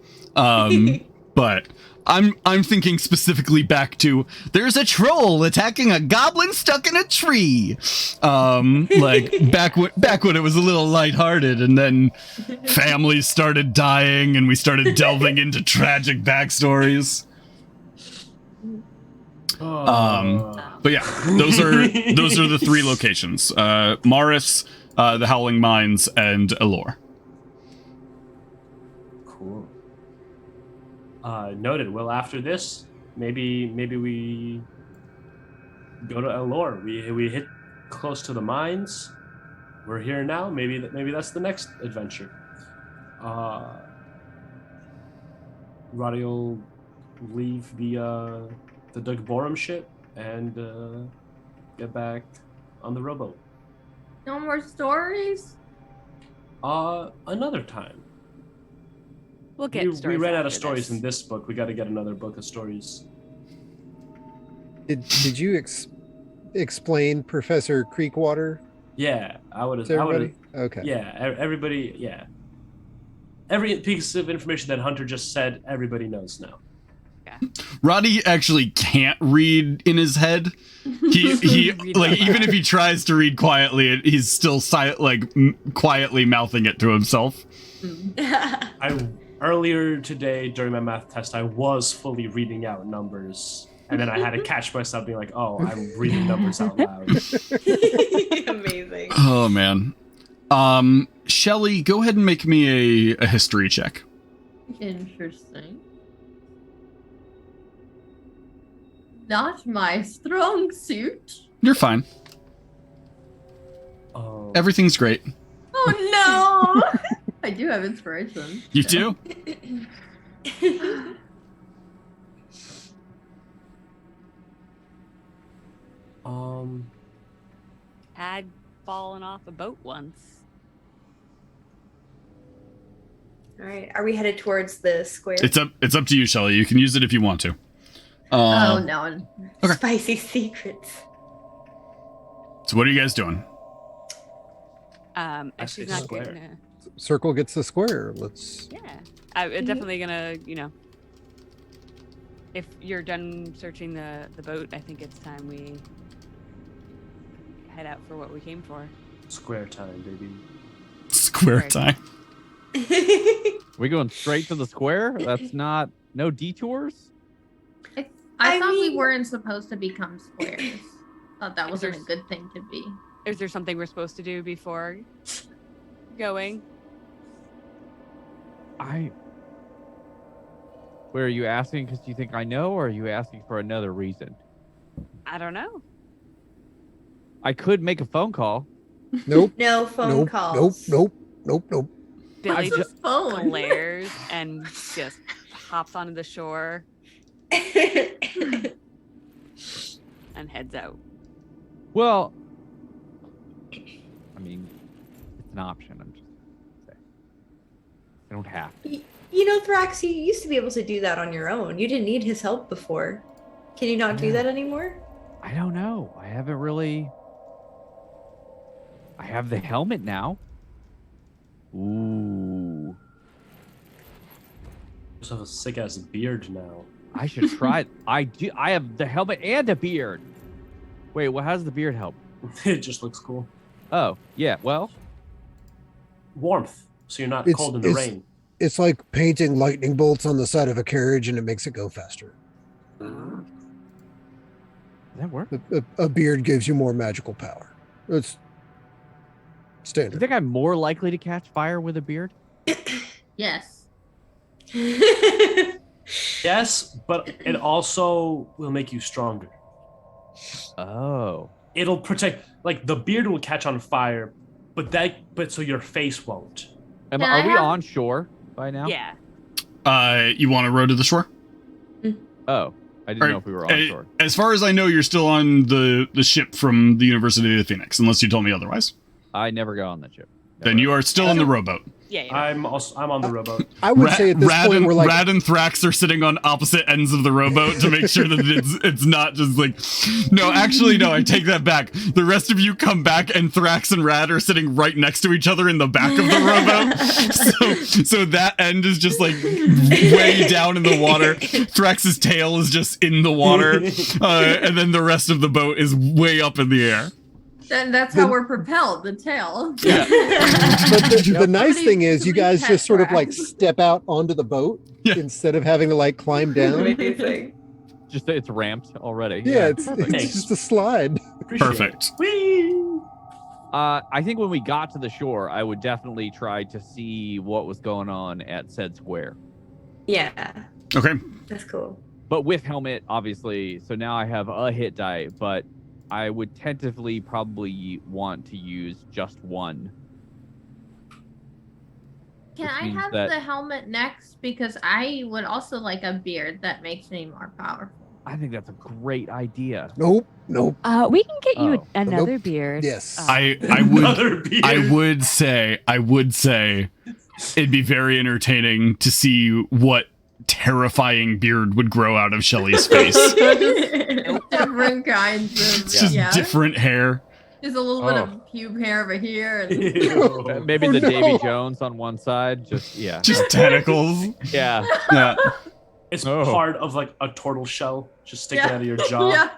But I'm thinking specifically back to there's a troll attacking a goblin stuck in a tree. Like back when it was a little lighthearted, and then families started dying and we started delving into tragic backstories. But yeah, those are the 3 locations. Morris, the Howling Mines, and Elor. Cool. Noted. Well, after this, maybe we go to Elor. We hit close to the mines. We're here now. Maybe that's the next adventure. Roddy will leave the Doug Borum ship and get back on the rowboat. No more stories? Another time. We'll get We stories ran out of after stories this. in this book. We got to get another book of stories. Did you explain Professor Creekwater Yeah, I would have. to everybody? Okay. Yeah, everybody. Yeah, every piece of information that Hunter just said, everybody knows now. Roddy actually can't read in his head. He like even if he tries to read quietly, he's still quietly mouthing it to himself. Earlier today during my math test, I was fully reading out numbers, and then I had to catch myself being like, "Oh, I'm reading numbers out loud." Amazing. Oh man. Shelly, go ahead and make me a history check. Interesting. Not my strong suit. You're fine. Oh, Everything's great. Oh no! I do have inspiration. You too? Had fallen off a boat once. All right. Are we headed towards the square? It's up to you, Shelly. You can use it if you want to. Oh no. Okay. Spicy secrets. So what are you guys doing? If she's say not square. gonna, Circle gets the square. Let's. yeah, I'm definitely gonna, if you're done searching the boat, I think it's time we head out for what we came for. square time, baby. Square Right. time. We going straight to the square? That's not no detours. I I thought we mean- weren't supposed to become squares. Thought that wasn't a good thing to be. Is there something we're supposed to do before going? Wait, are you asking because you think I know, or are you asking for another reason? I don't know. I could make a phone call. Nope. No phone Nope. calls. Nope. Billy What's just his phone? glares and just hops onto the shore and heads out. Well, I mean, it's an option. I'm just saying. I don't have to. You know, Thrax, you used to be able to do that on your own. You didn't need his help before. Can you not do Yeah. that anymore? I don't know. I haven't really. I have the helmet now. Ooh. Just have a sick ass beard now. I should try. I do. I have the helmet and a beard. Wait, well, how does the beard help? It just looks cool. Oh, yeah. Well, Warmth, so you're not It's- cold in the it's- rain. It's like painting lightning bolts on the side of a carriage and it makes it go faster. does that work? A beard gives you more magical power. It's Do you standard. think I'm more likely to catch fire with a beard? Yes. Yes, but it also will make you stronger. Oh. It'll protect, like the beard will catch on fire, but so your face won't. Are Can I we have- on shore by now? Yeah. You want to row to the shore? Oh, I didn't know if we were on shore. As far as I know, you're still on the ship from the University of the Phoenix, unless you told me otherwise. I never got on that ship. Then you are still in the rowboat. Yeah. I'm on the rowboat. I would say at this Rad point and, we're like Rad and Thrax are sitting on opposite ends of the rowboat to make sure that it's not just like. No, actually, no. I take that back. The rest of you come back, and Thrax and Rad are sitting right next to each other in the back of the rowboat. So that end is just like way down in the water. Thrax's tail is just in the water, and then the rest of the boat is way up in the air. And that's how we're propelled, the tail. Yeah. but the nice Somebody- thing is you guys somebody just sort of like catch step out onto the boat Yeah. instead of having to like climb down. Amazing. Just it's ramped already. Yeah, it's Thanks. just a slide. Appreciate Perfect. it. Whee! I think when we got to the shore, I would definitely try to see what was going on at said square. Yeah, Okay. that's cool. But with helmet, obviously. So now I have a hit die, but I would tentatively probably want to use just one. Can Which I means have that- the helmet next? Because I would also like a beard that makes me more powerful. I think that's a great idea. Nope. We can get you Oh. another Nope. beard. Yes. I Another would beard. I would say it'd be very entertaining to see what terrifying beard would grow out of Shelly's face. Different kinds of It's just different hair. There's a little bit Oh. of pube hair over here. And Ew. Maybe Oh, the no. Davy Jones on one side. Just yeah. Just tentacles. Yeah. Yeah. It's Oh. part of like a turtle shell just sticking Yeah. out of your jaw. yeah.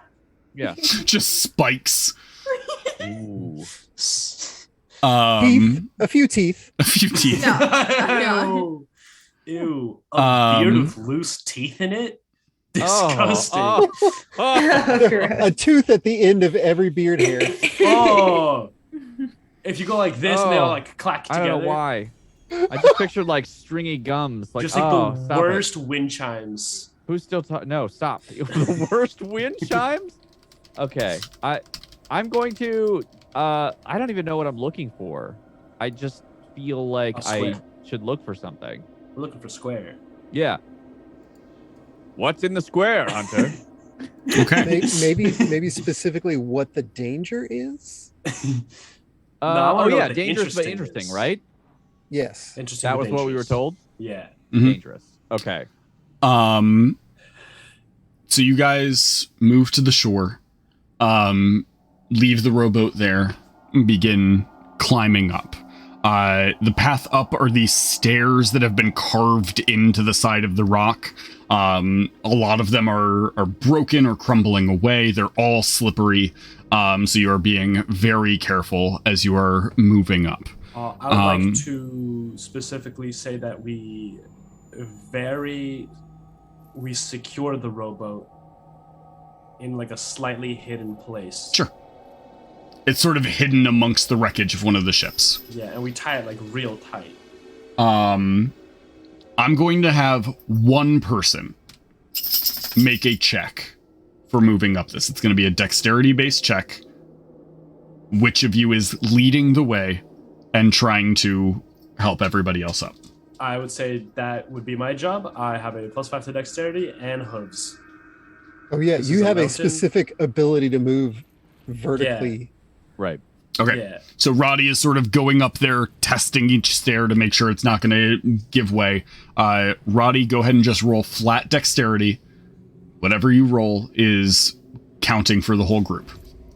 Yeah. Just spikes. Ooh. Teeth. Um A few teeth. a few teeth. No. Ew. Ew. A beard Um, with loose teeth in it? Oh, Disgusting. oh, oh. A tooth at the end of every beard hair. Oh. If you go like this, and they all Oh. like clack I together. don't know why. I just pictured like stringy gums. Like, Just like oh, the stop it. worst wind chimes. Who's still talking? No, stop. The worst wind chimes? Okay. I'm going to I don't even know what I'm looking for. I just feel like A I square. should look for something. We're looking for square. Yeah. What's in the square, Hunter? Okay. Maybe specifically what the danger is. I wanna know yeah, what the dangerous but interesting interesting, is. right? Yes. Interesting. That but was what we were dangerous. told. Yeah. Mhm. Dangerous. Okay. So you guys move to the shore, leave the rowboat there, and begin climbing up. The path up are these stairs that have been carved into the side of the rock. A lot of them are broken or crumbling away. They're all slippery. So you are being very careful as you are moving up. I would like to specifically say that we secure the rowboat in like a slightly hidden place. Sure. It's sort of hidden amongst the wreckage of one of the ships. Yeah, and we tie it like real tight. I'm going to have one person make a check for moving up this. It's going to be a dexterity-based check. Which of you is leading the way and trying to help everybody else up? I would say that would be my job. I have a +5 to dexterity and hooves. Oh yeah, This you is a have a mountain? specific ability to move vertically. Right. Okay. Yeah. So Roddy is sort of going up there, testing each stair to make sure it's not going to give way. Roddy, go ahead and just roll flat dexterity. Whatever you roll is counting for the whole group.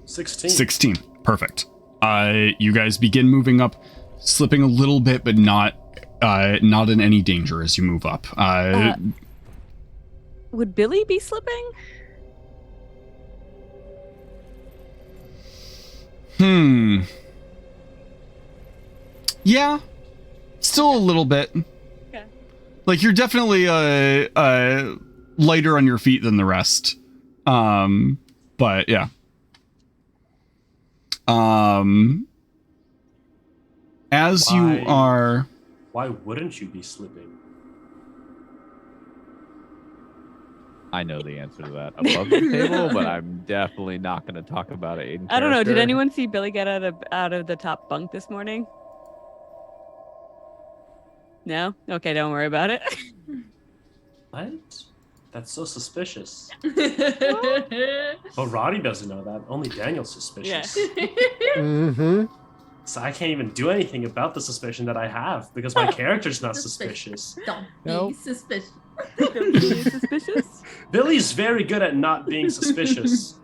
16. 16. Perfect. You guys begin moving up, slipping a little bit, but not in any danger as you move up. Would Billy be slipping? Yeah. Still a little bit. Okay. Like, you're definitely lighter on your feet than the rest. But yeah. As you Why- are... Why wouldn't you be slipping? I know the answer to that above the table, but I'm definitely not going to talk about it in I don't know. Did character. anyone see Billy get out of the top bunk this morning? No? Okay, don't worry about it. What? That's so suspicious. Yeah. But Roddy doesn't know that. Only Daniel's suspicious. Mm-hmm. So I can't even do anything about the suspicion that I have because my character's not suspicious. Don't be Nope. suspicious. Really suspicious? Billy's very good at not being suspicious.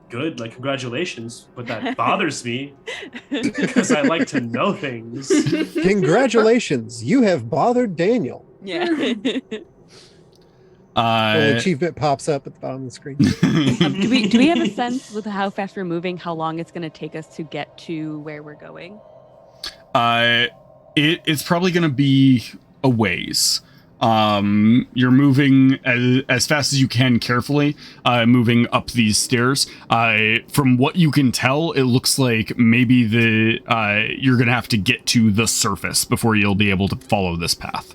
Good, congratulations, but that bothers me because I like to know things. Congratulations, you have bothered Daniel. Yeah. An achievement pops up at the bottom of the screen. Do we have a sense with how fast we're moving, how long it's going to take us to get to where we're going? It's probably going to be a ways. You're moving as fast as you can carefully, moving up these stairs. From what you can tell, it looks like maybe you're going to have to get to the surface before you'll be able to follow this path.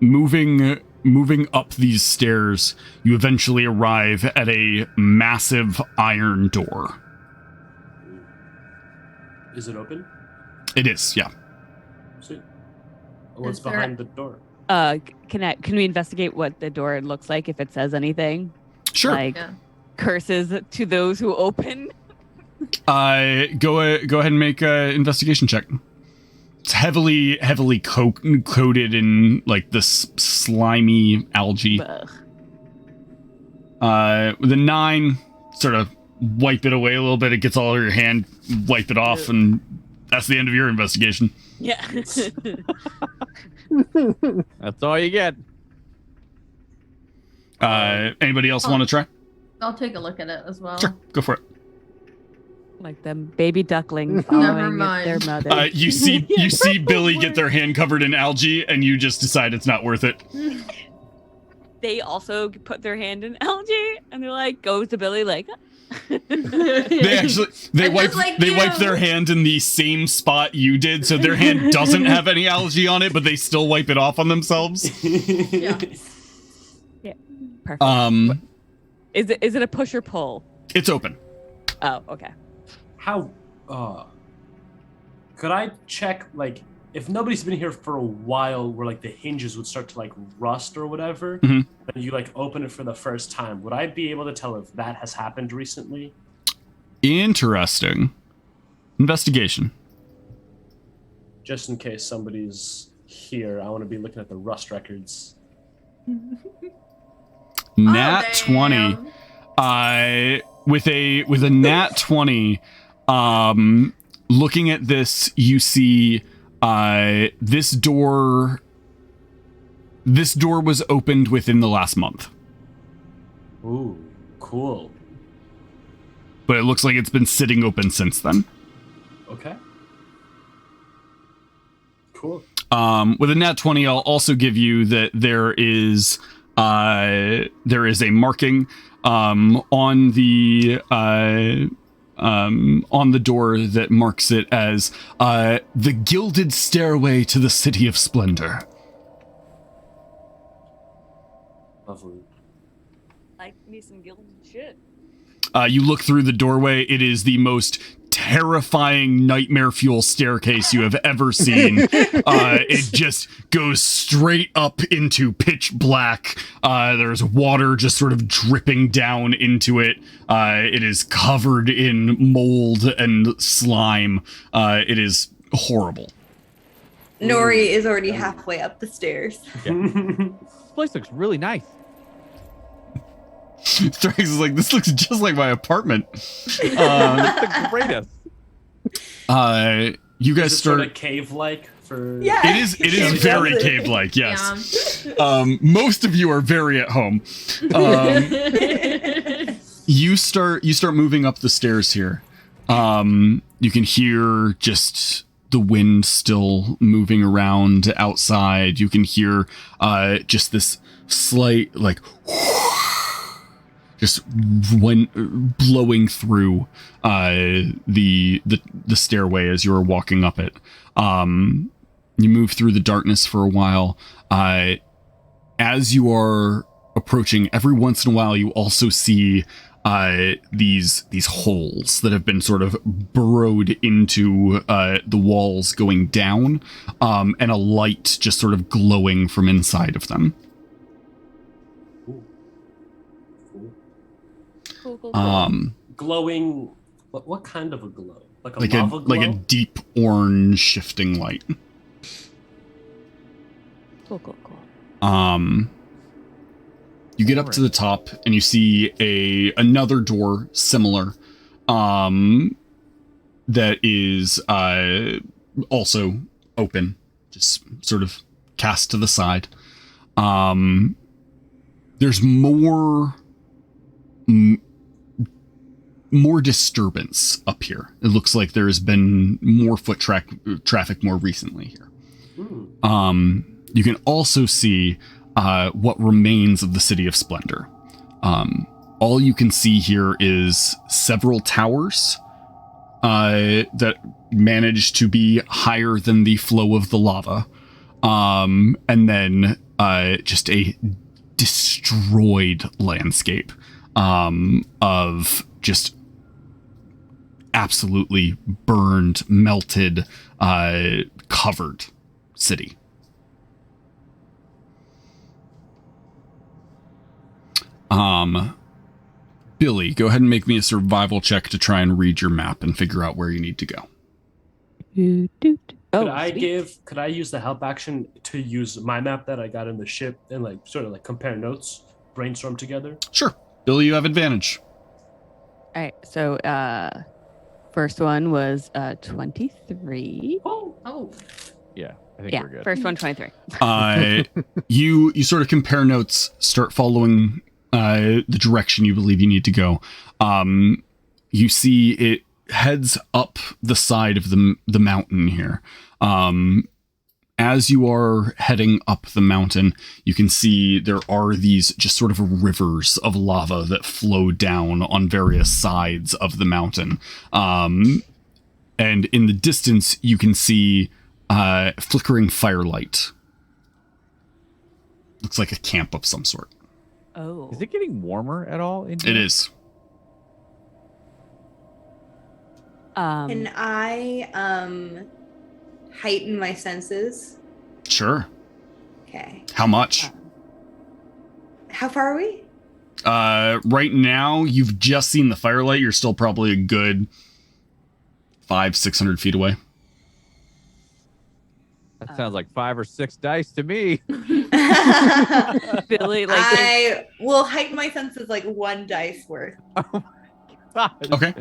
Moving up these stairs, you eventually arrive at a massive iron door. Is it open? It is, yeah. Sweet. What's Is there- behind the door? Can we investigate what the door looks like if it says anything? Sure. Like Yeah. curses to those who open. Go ahead and make an investigation check. It's heavily coated in like this slimy algae. Ugh. With a 9, sort of wipe it away a little bit. It gets all over your hand, wipe it off, and that's the end of your investigation. Yeah. That's all you get. Anybody else want to try? I'll take a look at it as well. Sure, go for it. Like them baby ducklings Never following mind. their mother. You see Billy get their hand covered in algae, and you just decide it's not worth it. They also put their hand in algae, and they're like, goes to Billy like. They And wipe just like they you. wipe their hand in the same spot you did, so their hand doesn't have any algae on it, but they still wipe it off on themselves. Yeah. Perfect. Is it a push or pull? It's open. Oh, okay. How? Could I check if nobody's been here for a while, where the hinges would start to rust or whatever, Mhm. and you open it for the first time? Would I be able to tell if that has happened recently? Interesting. Investigation. Just in case somebody's here, I want to be looking at the rust records. Nat Oh, 20. damn. With a nat 20, looking at this, you see this door was opened within the last month, Ooh, cool. but it looks like it's been sitting open since then. Okay. Cool. With a nat 20, I'll also give you that there is a marking on the on the door that marks it as the Gilded Stairway to the City of Splendor. Lovely. Like me some gilded shit. You look through the doorway. It is the most terrifying nightmare fuel staircase you have ever seen. It just goes straight up into pitch black. There's water just sort of dripping down into it. It is covered in mold and slime. It is horrible. Nori is already halfway up the stairs. This place looks really nice. Thrax is like, this looks just like my apartment. It's the greatest. You guys Is it start. sort of cave-like for? Yeah. It is very cave-like, yes. Most of you are very at home. You start moving up the stairs here. You can hear just the wind still moving around outside. You can hear just this slight like just blowing through the stairway as you're walking up it. You move through the darkness for a while. As you are approaching, every once in a while you also see these holes that have been sort of burrowed into the walls going down, and a light just sort of glowing from inside of them. Cool. Glowing. What kind of a glow? Like a like lava glow? like a deep orange shifting light. Cool. You get up to the top and you see another door similar, that is also open, just sort of cast to the side. There's more disturbance up here. It looks like there has been more foot traffic more recently here. You can also see what remains of the City of Splendor. All you can see here is several towers that manage to be higher than the flow of the lava. And then just a destroyed landscape of just absolutely burned, melted, covered city. Billy, go ahead and make me a survival check to try and read your map and figure out where you need to go. Could I use the help action to use my map that I got in the ship and like sort of like compare notes, brainstorm together? Sure. Billy, you have advantage. All right. So, first one was 23. Oh. Yeah, I think Yeah, we're good. first one 23. You sort of compare notes, start following the direction you believe you need to go. You see it heads up the side of the mountain here. As you are heading up the mountain, you can see there are these just sort of rivers of lava that flow down on various sides of the mountain. And in the distance, you can see flickering firelight. Looks like a camp of some sort. Oh. Is it getting warmer at all in here? It is. Can I heighten my senses? Sure. Okay. How much? How far are we? Right now, you've just seen the firelight. You're still probably a good 500-600 feet away. That sounds like 5 or 6 dice to me. Billy, like I will heighten my senses like 1 dice worth. Oh my god. Okay.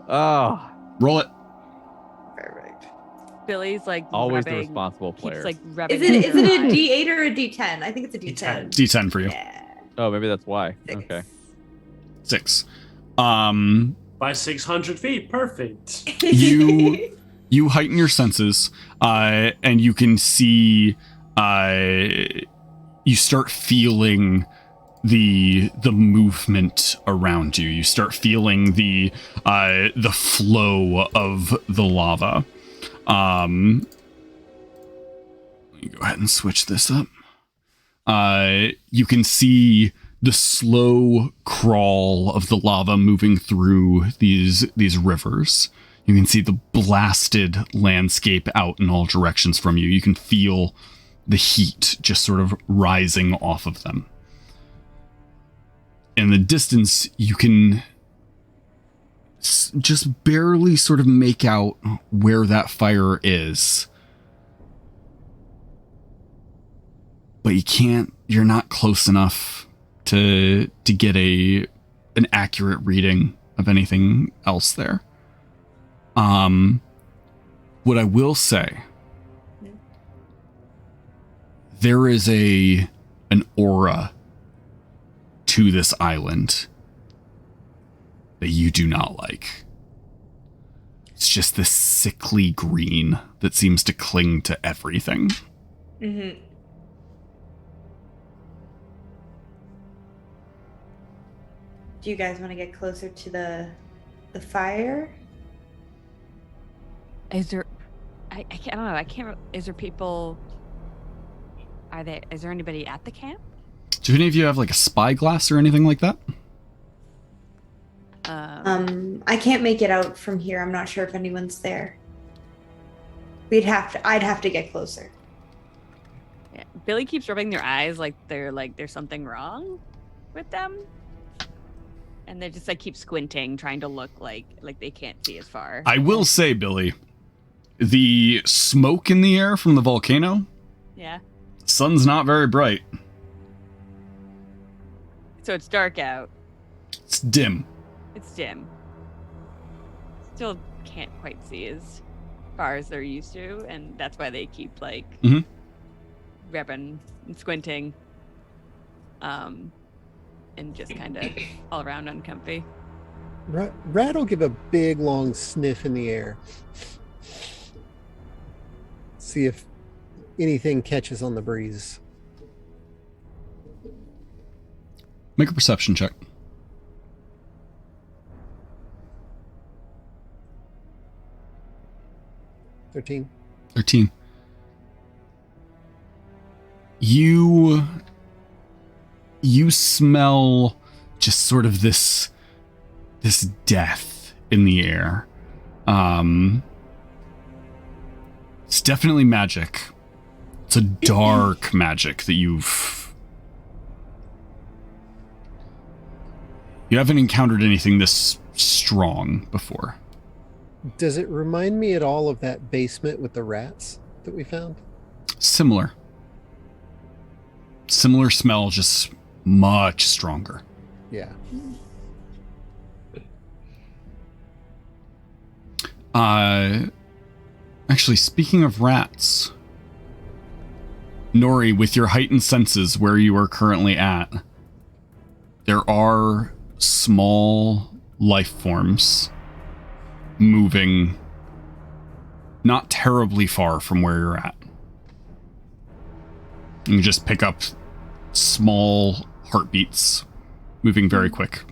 Oh, Roll it. Perfect. Billy's like always the rubbing, responsible keeps player. like rubbing. Is it his a eyes. D8 or a D10? I think it's a D10. D10 for you. Yeah. Oh, maybe that's why. 6. Okay. 6. By 600 feet, perfect. You heighten your senses, and you can see, you start feeling the movement around you. You start feeling the flow of the lava. Let me go ahead and switch this up. You can see the slow crawl of the lava moving through these rivers. You can see the blasted landscape out in all directions from you. You can feel the heat just sort of rising off of them. In the distance, you can just barely sort of make out where that fire is. But you're not close enough to get an accurate reading of anything else there. What I will say, there is an aura to this island that you do not like. It's just this sickly green that seems to cling to everything. Mm-hmm. Do you guys want to get closer to the fire? Is there? I don't know. I can't. Is there people? Is there anybody at the camp? Do any of you have like a spyglass or anything like that? I can't make it out from here. I'm not sure if anyone's there. I'd have to get closer. Yeah. Billy keeps rubbing their eyes like there's something wrong with them. And they just like keep squinting, trying to look like they can't see as far. I will say, Billy, the smoke in the air from the volcano. Yeah. Sun's not very bright. So it's dark out. It's dim. It's dim. Still can't quite see as far as they're used to, and that's why they keep like rubbing and squinting. And just kind of all around uncomfy. Rat will give a big long sniff in the air. See if anything catches on the breeze. Make a perception check. 13. You smell just sort of this death in the air. It's definitely magic. It's a dark magic that you haven't encountered anything this strong before. Does it remind me at all of that basement with the rats that we found? Similar smell, just much stronger. Yeah. Actually, speaking of rats, Nori, with your heightened senses where you are currently at, there are small life forms moving not terribly far from where you're at. You can just pick up small heartbeats moving very quick.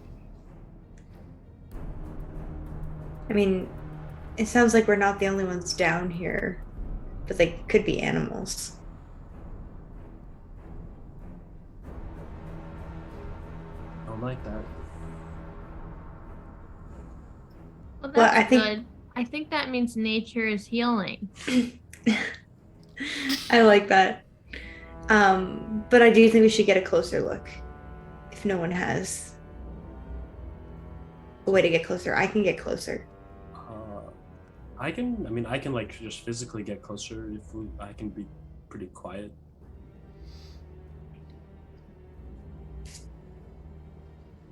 I mean, it sounds like we're not the only ones down here, but they could be animals. I don't like that. Well, Well, that's I think- good. I think that means nature is healing. I like that. But I do think we should get a closer look. If no one has a way to get closer, I can get closer. I can like just physically get closer if I can be pretty quiet.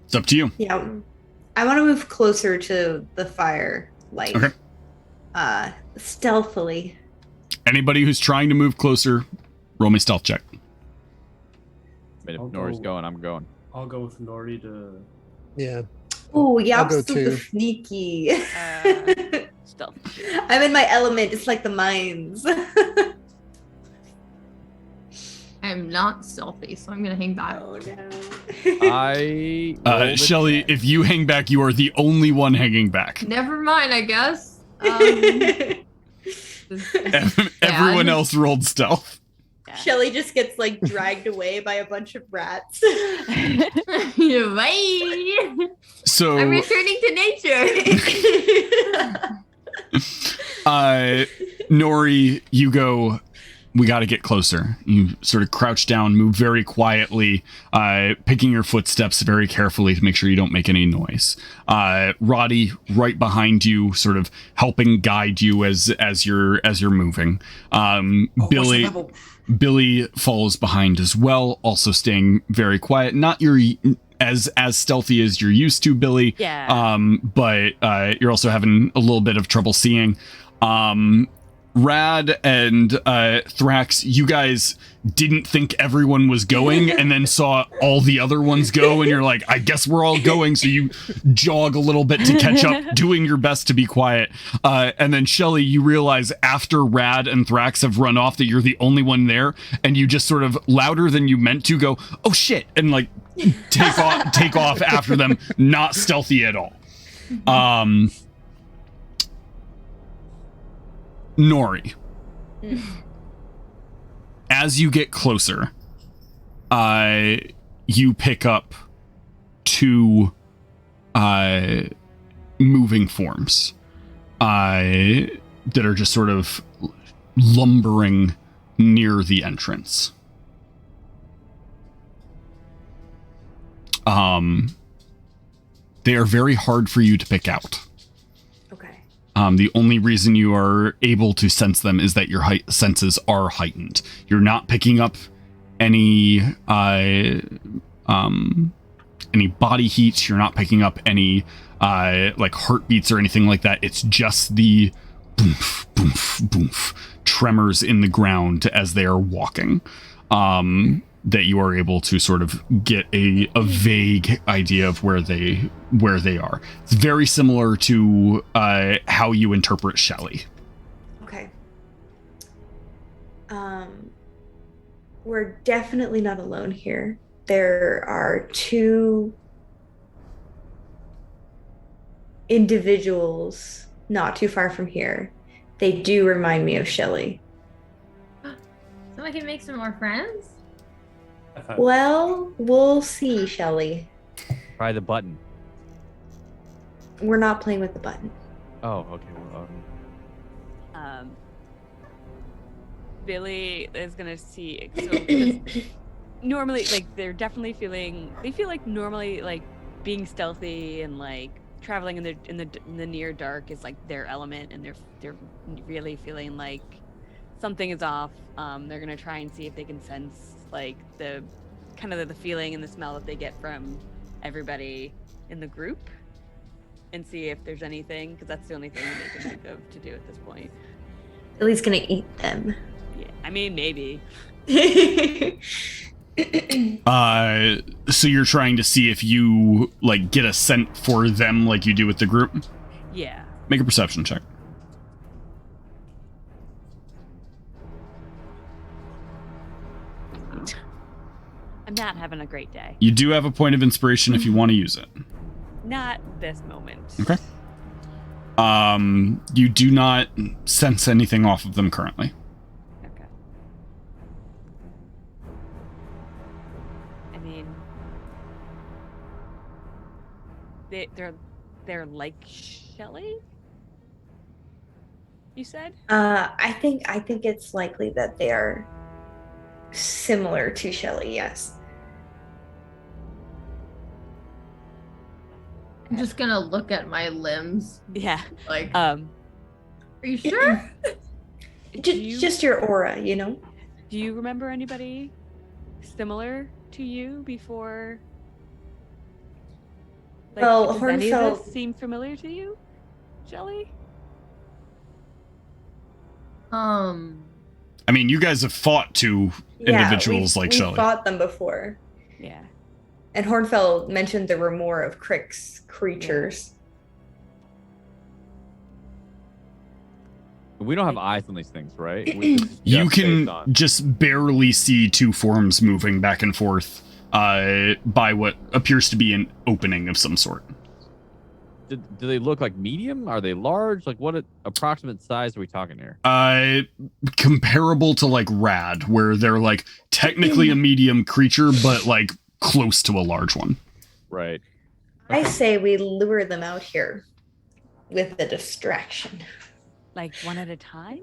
It's up to you. Yeah. I want to move closer to the fire, like stealthily. Anybody who's trying to move closer, roll me stealth check. But if I'll Nori's go- going, I'm going. I'll go with Nori to. Yeah. Oh, yeah, I'll I'm go super too. sneaky. Stealth. I'm in my element. It's like the mines. I'm not stealthy, so I'm gonna hang back. Oh no. I rolled a Shelly, 10. if you hang back, you are the only one hanging back. Never mind, I guess. Everyone else rolled stealth. Yeah. Shelly just gets like dragged away by a bunch of rats. Bye. So I'm returning to nature. Nori, you go, we got to get closer. You sort of crouch down, move very quietly, picking your footsteps very carefully to make sure you don't make any noise. Roddy, right behind you, sort of helping guide you as you're moving. Billy follows behind as well, also staying very quiet. Not your as stealthy as you're used to, Billy. Yeah. But you're also having a little bit of trouble seeing. Rad and Thrax, you guys didn't think everyone was going and then saw all the other ones go, and you're like, I guess we're all going, so you jog a little bit to catch up, doing your best to be quiet. And then Shelly, you realize after Rad and Thrax have run off that you're the only one there, and you just sort of louder than you meant to go, oh shit, and like take off after them, not stealthy at all. Nori, as you get closer, you pick up two moving forms that are just sort of lumbering near the entrance. They are very hard for you to pick out. The only reason you are able to sense them is that your senses are heightened. You're not picking up any body heat. You're not picking up any like heartbeats or anything like that. It's just the boomf, boomf, boomf tremors in the ground as they are walking. That you are able to sort of get a vague idea of where they are. It's very similar to how you interpret Shelly. Okay. We're definitely not alone here. There are two individuals not too far from here. They do remind me of Shelly. So I can make some more friends? Well, we'll see, Shelly. Try the button. We're not playing with the button. Oh, okay. Well, Billy is gonna see. So normally, like, they feel like normally, like, being stealthy and like traveling in the near dark is like their element, and they're really feeling like something is off. They're gonna try and see if they can sense like the kind of the feeling and the smell that they get from everybody in the group, and see if there's anything, because that's the only thing they can think of to do at this point. Billy's gonna eat them. Yeah, I mean, maybe. So you're trying to see if you like get a scent for them like you do with the group? Yeah. Make a perception check. I'm not having a great day. You do have a point of inspiration if you want to use it. Not this moment. Okay. You do not sense anything off of them currently. Okay. I mean, they're like Shelly? You said? I think it's likely that they are similar to Shelly, yes. I'm just gonna look at my limbs. Yeah. Like, are you sure? Just your aura, you know? Do you remember anybody similar to you before? Like, Well, does any of Hornfeld- this seem familiar to you, Shelly? I mean, you guys have fought two individuals like we Shelly. fought them before. Yeah. And Hornfeld mentioned there were more of Crick's creatures. we don't have eyes on these things, right? We You just can based on- just barely see two forms moving back and forth by what appears to be an opening of some sort. Do they look like medium? Are they large? Like what approximate size are we talking here? Comparable to like Rad, where they're like technically a medium creature, but like close to a large one. Right. I say we lure them out here with a distraction. Like one at a time?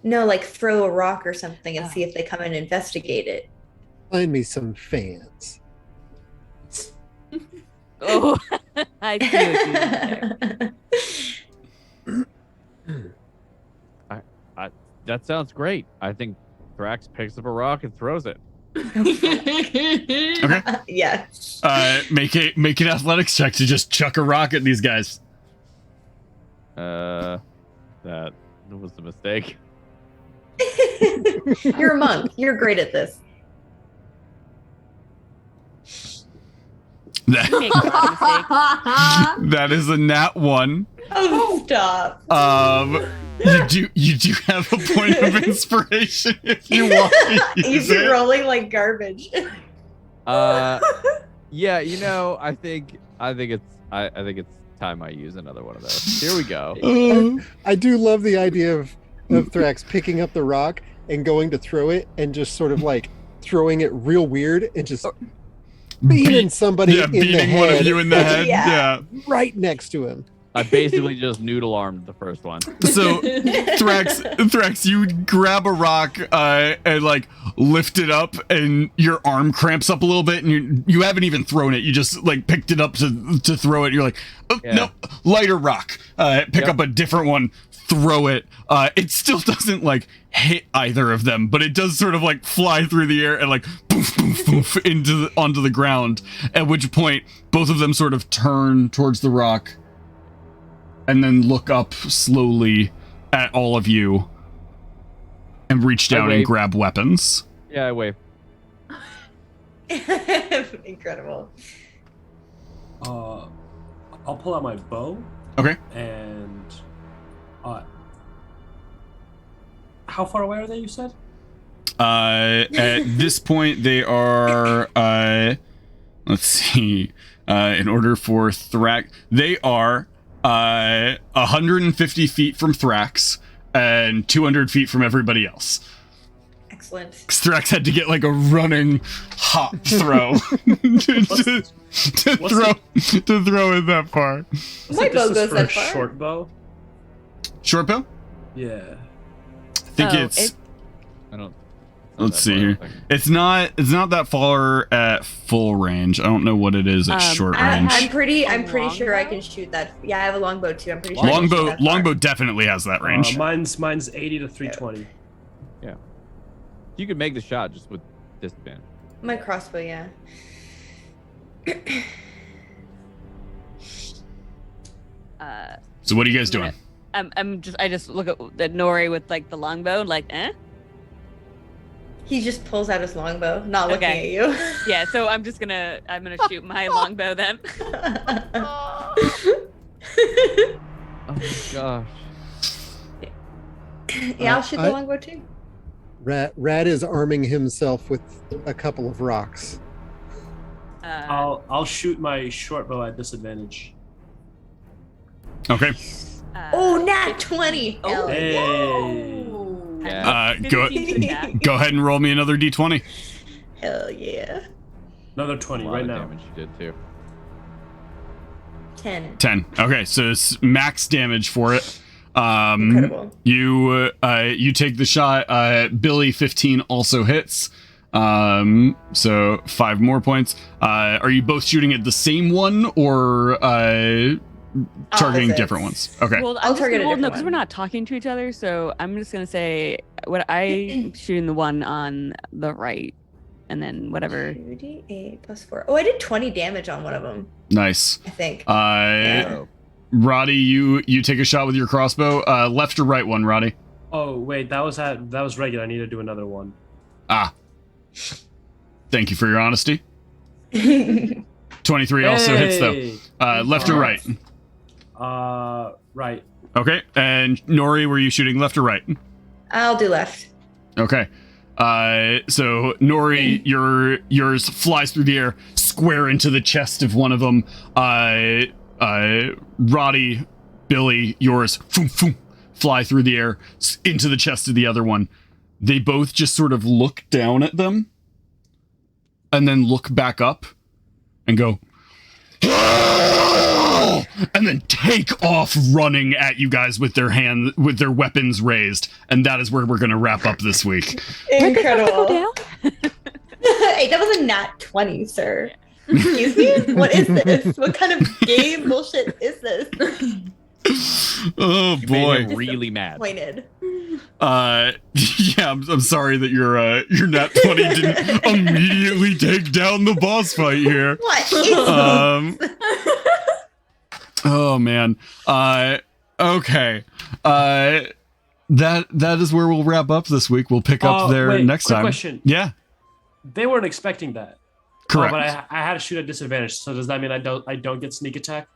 No, like throw a rock or something and see if they come and investigate it. Find me some fans. Oh, I see what you did there. That sounds great. I think Thrax picks up a rock and throws it. Okay. Yeah. Make an athletics check to just chuck a rock at these guys. That was a mistake. You're a monk. You're great at this. You make a lot of mistakes. That is a nat 1. Oh, stop. You do have a point of inspiration if you want to use You've been it. rolling like garbage. Yeah, you know, I think it's time I use another one of those. Here we go. I do love the idea of Thrax picking up the rock and going to throw it and just sort of like throwing it real weird and just beating somebody in the beating head. one of you in the head. Yeah. Yeah. Right next to him. I basically just noodle armed the first one. So Thrax, you grab a rock and like lift it up, and your arm cramps up a little bit, and you haven't even thrown it. You just like picked it up to throw it. You're like, oh, Yeah. no, lighter rock. Pick up a different one, throw it. It still doesn't like hit either of them, but it does sort of like fly through the air and like poof, poof, poof onto the ground. At which point, both of them sort of turn towards the rock. And then look up slowly at all of you and reach down and grab weapons. Yeah, I wave. Incredible. I'll pull out my bow. Okay. And how far away are they, you said? At this point, they are, let's see, in order for Thrax, they are 150 feet from Thrax and 200 feet from everybody else. Excellent. Thrax had to get like a running hop throw to throw it that far. My bow goes for that a far. short bow? Short bow? Yeah. I think I don't. Let's see here. It's not that far at full range. I don't know what it is at short range. I'm pretty longbow? sure I can shoot that. Yeah, I have a longbow too. I'm pretty sure. I can shoot Longbow that far. longbow definitely has that range. Mine's 80 to 320. You could make the shot just with disadvantage. My crossbow, yeah. So what are you guys doing? I just look at Nori with like the longbow, like, eh? He just pulls out his longbow, not looking at you. Yeah, so I'm gonna shoot my longbow then. Oh my gosh. Yeah, I'll shoot the longbow too. Rad is arming himself with a couple of rocks. I'll shoot my short bow at disadvantage. Okay. Oh, nat 20. Oh, Hey. Yeah. Go ahead and roll me another d20. Hell yeah. Another A 20 lot right of now. damage you did too. 10. 10. Okay, so it's max damage for it. Incredible. You take the shot. Billy 15 also hits. So 5 more points. Are you both shooting at the same one or targeting Opposites. different ones? Okay. Well, I'll target a no, different because we're one. not talking to each other, so I'm just gonna say what I'm shooting the one on the right, and then whatever. 2d8 plus 4. Oh, I did 20 damage on one of them, Nice. I think. Oh. Roddy, you take a shot with your crossbow. Left or right one, Roddy? Oh, wait, that was regular. I need to do another one. Ah. Thank you for your honesty. 23 also hits though. Left or right? Right. Okay. And Nori, were you shooting left or right? I'll do left. Okay. So Nori, yours flies through the air, square into the chest of one of them. Roddy, Billy, yours, foom, foom, fly through the air into the chest of the other one. They both just sort of look down at them and then look back up and go, and then take off running at you guys with their weapons raised. And that is where we're going to wrap up this week. Incredible. Hey, that was a nat 20, sir. Excuse me? What is this? What kind of game bullshit is this? Oh You boy. made him really mad. Disappointed. Yeah, I'm sorry that your nat 20 didn't immediately take down the boss fight here. What is this? Oh man. Okay. That is where we'll wrap up this week. We'll pick up there wait, next quick time. question. Yeah. They weren't expecting that. Correct. But I had to shoot at disadvantage. So does that mean I don't get sneak attack?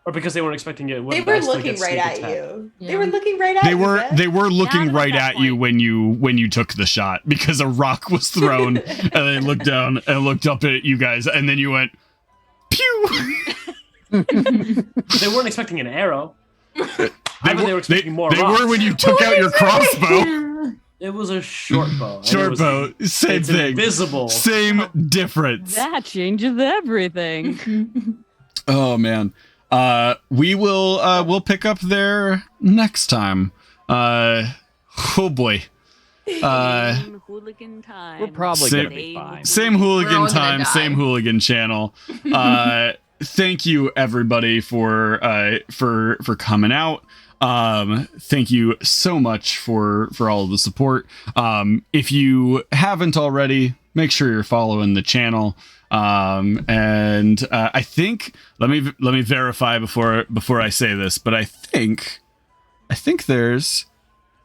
Or because they weren't expecting it? They were looking right at you. Yeah. They were looking right at They you. were Beth. they were looking Not right at that at you when you took the shot because a rock was thrown and they looked down and looked up at you guys and then you went pew. They weren't expecting an arrow. They were expecting more They rocks. were when you took out your crossbow. It was a short bow. and it Short was- bow, same it's thing. invisible. Same difference. That changes everything. Oh man. We'll pick up there next time. Oh boy. Hooligan time. We're probably Same- gonna be fine. Same We're hooligan all gonna time, die. same hooligan channel. Thank you everybody for coming out. Thank you so much for all of the support. If you haven't already, make sure you're following the channel. And I think let me verify before I say this, but I think there's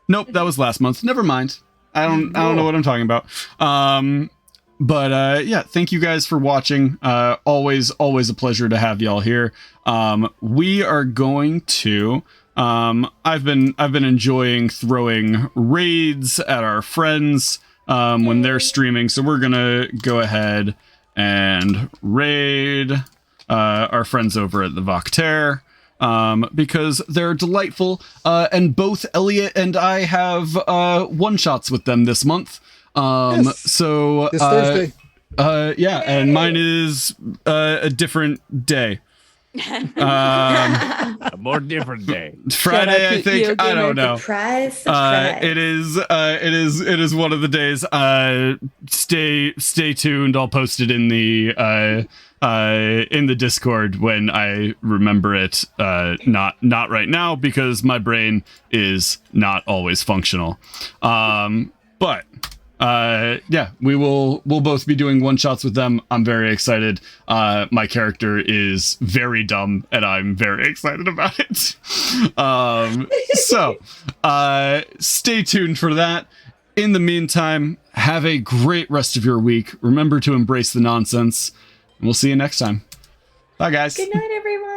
nope, that was last month. Never mind. I don't know what I'm talking about. But yeah, thank you guys for watching. Always a pleasure to have y'all here. We are going to I've been enjoying throwing raids at our friends when they're streaming, so we're gonna go ahead and raid our friends over at the Voctaire because they're delightful, and both Elliot and I have one-shots with them this month. Yes. So This Thursday. yeah, and mine is a different day. A more different day. Friday, I think. I don't know. Surprise, It is one of the days. Stay tuned. I'll post it in the Discord when I remember it. Not right now because my brain is not always functional. But yeah, we'll both be doing one shots with them. I'm very excited. My character is very dumb and I'm very excited about it. So stay tuned for that. In the meantime, have a great rest of your week. Remember to embrace the nonsense, and we'll see you next time. Bye guys. Good night, everyone.